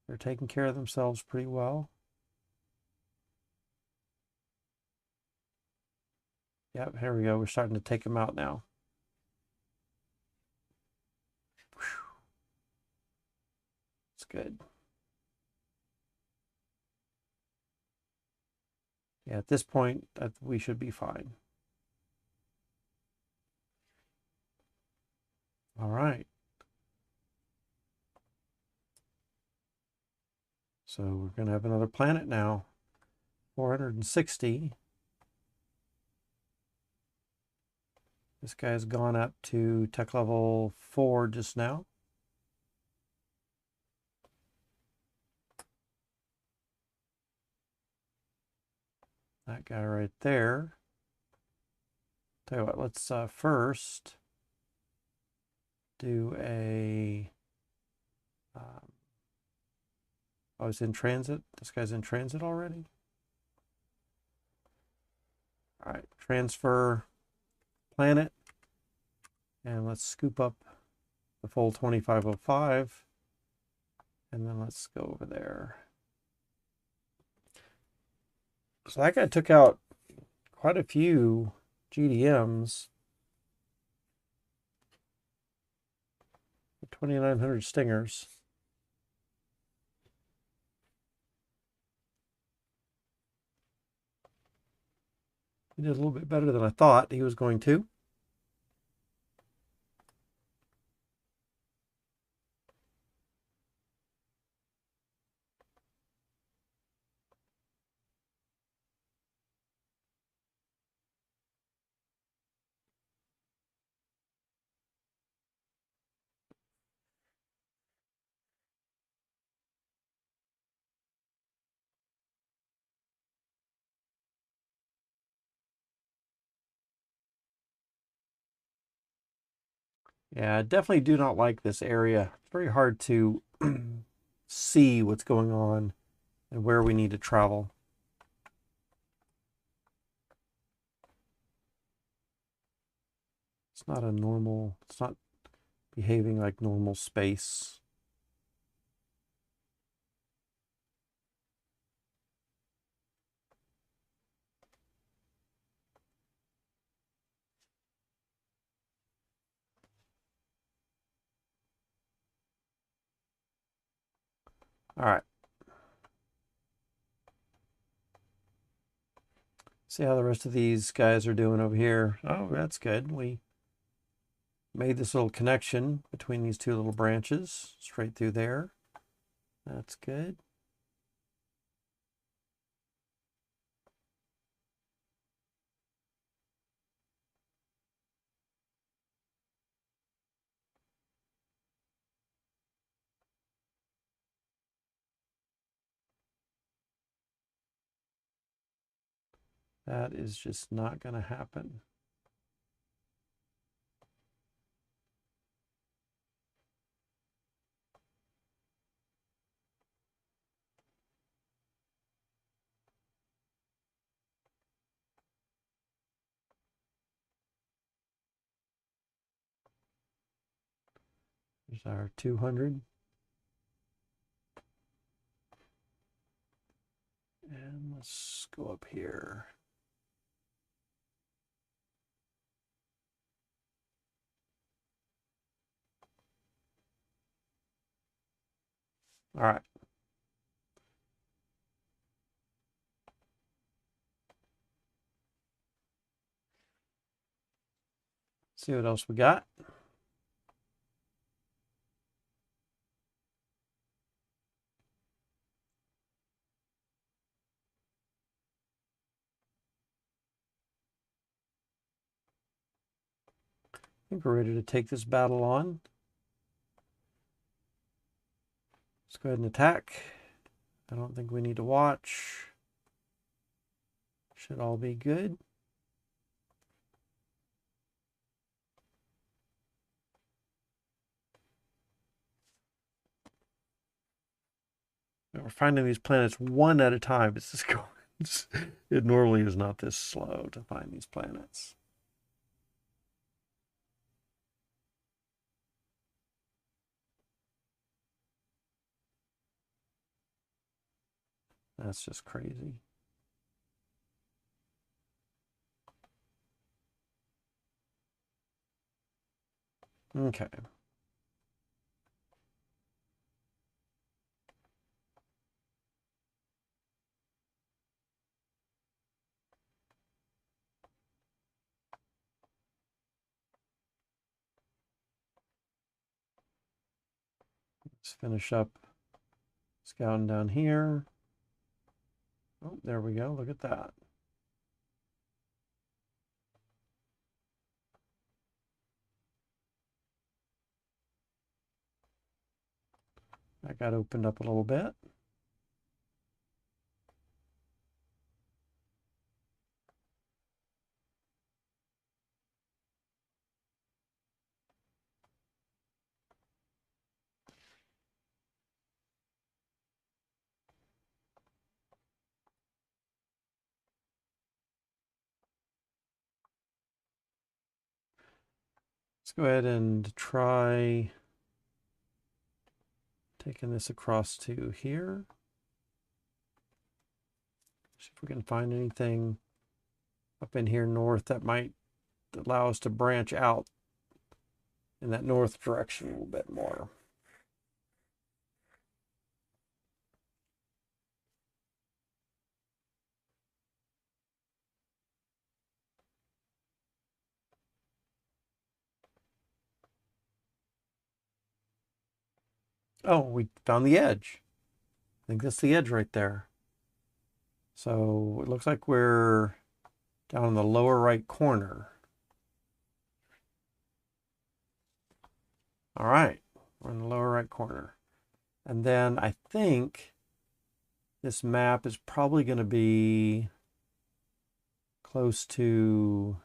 They're taking care of themselves pretty well. Yep, here we go. We're starting to take them out now. It's good. Yeah, at this point, we should be fine. All right. So we're going to have another planet now. 460. This guy's gone up to tech level 4 just now. That guy right there. Tell you what, let's first do a... I was in transit. This guy's in transit already. All right, transfer planet. And let's scoop up the full 2505. And then let's go over there. So that guy took out quite a few GDMs. 2,900 stingers. He did a little bit better than I thought he was going to. Yeah, I definitely do not like this area. It's very hard to see what's going on and where we need to travel. It's not behaving like normal space. All right. See how the rest of these guys are doing over here. Oh, that's good. We made this little connection between these two little branches straight through there. That's good. That is just not going to happen. There's our 200. And let's go up here. All right. See what else we got. I think we're ready to take this battle on. Let's go ahead and attack. I don't think we need to watch. Should all be good. We're finding these planets one at a time. It's just going. It normally is not this slow to find these planets. That's just crazy. Okay. Let's finish up scouting down here. Oh, there we go. Look at that. That got opened up a little bit. Let's go ahead and try taking this across to here. See if we can find anything up in here north that might allow us to branch out in that north direction a little bit more. Oh, we found the edge. I think that's the edge right there. So it looks like we're down in the lower right corner. All right, we're in the lower right corner. And then I think this map is probably going to be close to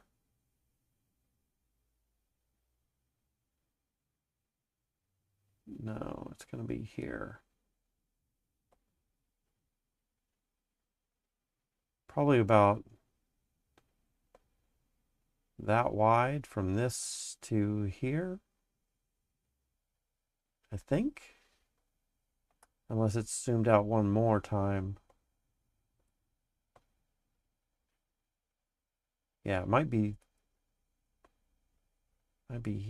no, it's going to be here. Probably about that wide from this to here, I think. Unless it's zoomed out one more time. Yeah, it might be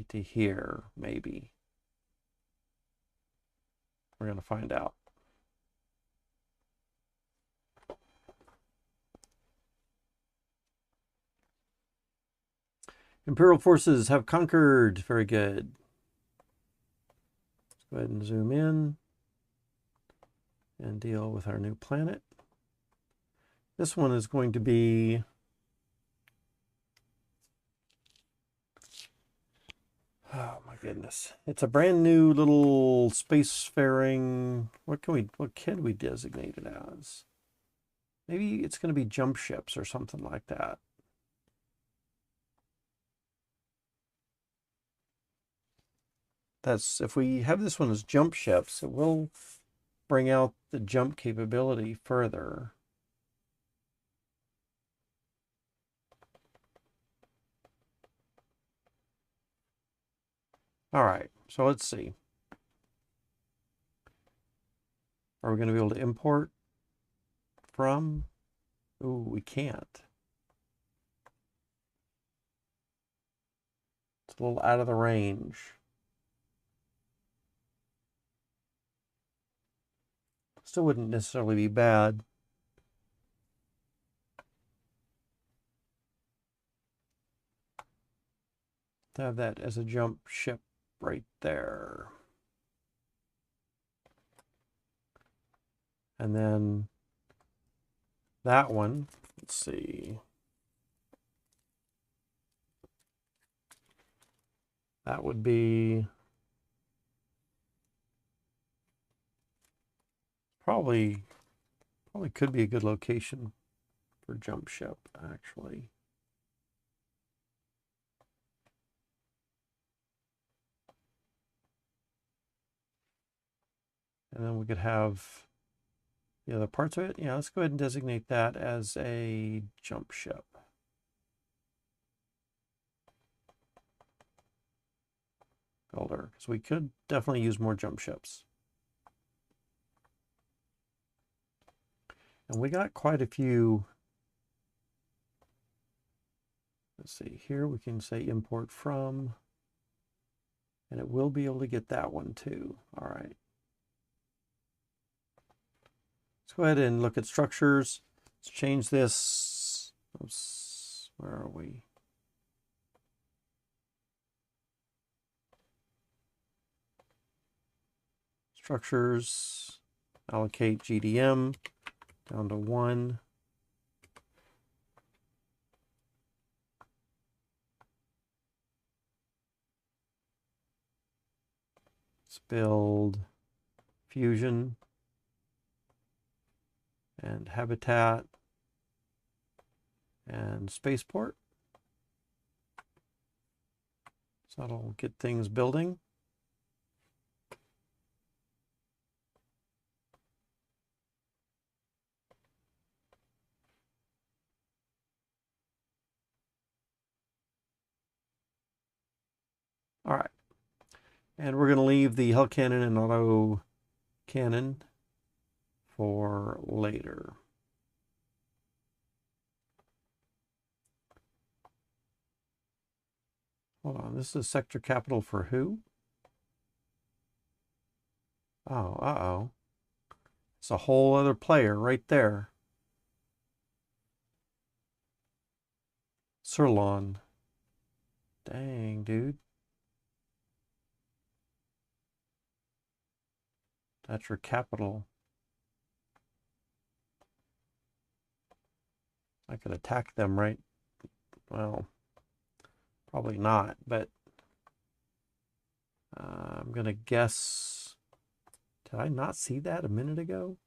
to here, maybe. We're going to find out. Imperial forces have conquered. Very good. Let's go ahead and zoom in and deal with our new planet. This one is going to be oh my goodness. It's a brand new little spacefaring. What can we designate it as? Maybe it's going to be jump ships or something like that. That's if we have this one as jump ships, it will bring out the jump capability further. All right, so let's see. Are we going to be able to import from? Ooh, we can't. It's a little out of the range. Still wouldn't necessarily be bad. To have that as a jump ship right there. And then that one, let's see. That would be probably could be a good location for jump ship, actually. And then we could have the other parts of it. Yeah, let's go ahead and designate that as a jump ship. Builder, because we could definitely use more jump ships. And we got quite a few. Let's see, here we can say import from, and it will be able to get that one too. All right. Let's go ahead and look at structures. Let's change this. Oops, where are we? Structures, allocate GDM down to 1. Let's build fusion and habitat and spaceport. So that'll get things building. All right. And we're going to leave the hell cannon and auto cannon for later. Hold on, this is sector capital for who? Oh, uh-oh. It's a whole other player right there. Sirlon. Dang, dude. That's your capital. I could attack them, right? Well, probably not, but I'm going to guess. Did I not see that a minute ago?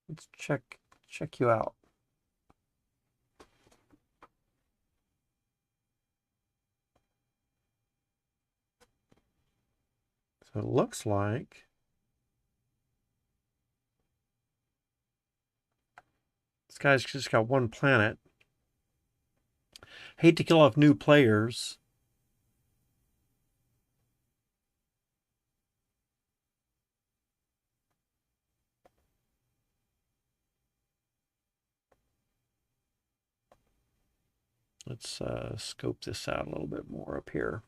Let's check you out. So it looks like this guy's just got one planet. Hate to kill off new players. Let's scope this out a little bit more up here.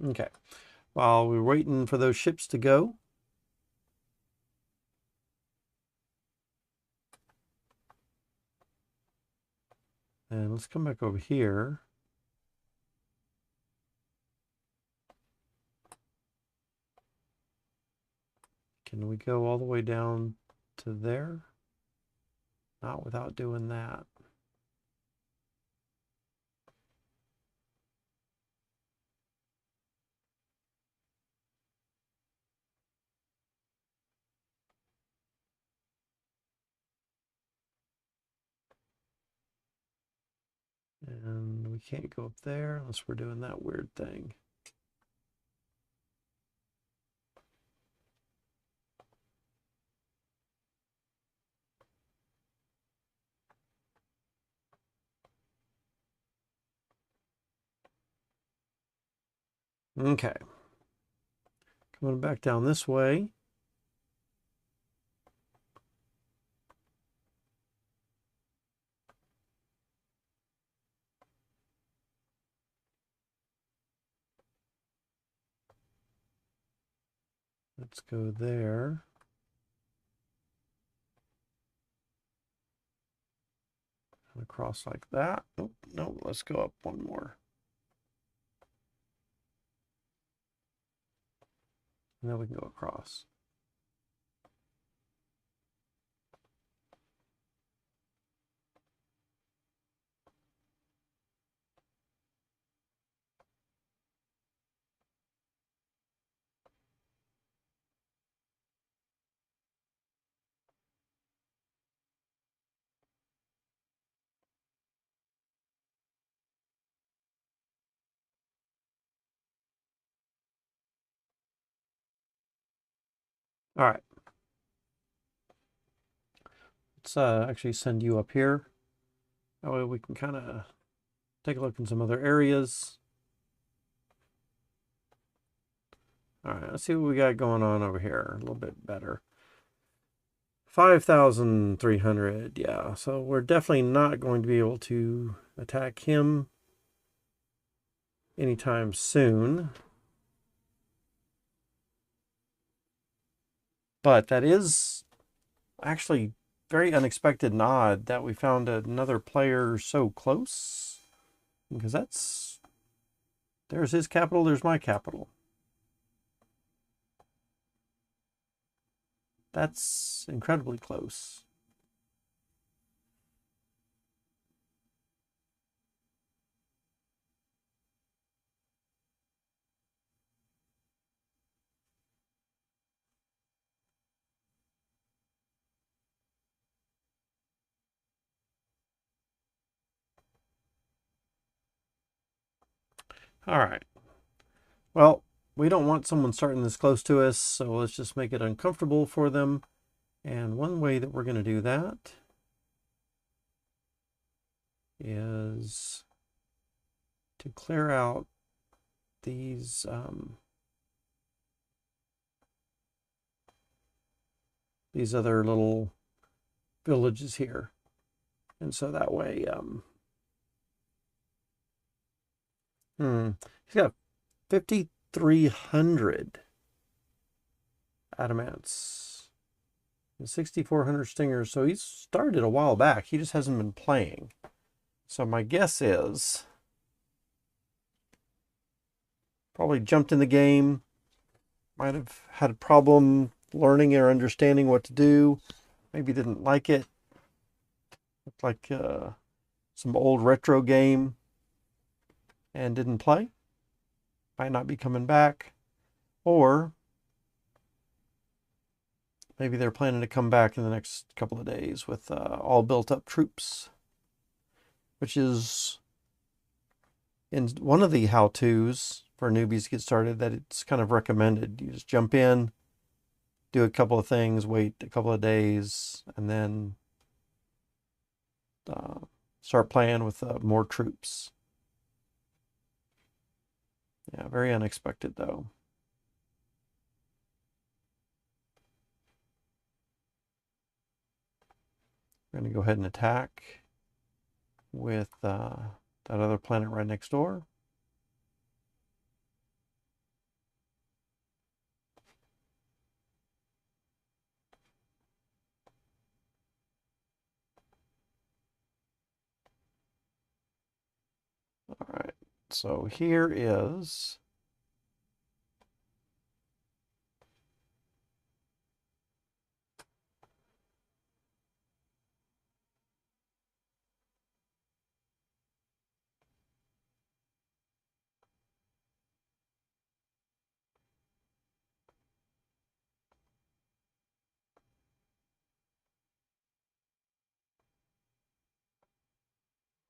Okay, while we're waiting for those ships to go, and let's come back over here. Can we go all the way down to there? Not without doing that. And we can't go up there unless we're doing that weird thing. Okay. Coming back down this way. Let's go there. And across like that. Oh, no, let's go up one more. And then we can go across. All right. Let's actually send you up here. That way we can kind of take a look in some other areas. All right, let's see what we got going on over here. A little bit better. 5,300, yeah. So we're definitely not going to be able to attack him anytime soon. But that is actually very unexpected and odd that we found another player so close. Because there's his capital, there's my capital. That's incredibly close. All right. Well, we don't want someone starting this close to us, so let's just make it uncomfortable for them. And one way that we're going to do that is to clear out these other little villages here. And so that way, he's got 5,300 adamants and 6,400 stingers. So he's started a while back. He just hasn't been playing. So my guess is probably jumped in the game, might have had a problem learning or understanding what to do, maybe didn't like it. Looked like some old retro game and didn't play. Might not be coming back. Or maybe they're planning to come back in the next couple of days with all built up troops, which is in one of the how-tos for newbies to get started that it's kind of recommended. You just jump in, do a couple of things, wait a couple of days, and then start playing with more troops. Yeah, very unexpected though. We're going to go ahead and attack with that other planet right next door. All right, so here is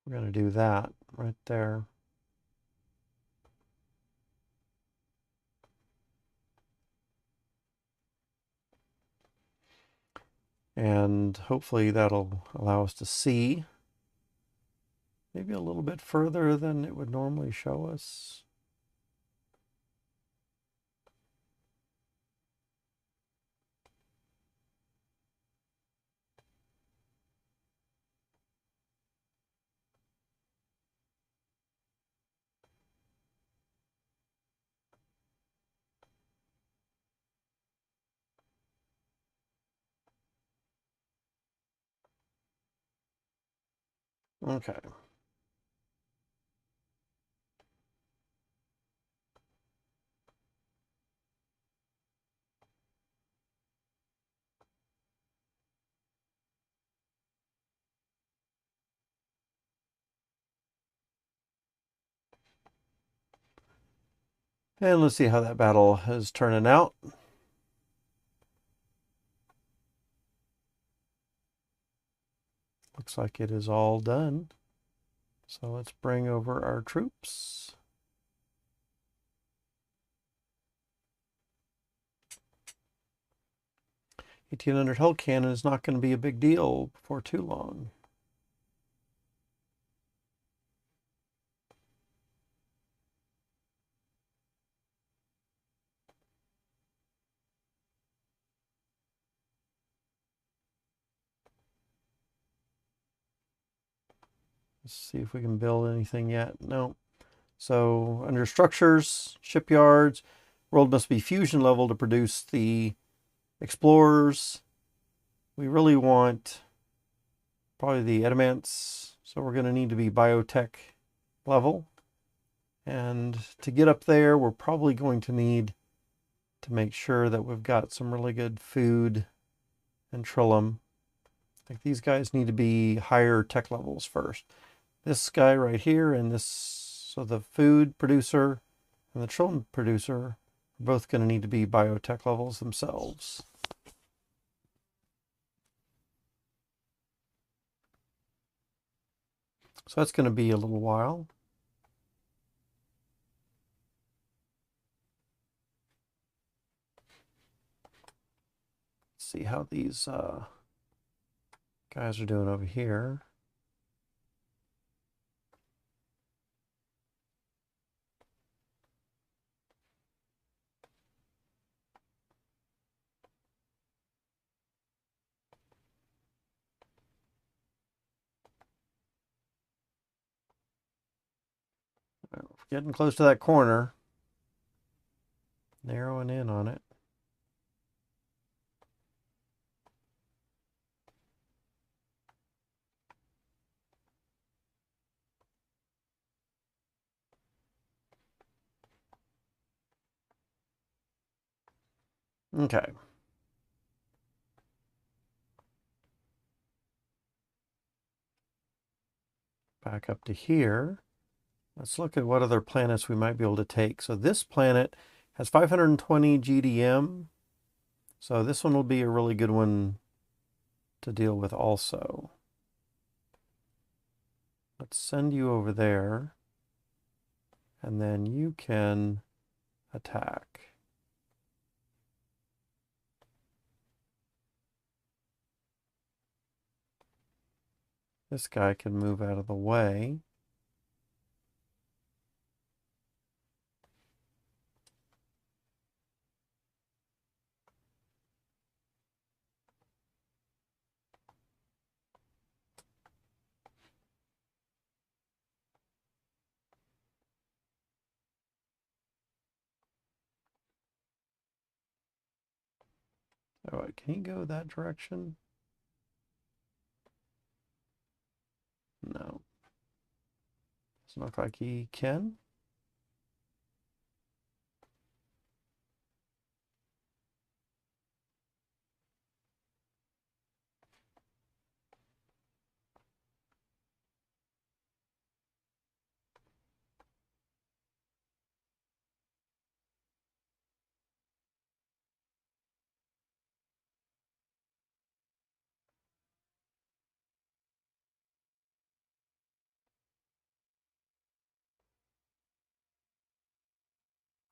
we're going to do that. right there. And hopefully that'll allow us to see maybe a little bit further than it would normally show us. Okay. And let's see how that battle is turning out. Looks like it is all done. So let's bring over our troops. $1,800 hull cannon is not going to be a big deal before too long. Let's see if we can build anything yet. No. So under structures, shipyards, world must be fusion level to produce the explorers. We really want probably the adamants. So we're going to need to be biotech level. And to get up there, we're probably going to need to make sure that we've got some really good food and trillum. I think these guys need to be higher tech levels first. This guy right here and this, so the food producer and the trillum producer are both going to need to be biotech levels themselves. So that's going to be a little while. Let's see how these guys are doing over here. We're getting close to that corner. Narrowing in on it. Okay. Back up to here. Let's look at what other planets we might be able to take. So this planet has 520 GDM. So this one will be a really good one to deal with also. Let's send you over there. And then you can attack. This guy can move out of the way. All right, can he go that direction? No. Doesn't look like he can.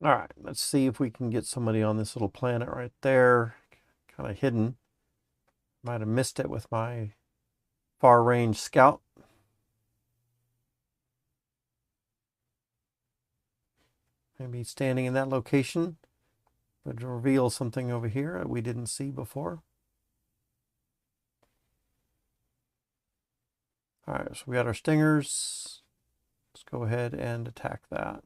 All right, let's see if we can get somebody on this little planet right there. Kind of hidden. Might have missed it with my far range scout. Maybe standing in that location would reveal something over here that we didn't see before. All right, so we got our stingers. Let's go ahead and attack that.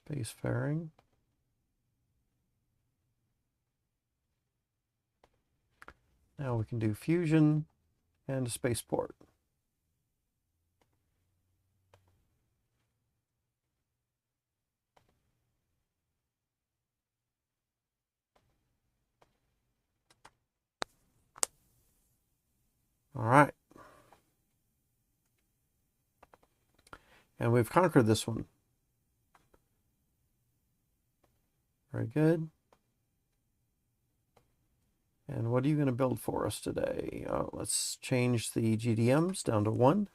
Spacefaring. Now we can do fusion and a spaceport. All right. And we've conquered this one. Very good. And what are you going to build for us today? Let's change the GDMs down to 1%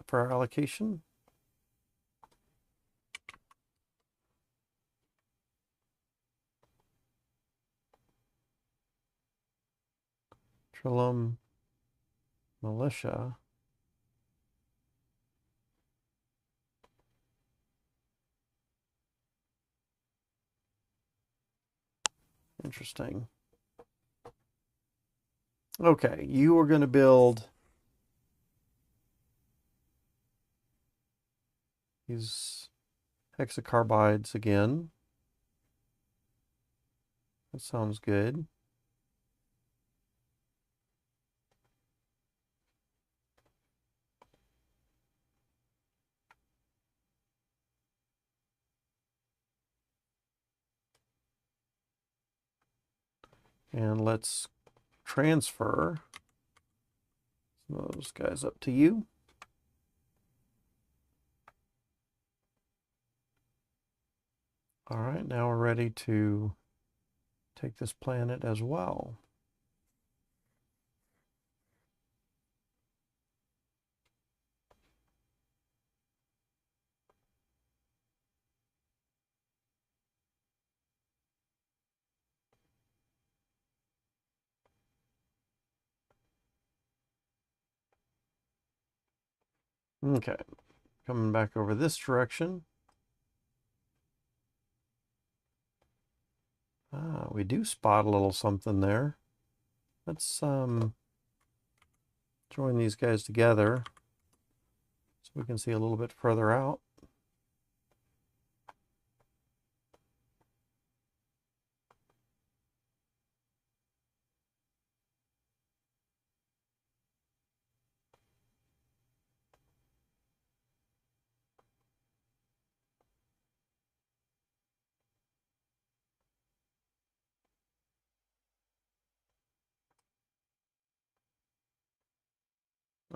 for our allocation. Trilum Militia. Interesting. Okay, you are going to build these hexacarbides again. That sounds good. And let's transfer some of those guys up to you. All right, now we're ready to take this planet as well. Okay, coming back over this direction. Ah, we do spot a little something there. Let's join these guys together so we can see a little bit further out.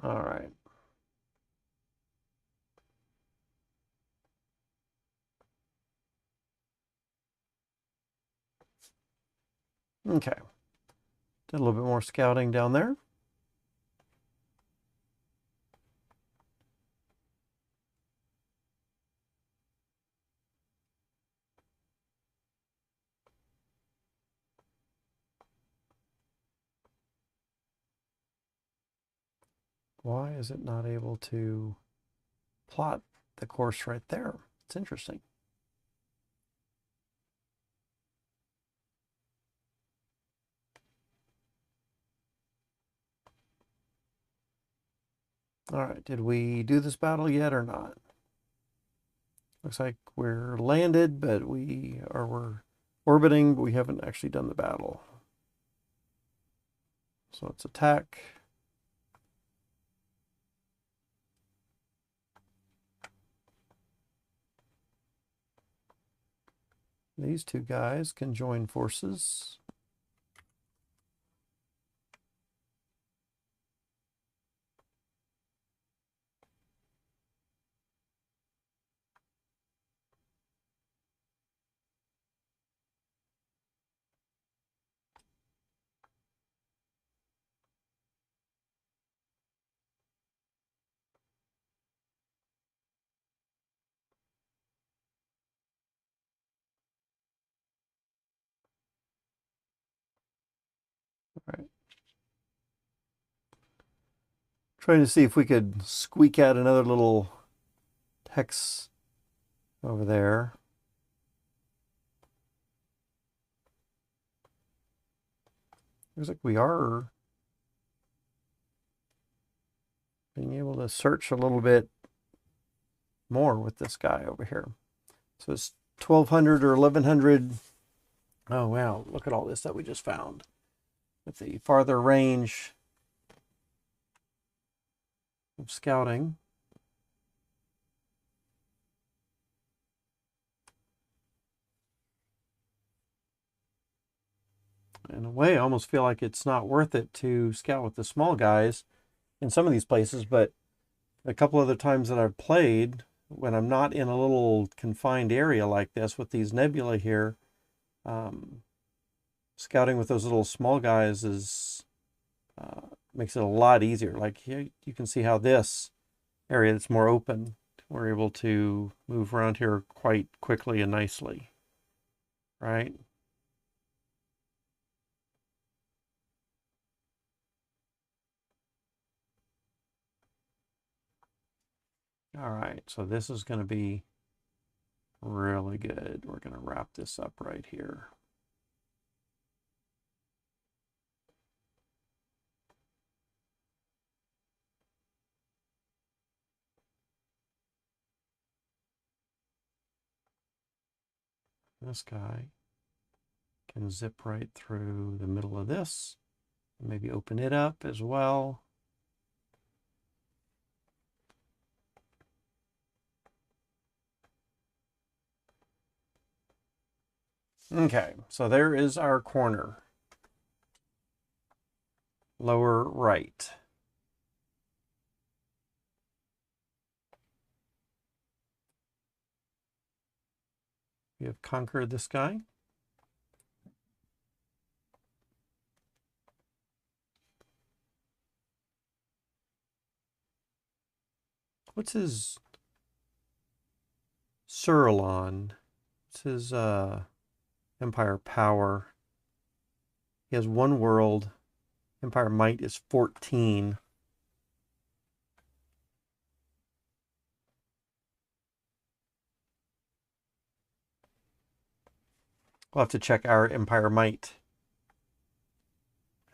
All right. Okay. Did a little bit more scouting down there. Why is it not able to plot the course right there? It's interesting. All right, did we do this battle yet or not? Looks like we're landed, but we're orbiting, but we haven't actually done the battle. So let's attack. These two guys can join forces. Trying to see if we could squeak out another little hex over there. Looks like we are being able to search a little bit more with this guy over here. So it's 1200 or 1100. Oh, wow. Look at all this that we just found. With the farther range of scouting. In a way, I almost feel like it's not worth it to scout with the small guys in some of these places, but a couple other times that I've played, when I'm not in a little confined area like this with these nebula here, scouting with those little small guys is makes it a lot easier. Like here, you can see how this area that's more open, we're able to move around here quite quickly and nicely, right? All right, so this is going to be really good. We're going to wrap this up right here. This guy can zip right through the middle of this. Maybe open it up as well. Okay, so there is our corner. Lower right. We have conquered this guy. What's his Surlon? What's his empire power? He has 1 world. Empire might is 14. We'll have to check our empire might.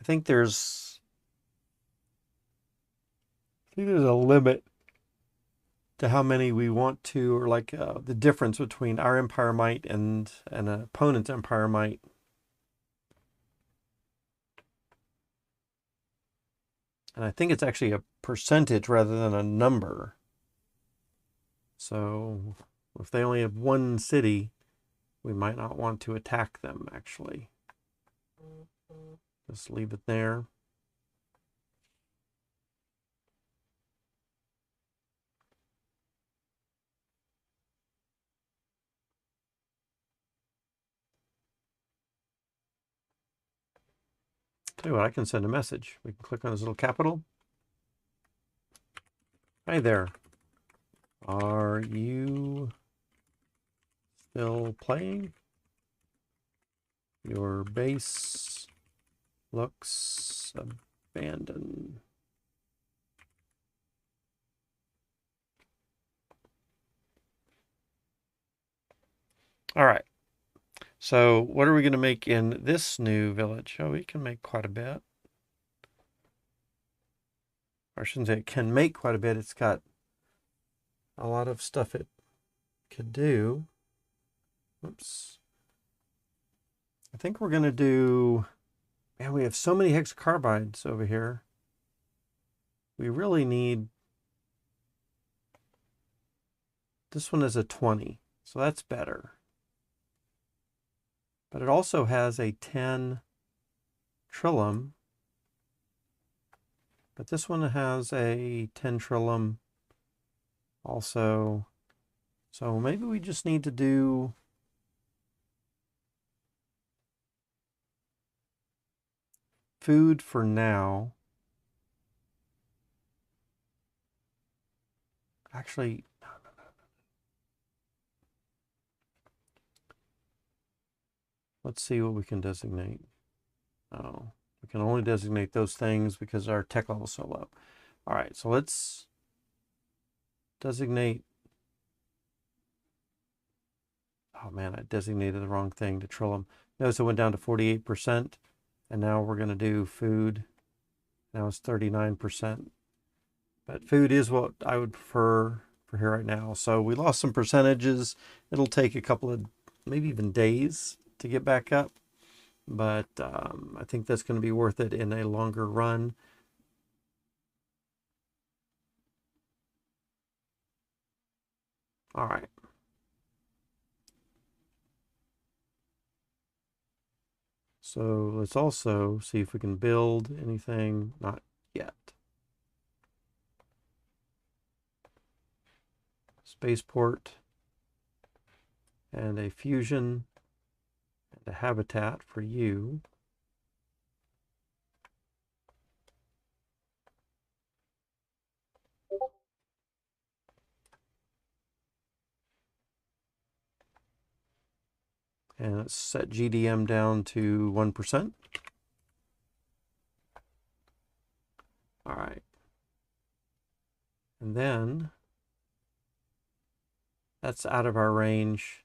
I think there's a limit to how many we want to, or like the difference between our empire might and an opponent's empire might. And I think it's actually a percentage rather than a number. So if they only have 1 city, we might not want to attack them, actually. Just leave it there. Tell you what, I can send a message. We can click on this little capital. Hi there. Are you still playing? Your base looks abandoned. All right. So what are we going to make in this new village? Oh, we can make quite a bit. Or I shouldn't say it can make quite a bit. It's got a lot of stuff it could do. Oops. I think we're going to do... Man, we have so many hexacarbides over here. We really need... This one is a 20, so that's better. But it also has a 10 trillum. But this one has a 10 trillum also. So maybe we just need to do... food for now. Actually, no. Let's see what we can designate. Oh, we can only designate those things because our tech level is so low. All right, so let's designate. Oh man, I designated the wrong thing to Trillium. Notice it went down to 48%, and now we're going to do food. Now it's 39%. But food is what I would prefer for here right now. So we lost some percentages. It'll take a couple of, maybe even days to get back up. But I think that's going to be worth it in a longer run. All right. So let's also see if we can build anything. Not yet. Spaceport and a fusion and a habitat for you. And let's set GDM down to 1%. All right. And then that's out of our range.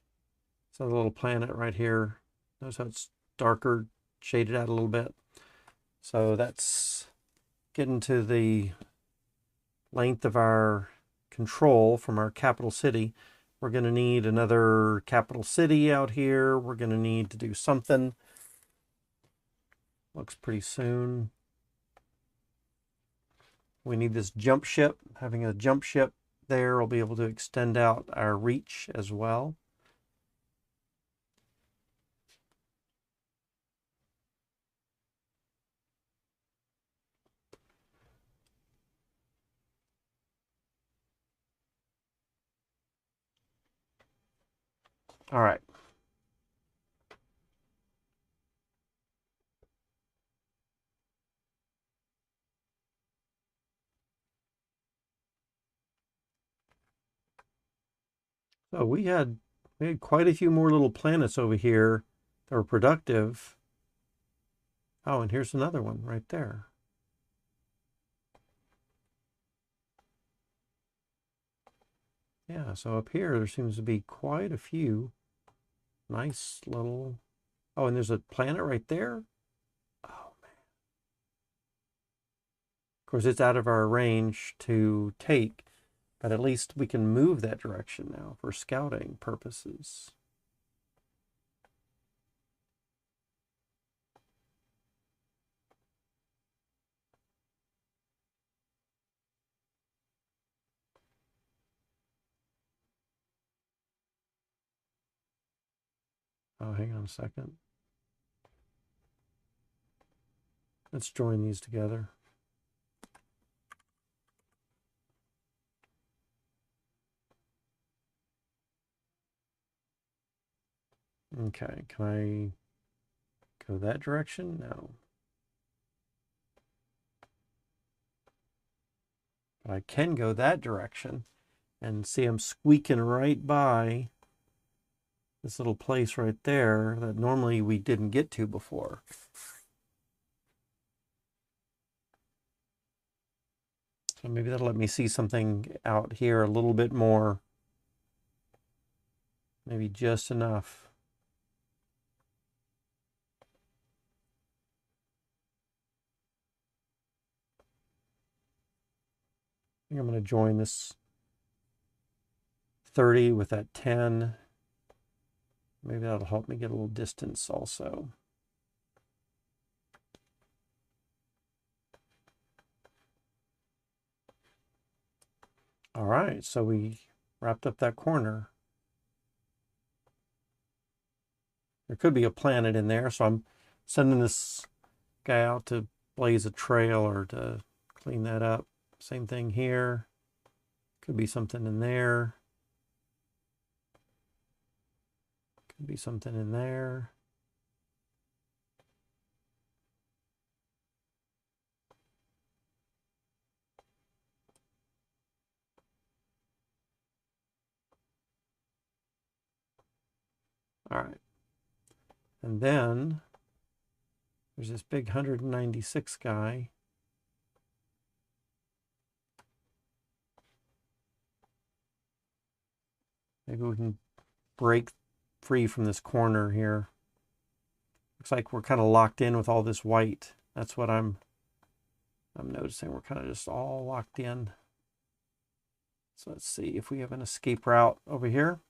It's a little planet right here. Notice how it's darker, shaded out a little bit. So that's getting to the length of our control from our capital city. We're going to need another capital city out here. We're going to need to do something. Looks pretty soon. We need this jump ship. Having a jump ship there will be able to extend out our reach as well. All right. So we had quite a few more little planets over here that were productive. Oh, and here's another one right there. Yeah, so up here there seems to be quite a few nice little... Oh, and there's a planet right there. Oh, man. Of course, it's out of our range to take, but at least we can move that direction now for scouting purposes. Oh, hang on a second. Let's join these together. Okay, can I go that direction? No. But I can go that direction and see I'm squeaking right by this little place right there that normally we didn't get to before. So maybe that'll let me see something out here a little bit more. Maybe just enough. I think I'm going to join this 30 with that 10. Maybe that'll help me get a little distance also. All right, so we wrapped up that corner. There could be a planet in there, so I'm sending this guy out to blaze a trail or to clean that up. Same thing here. Could be something in there. Could be something in there. All right. And then there's this big 196 guy. Maybe we can break free from this corner here. Looks like we're kind of locked in with all this white. That's what I'm noticing. We're kind of just all locked in. So let's see if we have an escape route over here.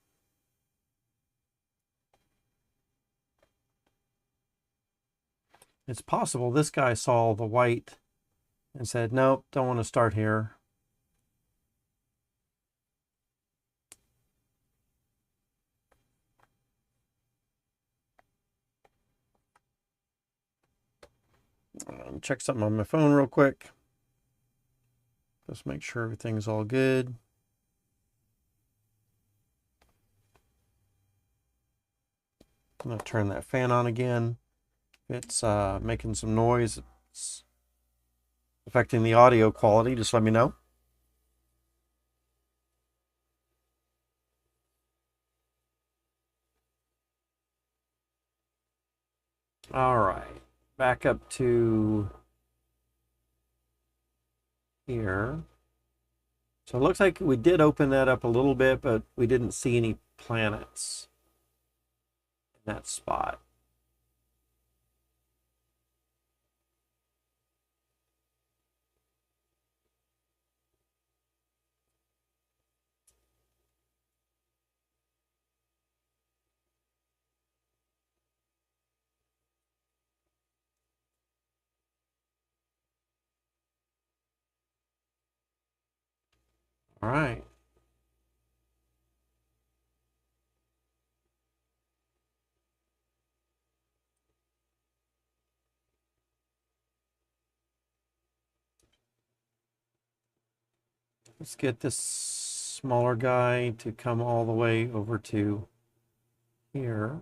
It's possible this guy saw the white and said, nope, don't want to start here. Check something on my phone real quick. Just make sure everything's all good. I'm going to turn that fan on again. It's making some noise. It's affecting the audio quality. Just let me know. All right. Back up to here. So it looks like we did open that up a little bit, but we didn't see any planets in that spot. All right. Let's get this smaller guy to come all the way over to here.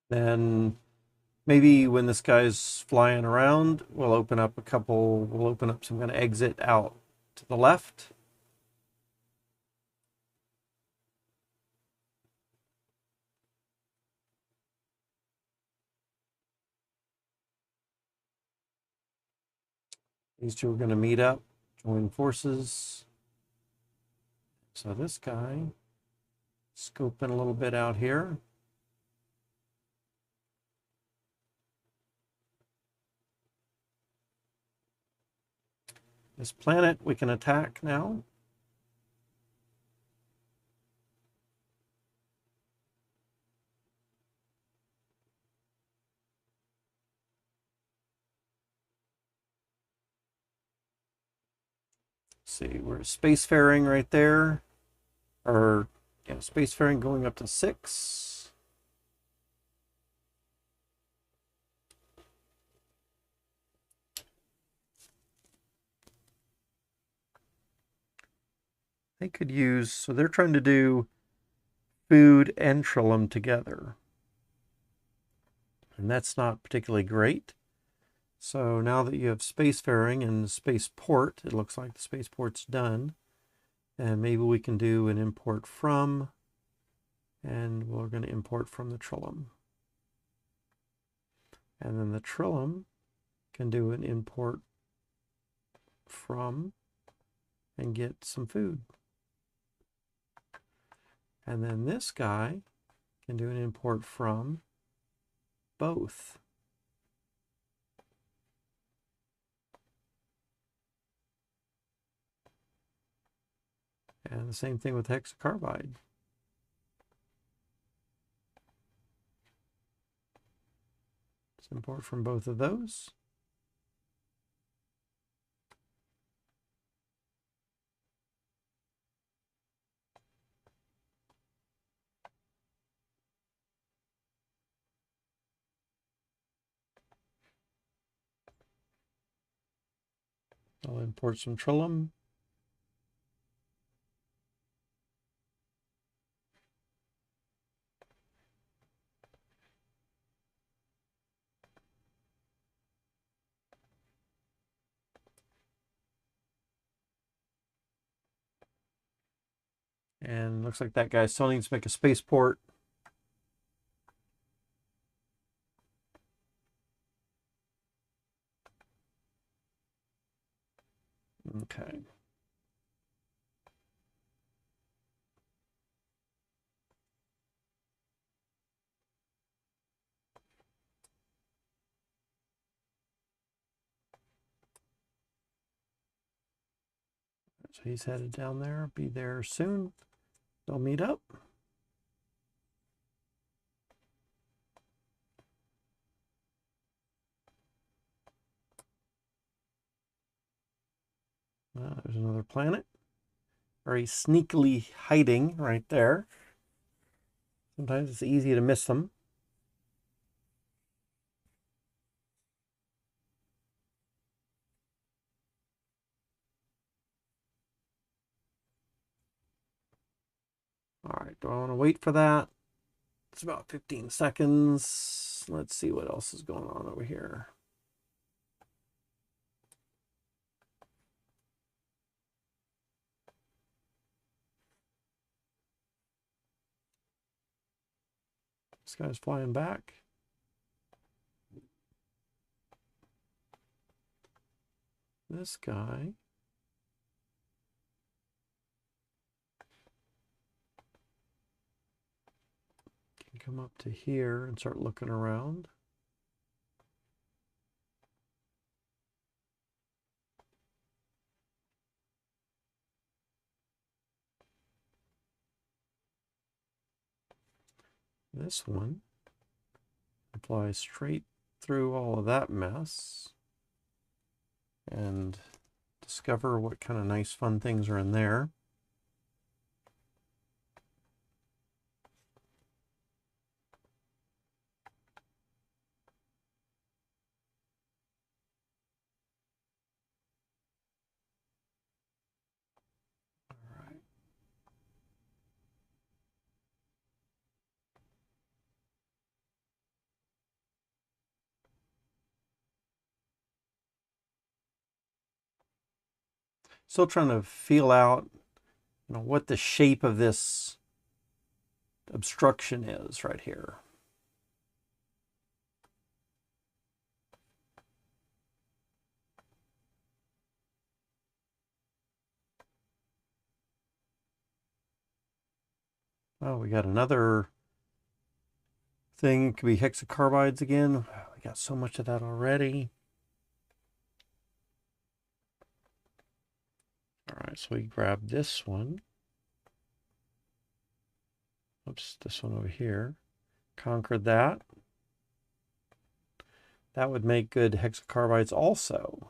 Then maybe when this guy's flying around, we'll open up some kind of exit out to the left. These two are going to meet up, join forces. So this guy, scoping a little bit out here. This planet we can attack now. Let's see, we're spacefaring right there. Or, yeah, spacefaring going up to 6. They could use, so they're trying to do food and Trillium together. And that's not particularly great. So now that you have spacefaring and the spaceport, it looks like the spaceport's done. And maybe we can do an import from, and we're going to import from the Trillium. And then the Trillium can do an import from and get some food. And then this guy can do an import from both. And the same thing with hexacarbide. Let's import from both of those. I'll import some Trillium. And looks like that guy still needs to make a spaceport. Okay. So he's headed down there. Be there soon. They'll meet up. There's another planet. Very sneakily hiding right there. Sometimes it's easy to miss them. All right, do I want to wait for that? It's about 15 seconds. Let's see what else is going on over here. This guy's flying back. This guy can come up to here and start looking around. This one flies straight through all of that mess and discover what kind of nice fun things are in there. All right. Still trying to feel out, what the shape of this obstruction is right here. Oh, we got another thing. It could be hexacarbides again. We got so much of that already. All right, so we grab this one. Oops, this one over here. Conquered that. That would make good hexacarbides also.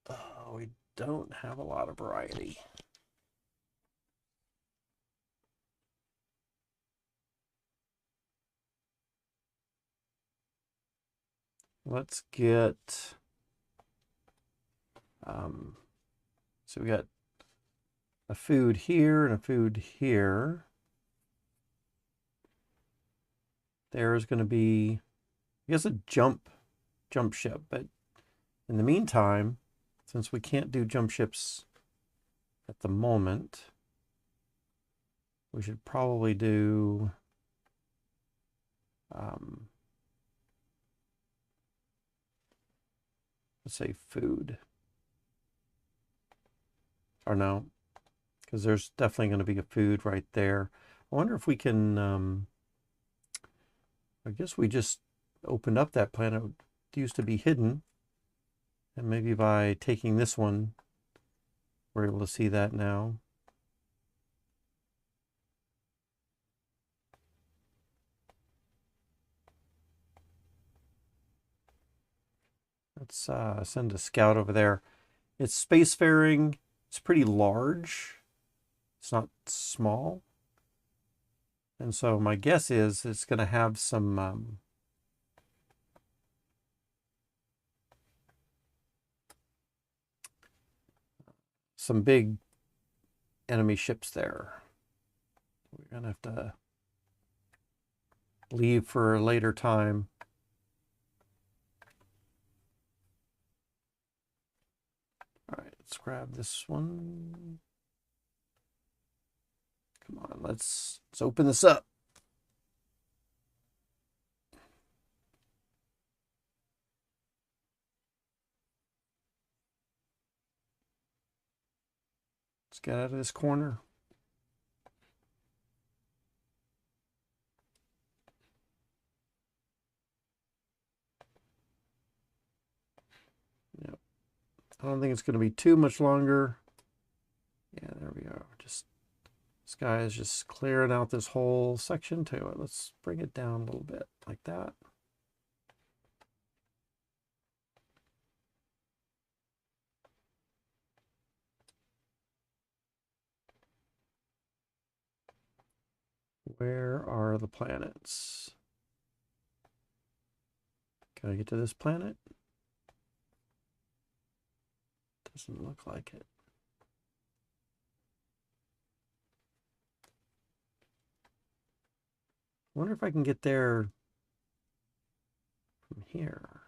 Oh, we don't have a lot of variety. Let's get, so we got a food here and a food here. There's going to be, I guess, a jump ship, but in the meantime, since we can't do jump ships at the moment, we should probably do let's say food. Or no, because there's definitely going to be a food right there. I wonder if we can, I guess we just opened up that planet. It used to be hidden. And maybe by taking this one, we're able to see that now. Let's send a scout over there. It's spacefaring. It's pretty large. It's not small. And so my guess is it's going to have some big enemy ships there. We're going to have to leave for a later time. All right, let's grab this one. Come on, let's open this up. Let's get out of this corner. Yep. I don't think it's going to be too much longer. Yeah, there we are. Just this guy is just clearing out this whole section to it. Let's bring it down a little bit like that. Where are the planets? Can I get to this planet? Doesn't look like it. I wonder if I can get there from here.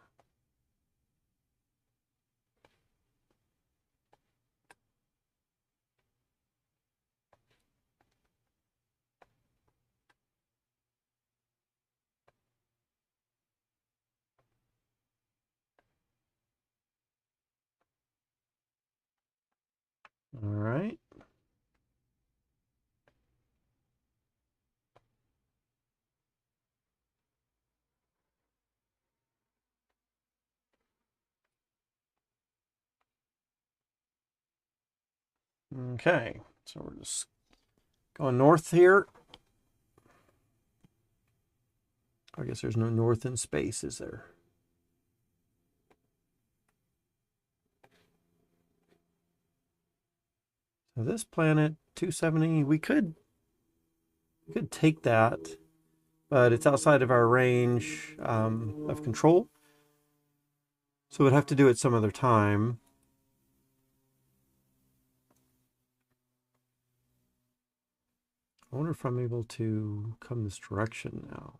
All right. Okay, so we're just going north here. I guess there's no north in space, is there? So this planet, 270, we could take that, but it's outside of our range of control. So we'd have to do it some other time. I wonder if I'm able to come this direction now.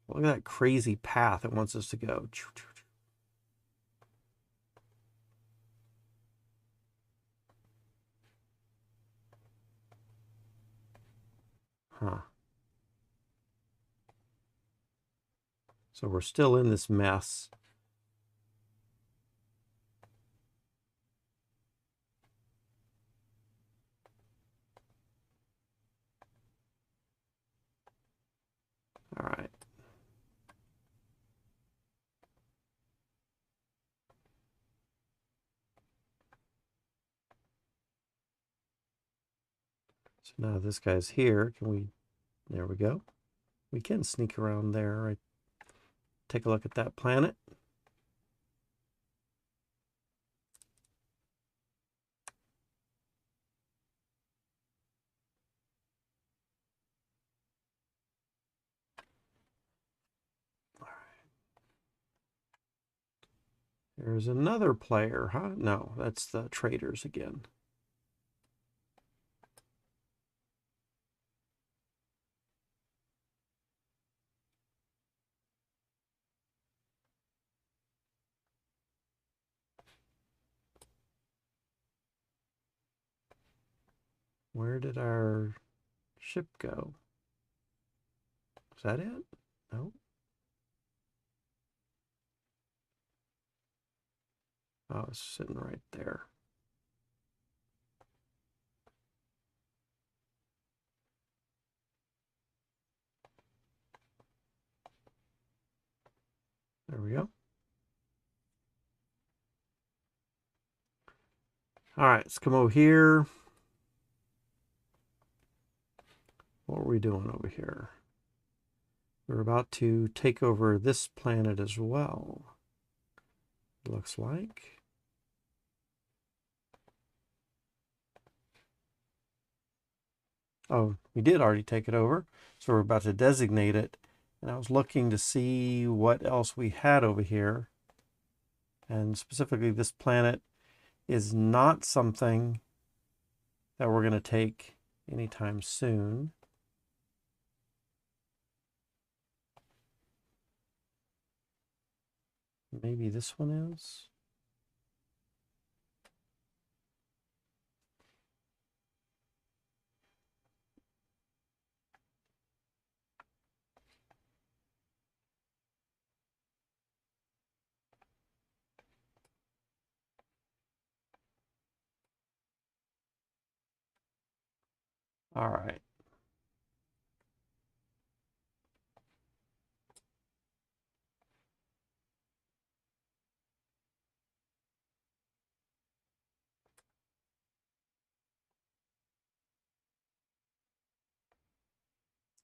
Look at that crazy path it wants us to go. Huh. So we're still in this mess. All right. So now this guy's here. Can we, there we go. We can sneak around there. Right. Take a look at that planet. There's another player, huh? No, that's the traders again. Where did our ship go? Is that it? No. Oh, it's sitting right there. There we go. All right, let's come over here. What are we doing over here? We're about to take over this planet as well. It looks like. Oh, we did already take it over. So we're about to designate it. And I was looking to see what else we had over here. And specifically, this planet is not something that we're going to take anytime soon. Maybe this one is. All right.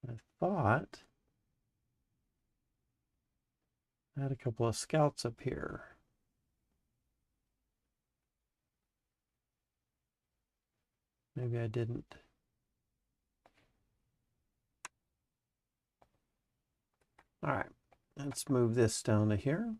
I thought I had a couple of scouts up here. Maybe I didn't. All right, let's move this down to here.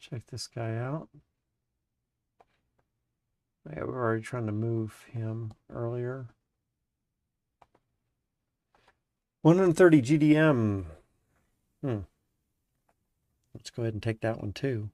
Check this guy out. Yeah, we were already trying to move him earlier. 130 GDM. Let's go ahead and take that one too.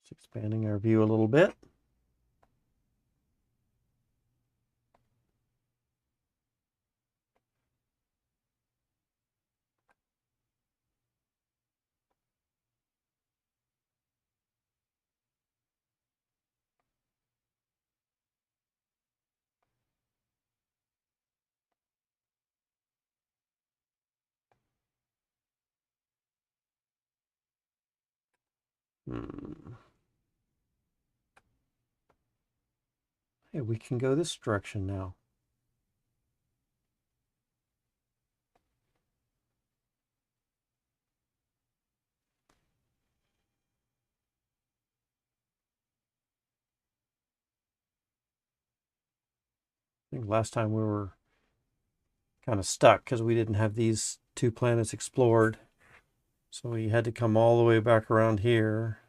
Just expanding our view a little bit. Hey, we can go this direction now. I think last time we were kind of stuck because we didn't have these two planets explored. So we had to come all the way back around here.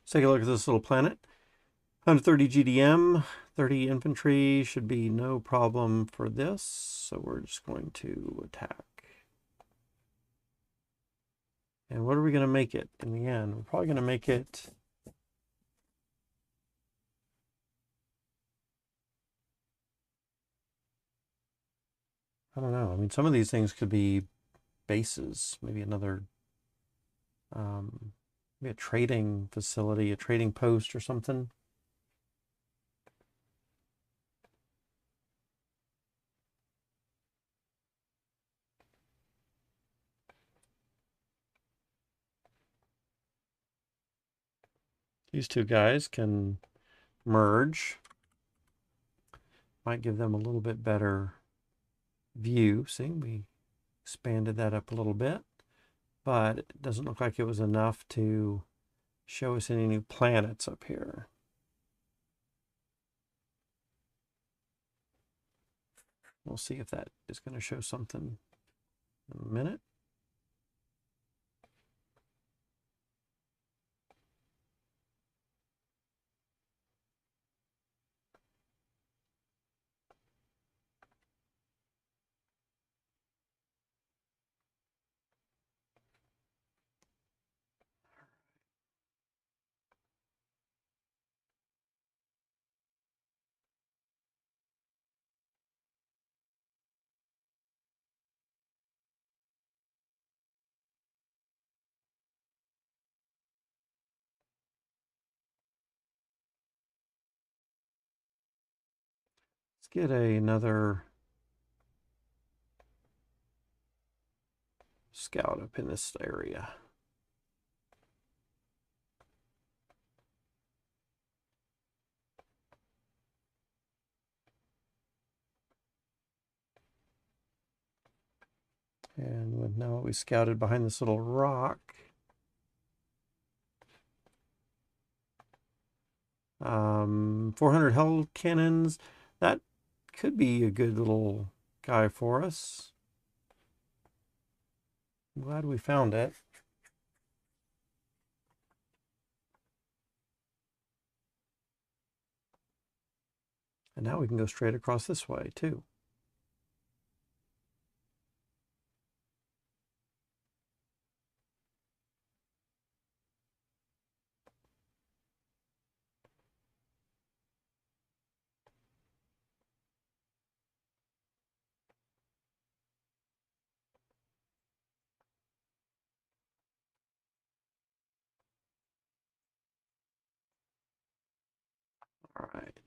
Let's take a look at this little planet. 130 GDM, 30 infantry should be no problem for this. So we're just going to attack. And what are we going to make it in the end? We're probably going to make it... I don't know. I mean, some of these things could be bases. Maybe another... maybe a trading facility, a trading post or something. These two guys can merge. Might give them a little bit better view. See, we expanded that up a little bit, but it doesn't look like it was enough to show us any new planets up here. We'll see if that is going to show something in a minute. Let's get another scout up in this area. And now we scouted behind this little rock. 400 hell cannons. That could be a good little guy for us. I'm glad we found it. And now we can go straight across this way too. All right.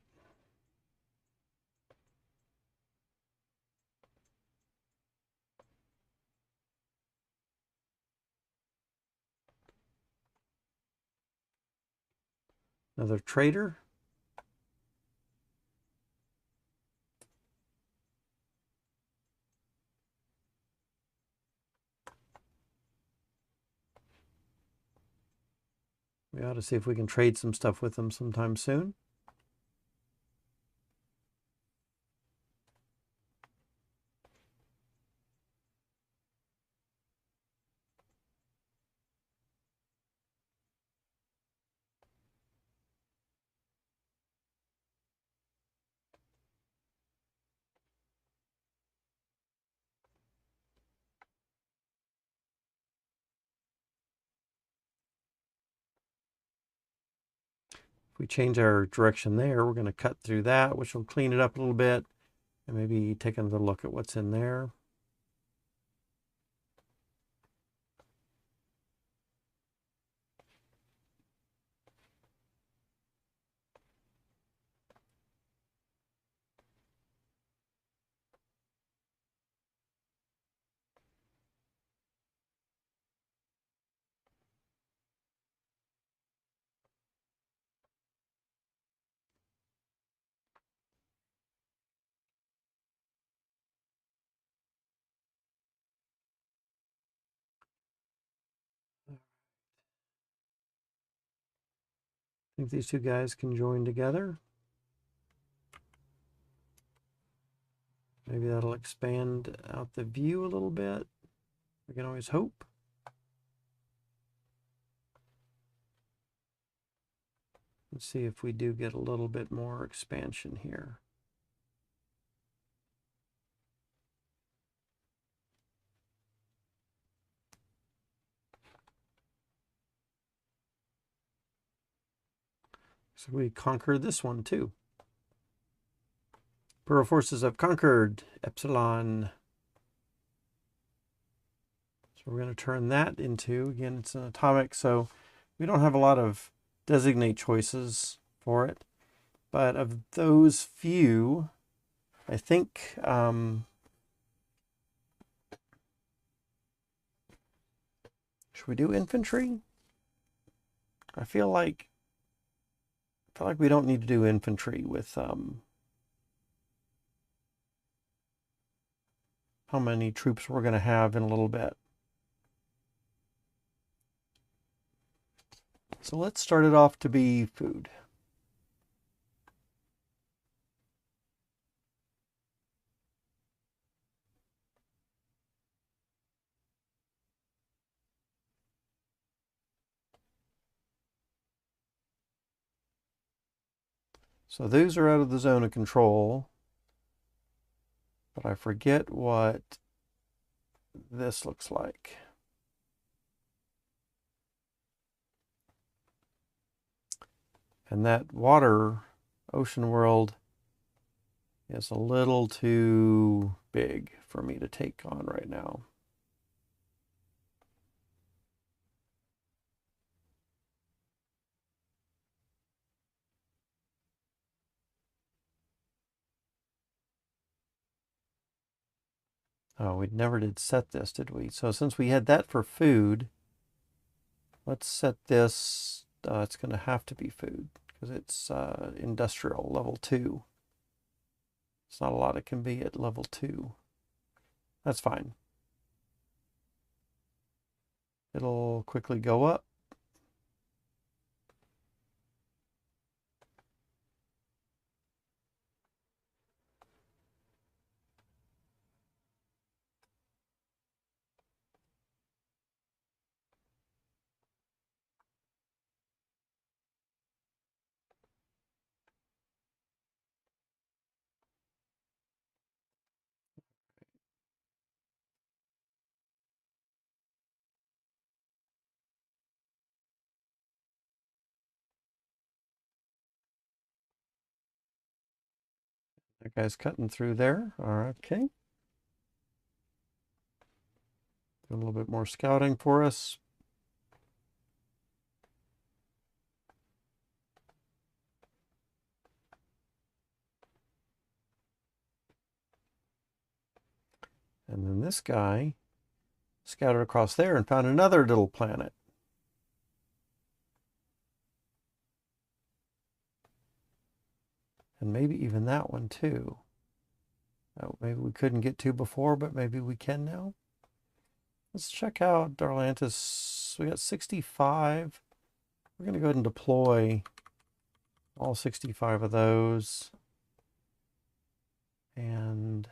Another trader. We ought to see if we can trade some stuff with them sometime soon. If we change our direction there, we're going to cut through that, which will clean it up a little bit, and maybe take another look at what's in there. I think these two guys can join together. Maybe that'll expand out the view a little bit. We can always hope. Let's see if we do get a little bit more expansion here. So we conquered this one too. Imperial forces have conquered Epsilon. So we're going to turn that into, again, it's an atomic, so we don't have a lot of designate choices for it. But of those few, I think should we do infantry? I feel like we don't need to do infantry with how many troops we're going to have in a little bit. So let's start it off to be food. So those are out of the zone of control, but I forget what this looks like. And that water, ocean world, is a little too big for me to take on right now. Oh, we never did set this, did we? So since we had that for food, let's set this. It's going to have to be food because it's industrial level 2. It's not a lot it can be at level 2. That's fine. It'll quickly go up. That guy's cutting through there. Okay. Do a little bit more scouting for us. And then this guy scouted across there and found another little planet. And maybe even that one too. Oh, maybe we couldn't get to before, but maybe we can now. Let's check out Darlantis. We got 65. We're going to go ahead and deploy all 65 of those. And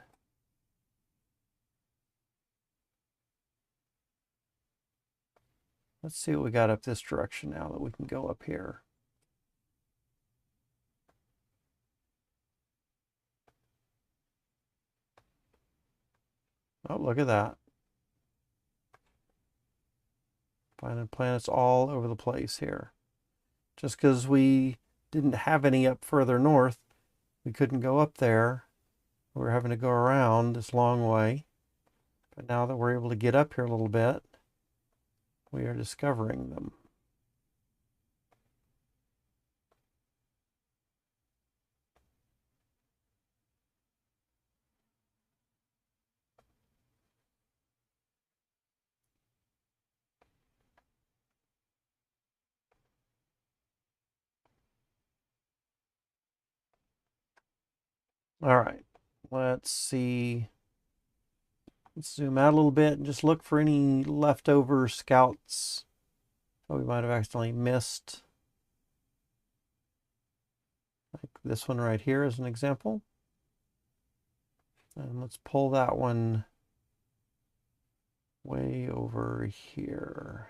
let's see what we got up this direction now that we can go up here. Oh, look at that. Finding planets all over the place here. Just because we didn't have any up further north, we couldn't go up there. We were having to go around this long way. But now that we're able to get up here a little bit, we are discovering them. All right, let's see. Let's zoom out a little bit and just look for any leftover scouts that we might have accidentally missed. Like this one right here as an example. And let's pull that one way over here.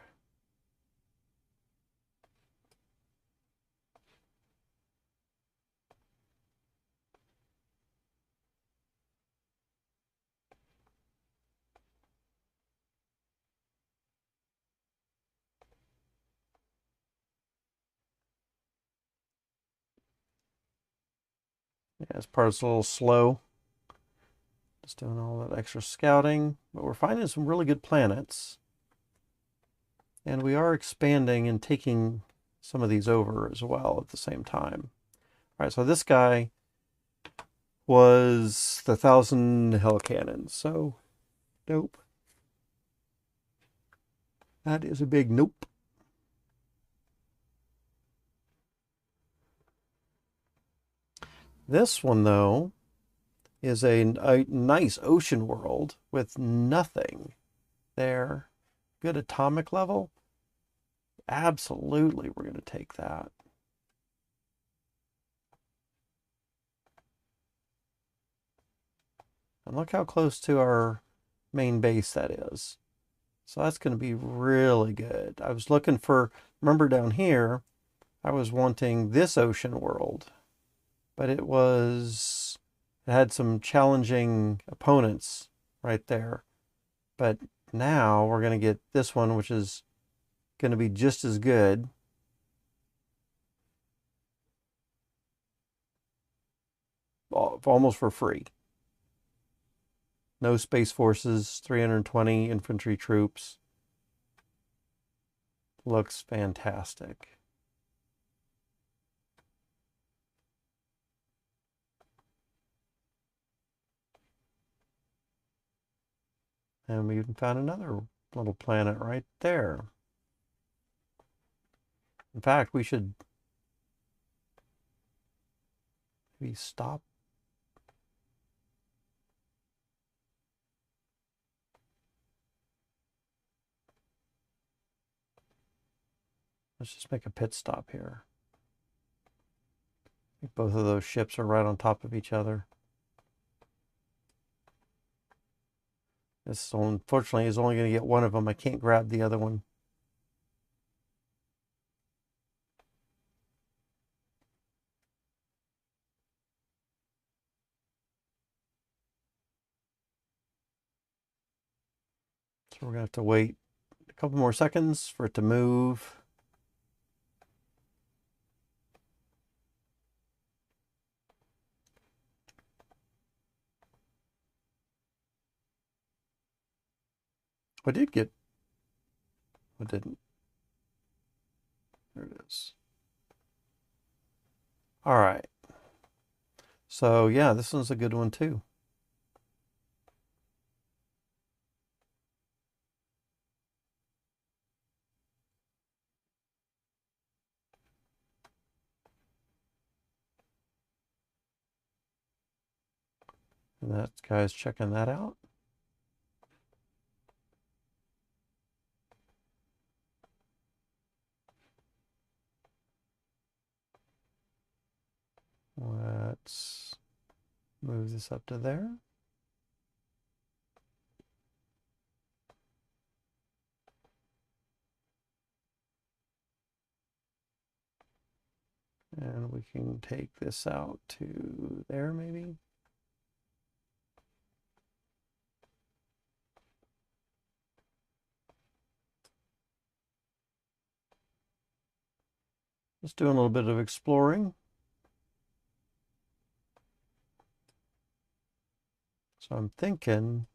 Yeah, this part's a little slow. Just doing all that extra scouting. But we're finding some really good planets. And we are expanding and taking some of these over as well at the same time. All right, so this guy was the 1,000 hell cannons. So, nope. That is a big nope. This one, though, is a nice ocean world with nothing there. Good atomic level. Absolutely, we're going to take that. And look how close to our main base that is. So that's going to be really good. I was looking for, remember down here, I was wanting this ocean world. But it had some challenging opponents right there. But now we're going to get this one, which is going to be just as good. Almost for free. No space forces, 320 infantry troops. Looks fantastic. And we even found another little planet right there. In fact, we should maybe stop. Let's just make a pit stop here. I think both of those ships are right on top of each other. This, unfortunately, is only going to get one of them. I can't grab the other one. So we're going to have to wait a couple more seconds for it to move. I did get, I didn't. There it is. All right. So yeah, this one's a good one too. And that guy's checking that out. Let's move this up to there. And we can take this out to there maybe. Just doing a little bit of exploring. So I'm thinking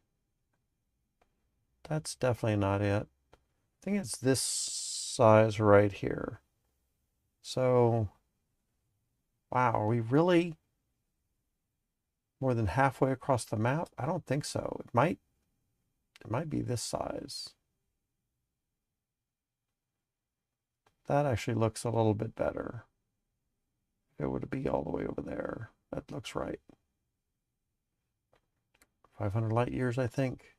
that's definitely not it. I think it's this size right here. So, wow, are we really more than halfway across the map? I don't think so. It might be this size. That actually looks a little bit better. If it were to be all the way over there, that looks right. 500 light years, I think.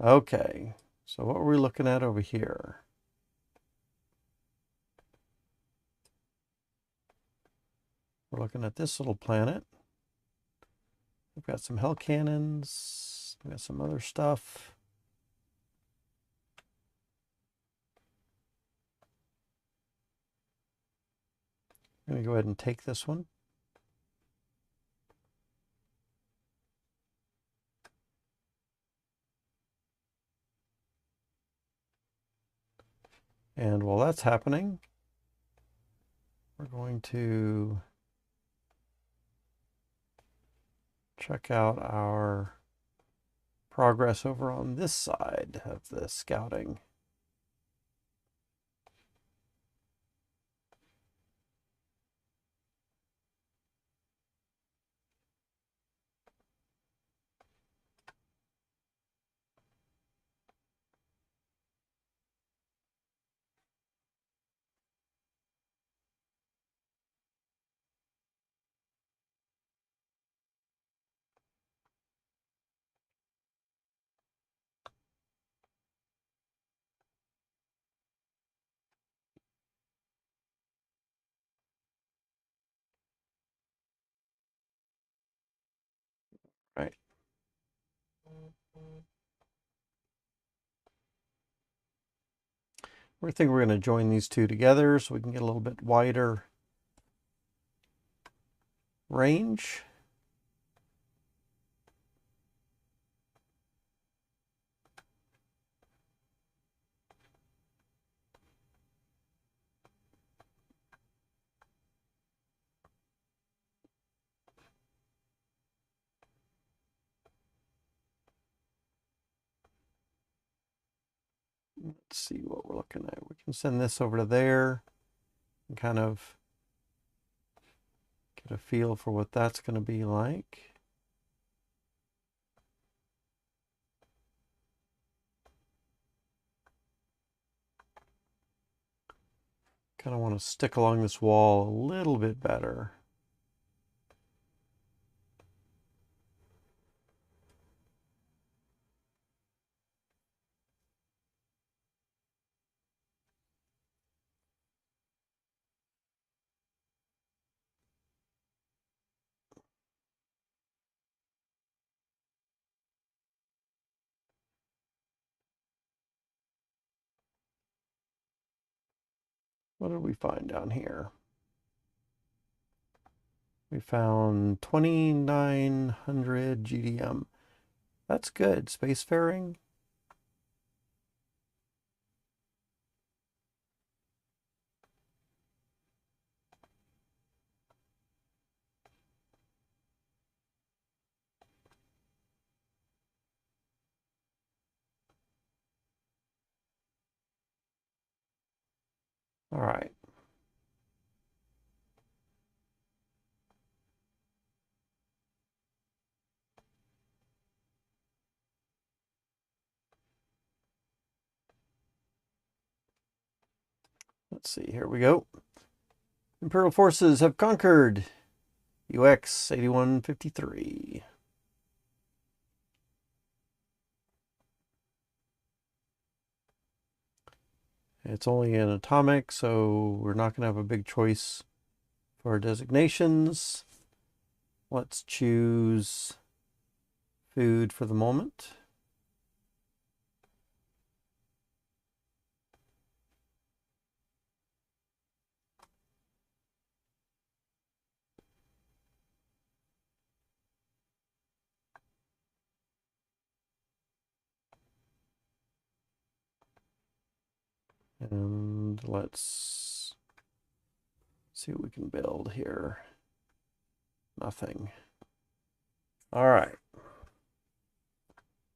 Okay, so what were we looking at over here? We're looking at this little planet. We've got some hell cannons. We've got some other stuff. I'm going to go ahead and take this one. And while that's happening, we're going to check out our progress over on this side of the scouting. Right. We think we're going to join these two together so we can get a little bit wider range. Let's see what we're looking at. We can send this over to there and kind of Get a feel for what that's going to be like. Kind of want to stick along this wall a little bit better. What did we find down here? We found 2,900 GDM. That's good. Spacefaring. All right. Let's see, here we go. Imperial forces have conquered UX 8153. It's only an atomic, so we're not going to have a big choice for designations. Let's choose food for the moment. And let's see what we can build here. Nothing. All right.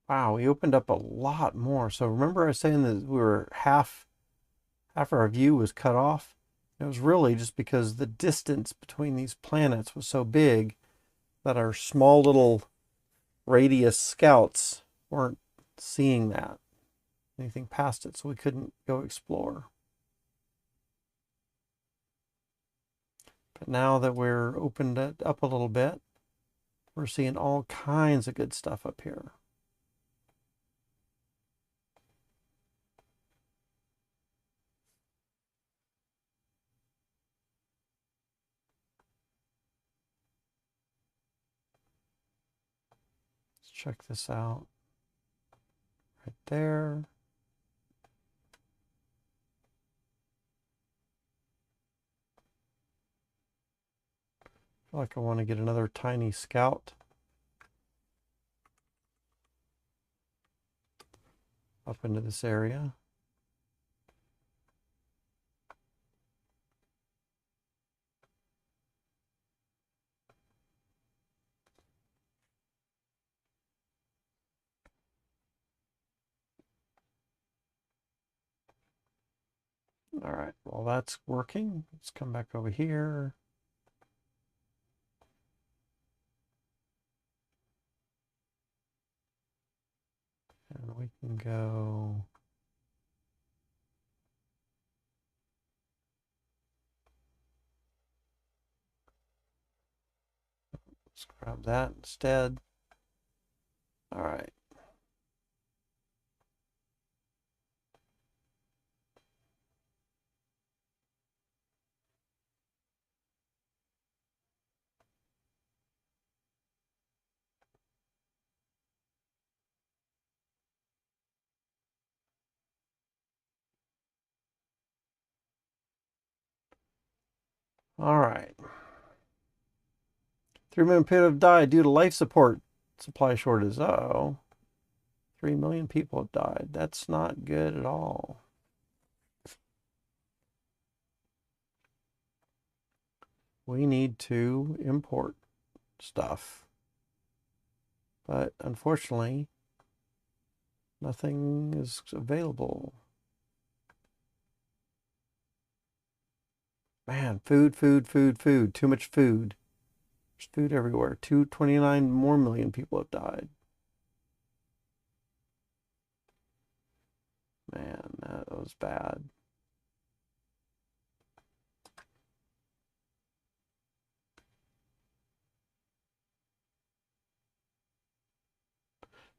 Wow, we opened up a lot more. So remember I was saying that we were half our view was cut off? It was really just because the distance between these planets was so big that our small little radius scouts weren't seeing that, anything past it, so we couldn't go explore. But now that we're opened it up a little bit, we're seeing all kinds of good stuff up here. Let's check this out. Right there. I feel like I want to get another tiny scout up into this area. All right, well, that's working. Let's come back over here. And we can go. Let's grab that instead. All right. All right. 3 million people have died due to life support supply shortage. Uh-oh. 3 million people have died. That's not good at all. We need to import stuff. But unfortunately, nothing is available. Man, food, food, food, food. Too much food. There's food everywhere. 229 more million people have died. Man, that was bad.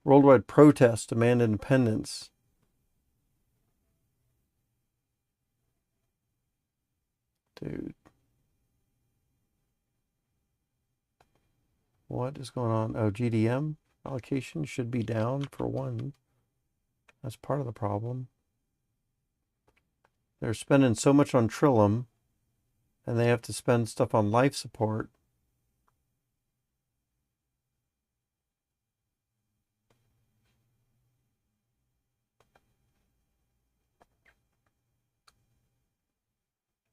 Worldwide protests demand independence. Dude. What is going on? Oh, GDM allocation should be down for one. That's part of the problem. They're spending so much on Trillium, and they have to spend stuff on life support.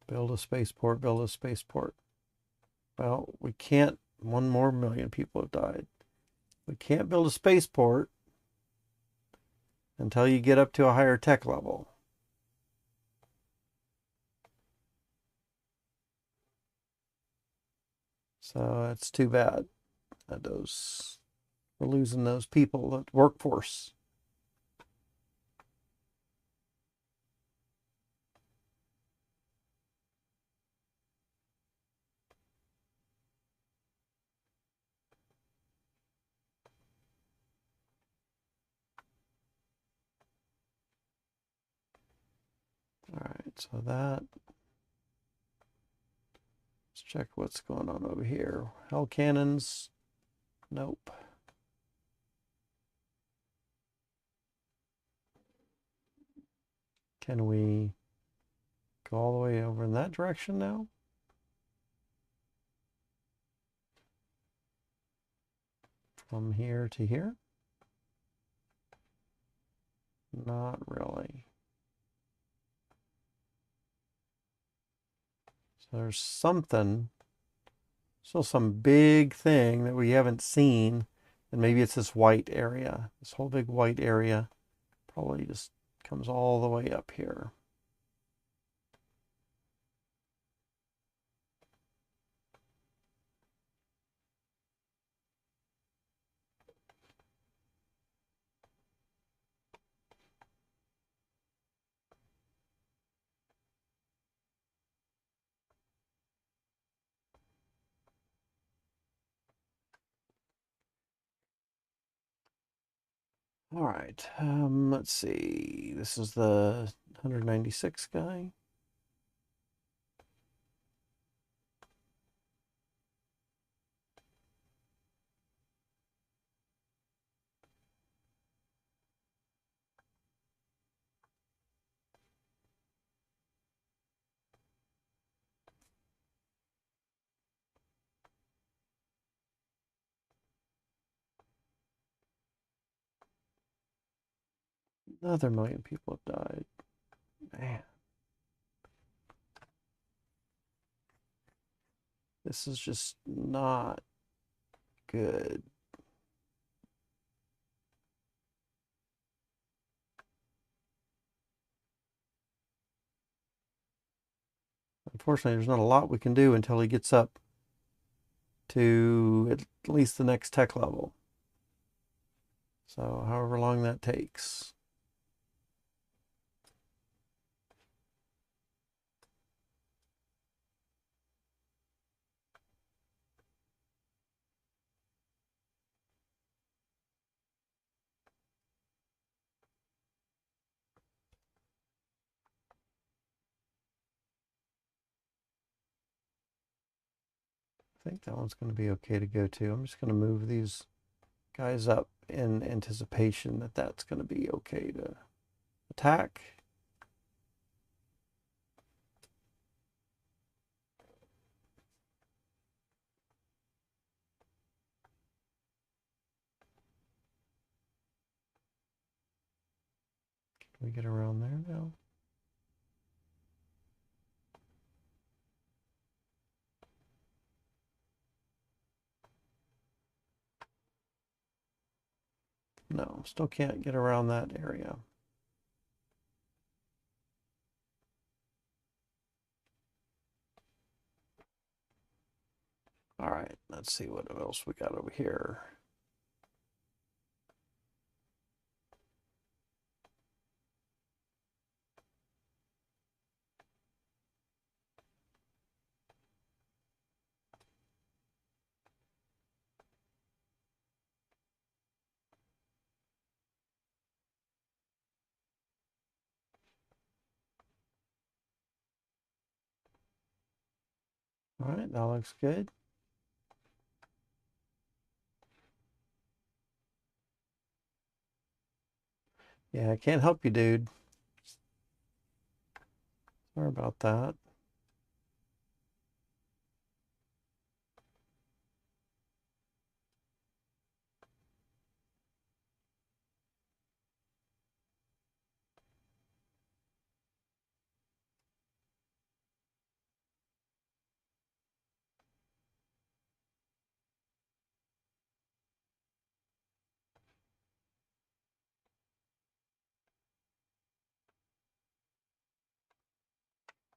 Build a spaceport, build a spaceport. Well, we can't. 1 more million people have died. We can't build a spaceport until you get up to a higher tech level. So that's too bad that we're losing those people, that workforce. All right, so let's check what's going on over here. Hell cannons, nope. Can we go all the way over in that direction now? From here to here? Not really. So there's something, still some big thing that we haven't seen, and maybe it's this white area. This whole big white area probably just comes all the way up here. All right, let's see. This is the 196 guy. Another million people have died. Man. This is just not good. Unfortunately, there's not a lot we can do until he gets up to at least the next tech level. So however long that takes. I think that one's going to be okay to go to. I'm just going to move these guys up in anticipation that that's going to be okay to attack. Can we get around there now? No, still can't get around that area. All right, let's see what else we got over here. All right, that looks good. Yeah, I can't help you, dude. Sorry about that.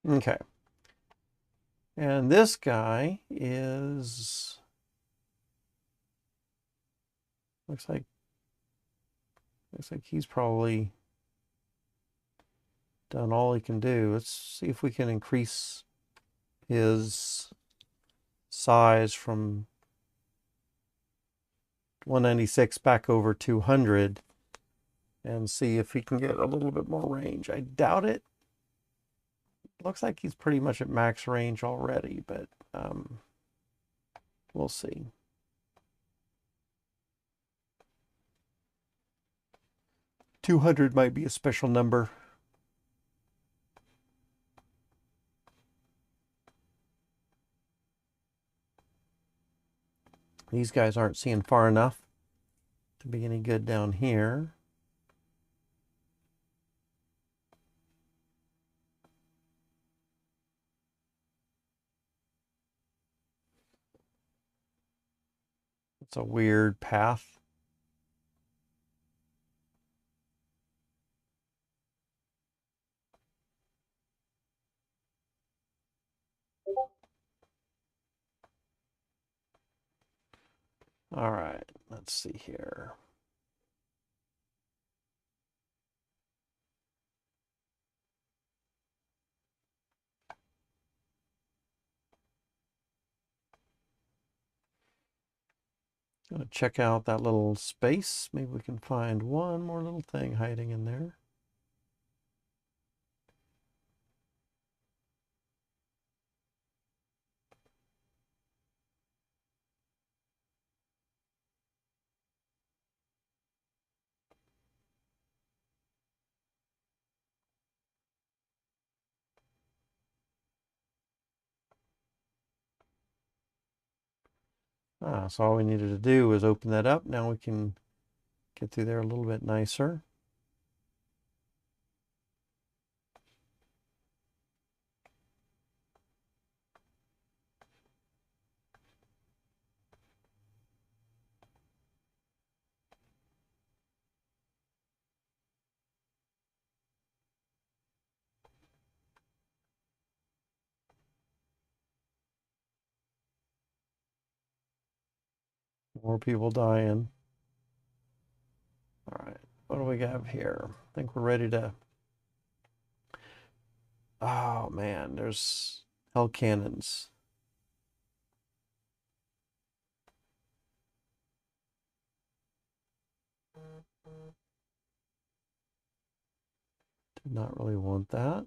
Okay. And this guy is, looks like he's probably done all he can do. Let's see if we can increase his size from 196 back over 200 and see if he can get a little bit more range. I doubt it. Looks like he's pretty much at max range already, but we'll see. $200 might be a special number. These guys aren't seeing far enough to be any good down here. It's a weird path. All right, let's see here. Gonna check out that little space. Maybe we can find one more little thing hiding in there. So all we needed to do was open that up. Now we can get through there a little bit nicer. More people dying. All right, what do we have here? I think we're ready to... Oh man, there's hell cannons. Did not really want that.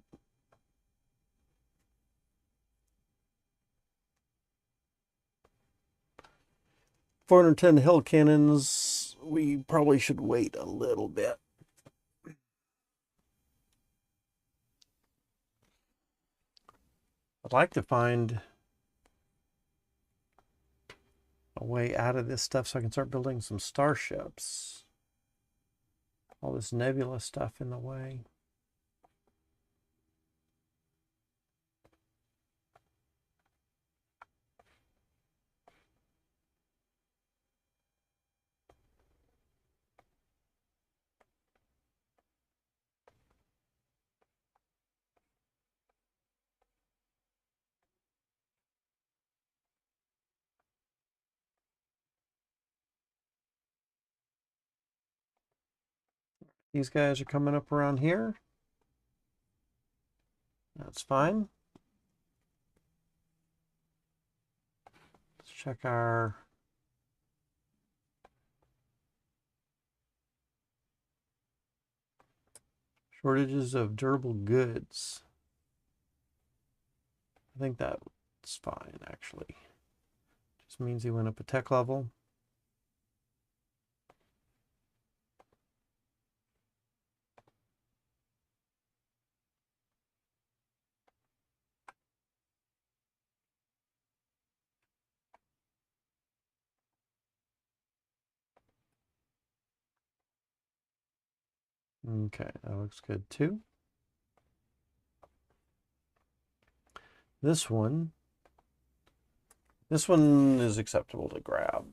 $410 hell cannons. We probably should wait a little bit. I'd like to find a way out of this stuff so I can start building some starships. All this nebula stuff in the way. These guys are coming up around here. That's fine. Let's check our shortages of durable goods. I think that's fine, actually. Just means he went up a tech level. Okay, that looks good too. This one is acceptable to grab.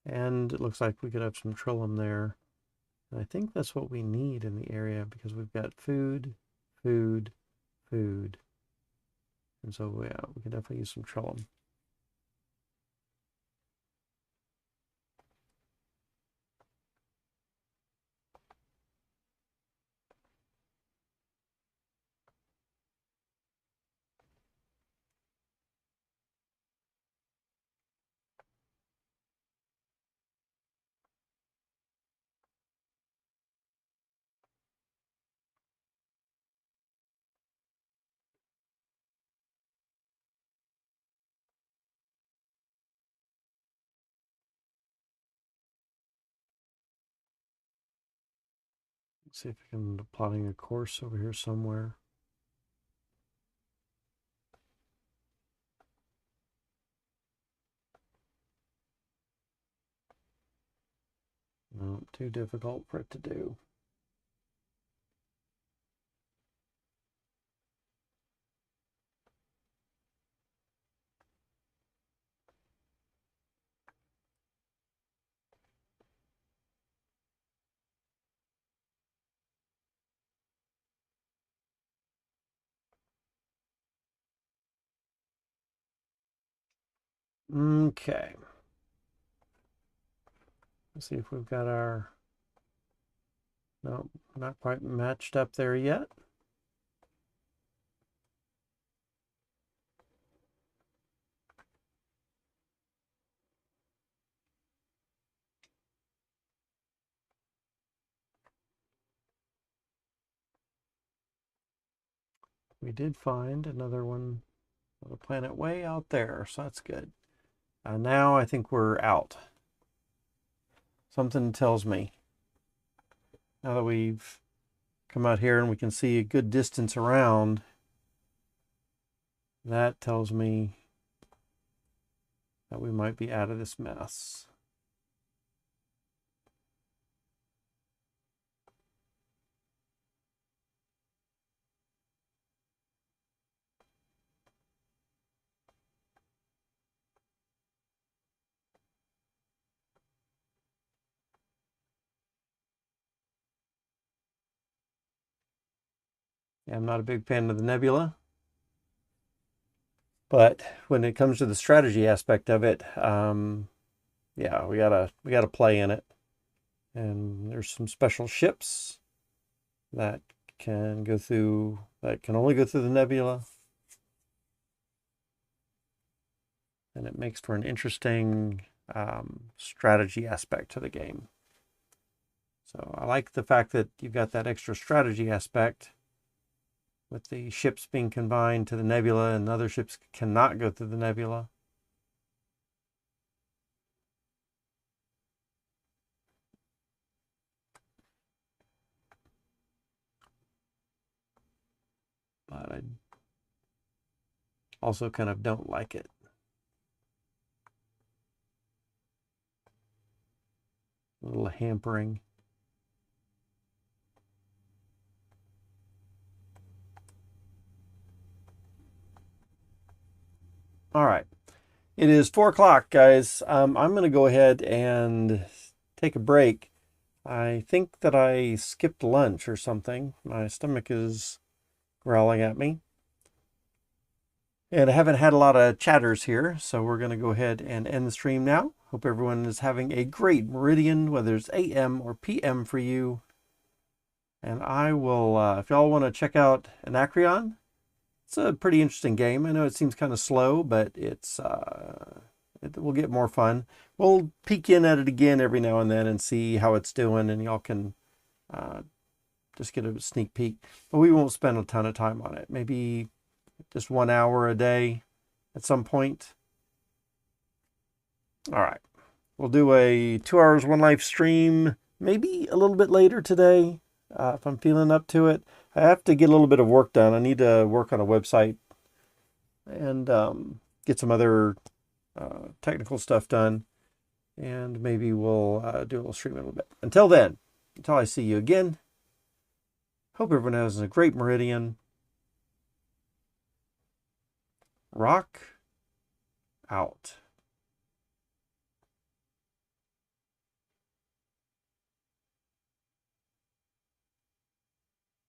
And it looks like we could have some Trillium there. And I think that's what we need in the area because we've got food, food, food. And so, yeah, we can definitely use some Trillium. Let's see if I can plotting a course over here somewhere. No, too difficult for it to do. Okay. Let's see if we've got our... No, not quite matched up there yet. We did find another one, another planet way out there, so that's good. Now I think we're out. Something tells me, now that we've come out here and we can see a good distance around, that tells me that we might be out of this mess. Yeah, I'm not a big fan of the nebula, but when it comes to the strategy aspect of it, yeah, we gotta play in it. And there's some special ships that can go through, that can only go through the nebula. And it makes for an interesting strategy aspect to the game. So I like the fact that you've got that extra strategy aspect with the ships being combined to the nebula, and other ships cannot go through the nebula. But I also kind of don't like it. A little hampering. All right. It is 4 o'clock, guys. I'm going to go ahead and take a break. I think that I skipped lunch or something. My stomach is growling at me. And I haven't had a lot of chatters here, so we're going to go ahead and end the stream now. Hope everyone is having a great meridian, whether it's AM or PM for you. And I will, if y'all want to check out Anacreon, it's a pretty interesting game. I know it seems kind of slow, but it will get more fun. We'll peek in at it again every now and then and see how it's doing, and y'all can just get a sneak peek. But we won't spend a ton of time on it. Maybe just 1 hour a day at some point. All right. We'll do a 2 hours, 1 life stream, maybe a little bit later today, if I'm feeling up to it. I have to get a little bit of work done. I need to work on a website and get some other technical stuff done. And maybe we'll do a little stream in a little bit. Until then, until I see you again, hope everyone has a great meridian. Rock out.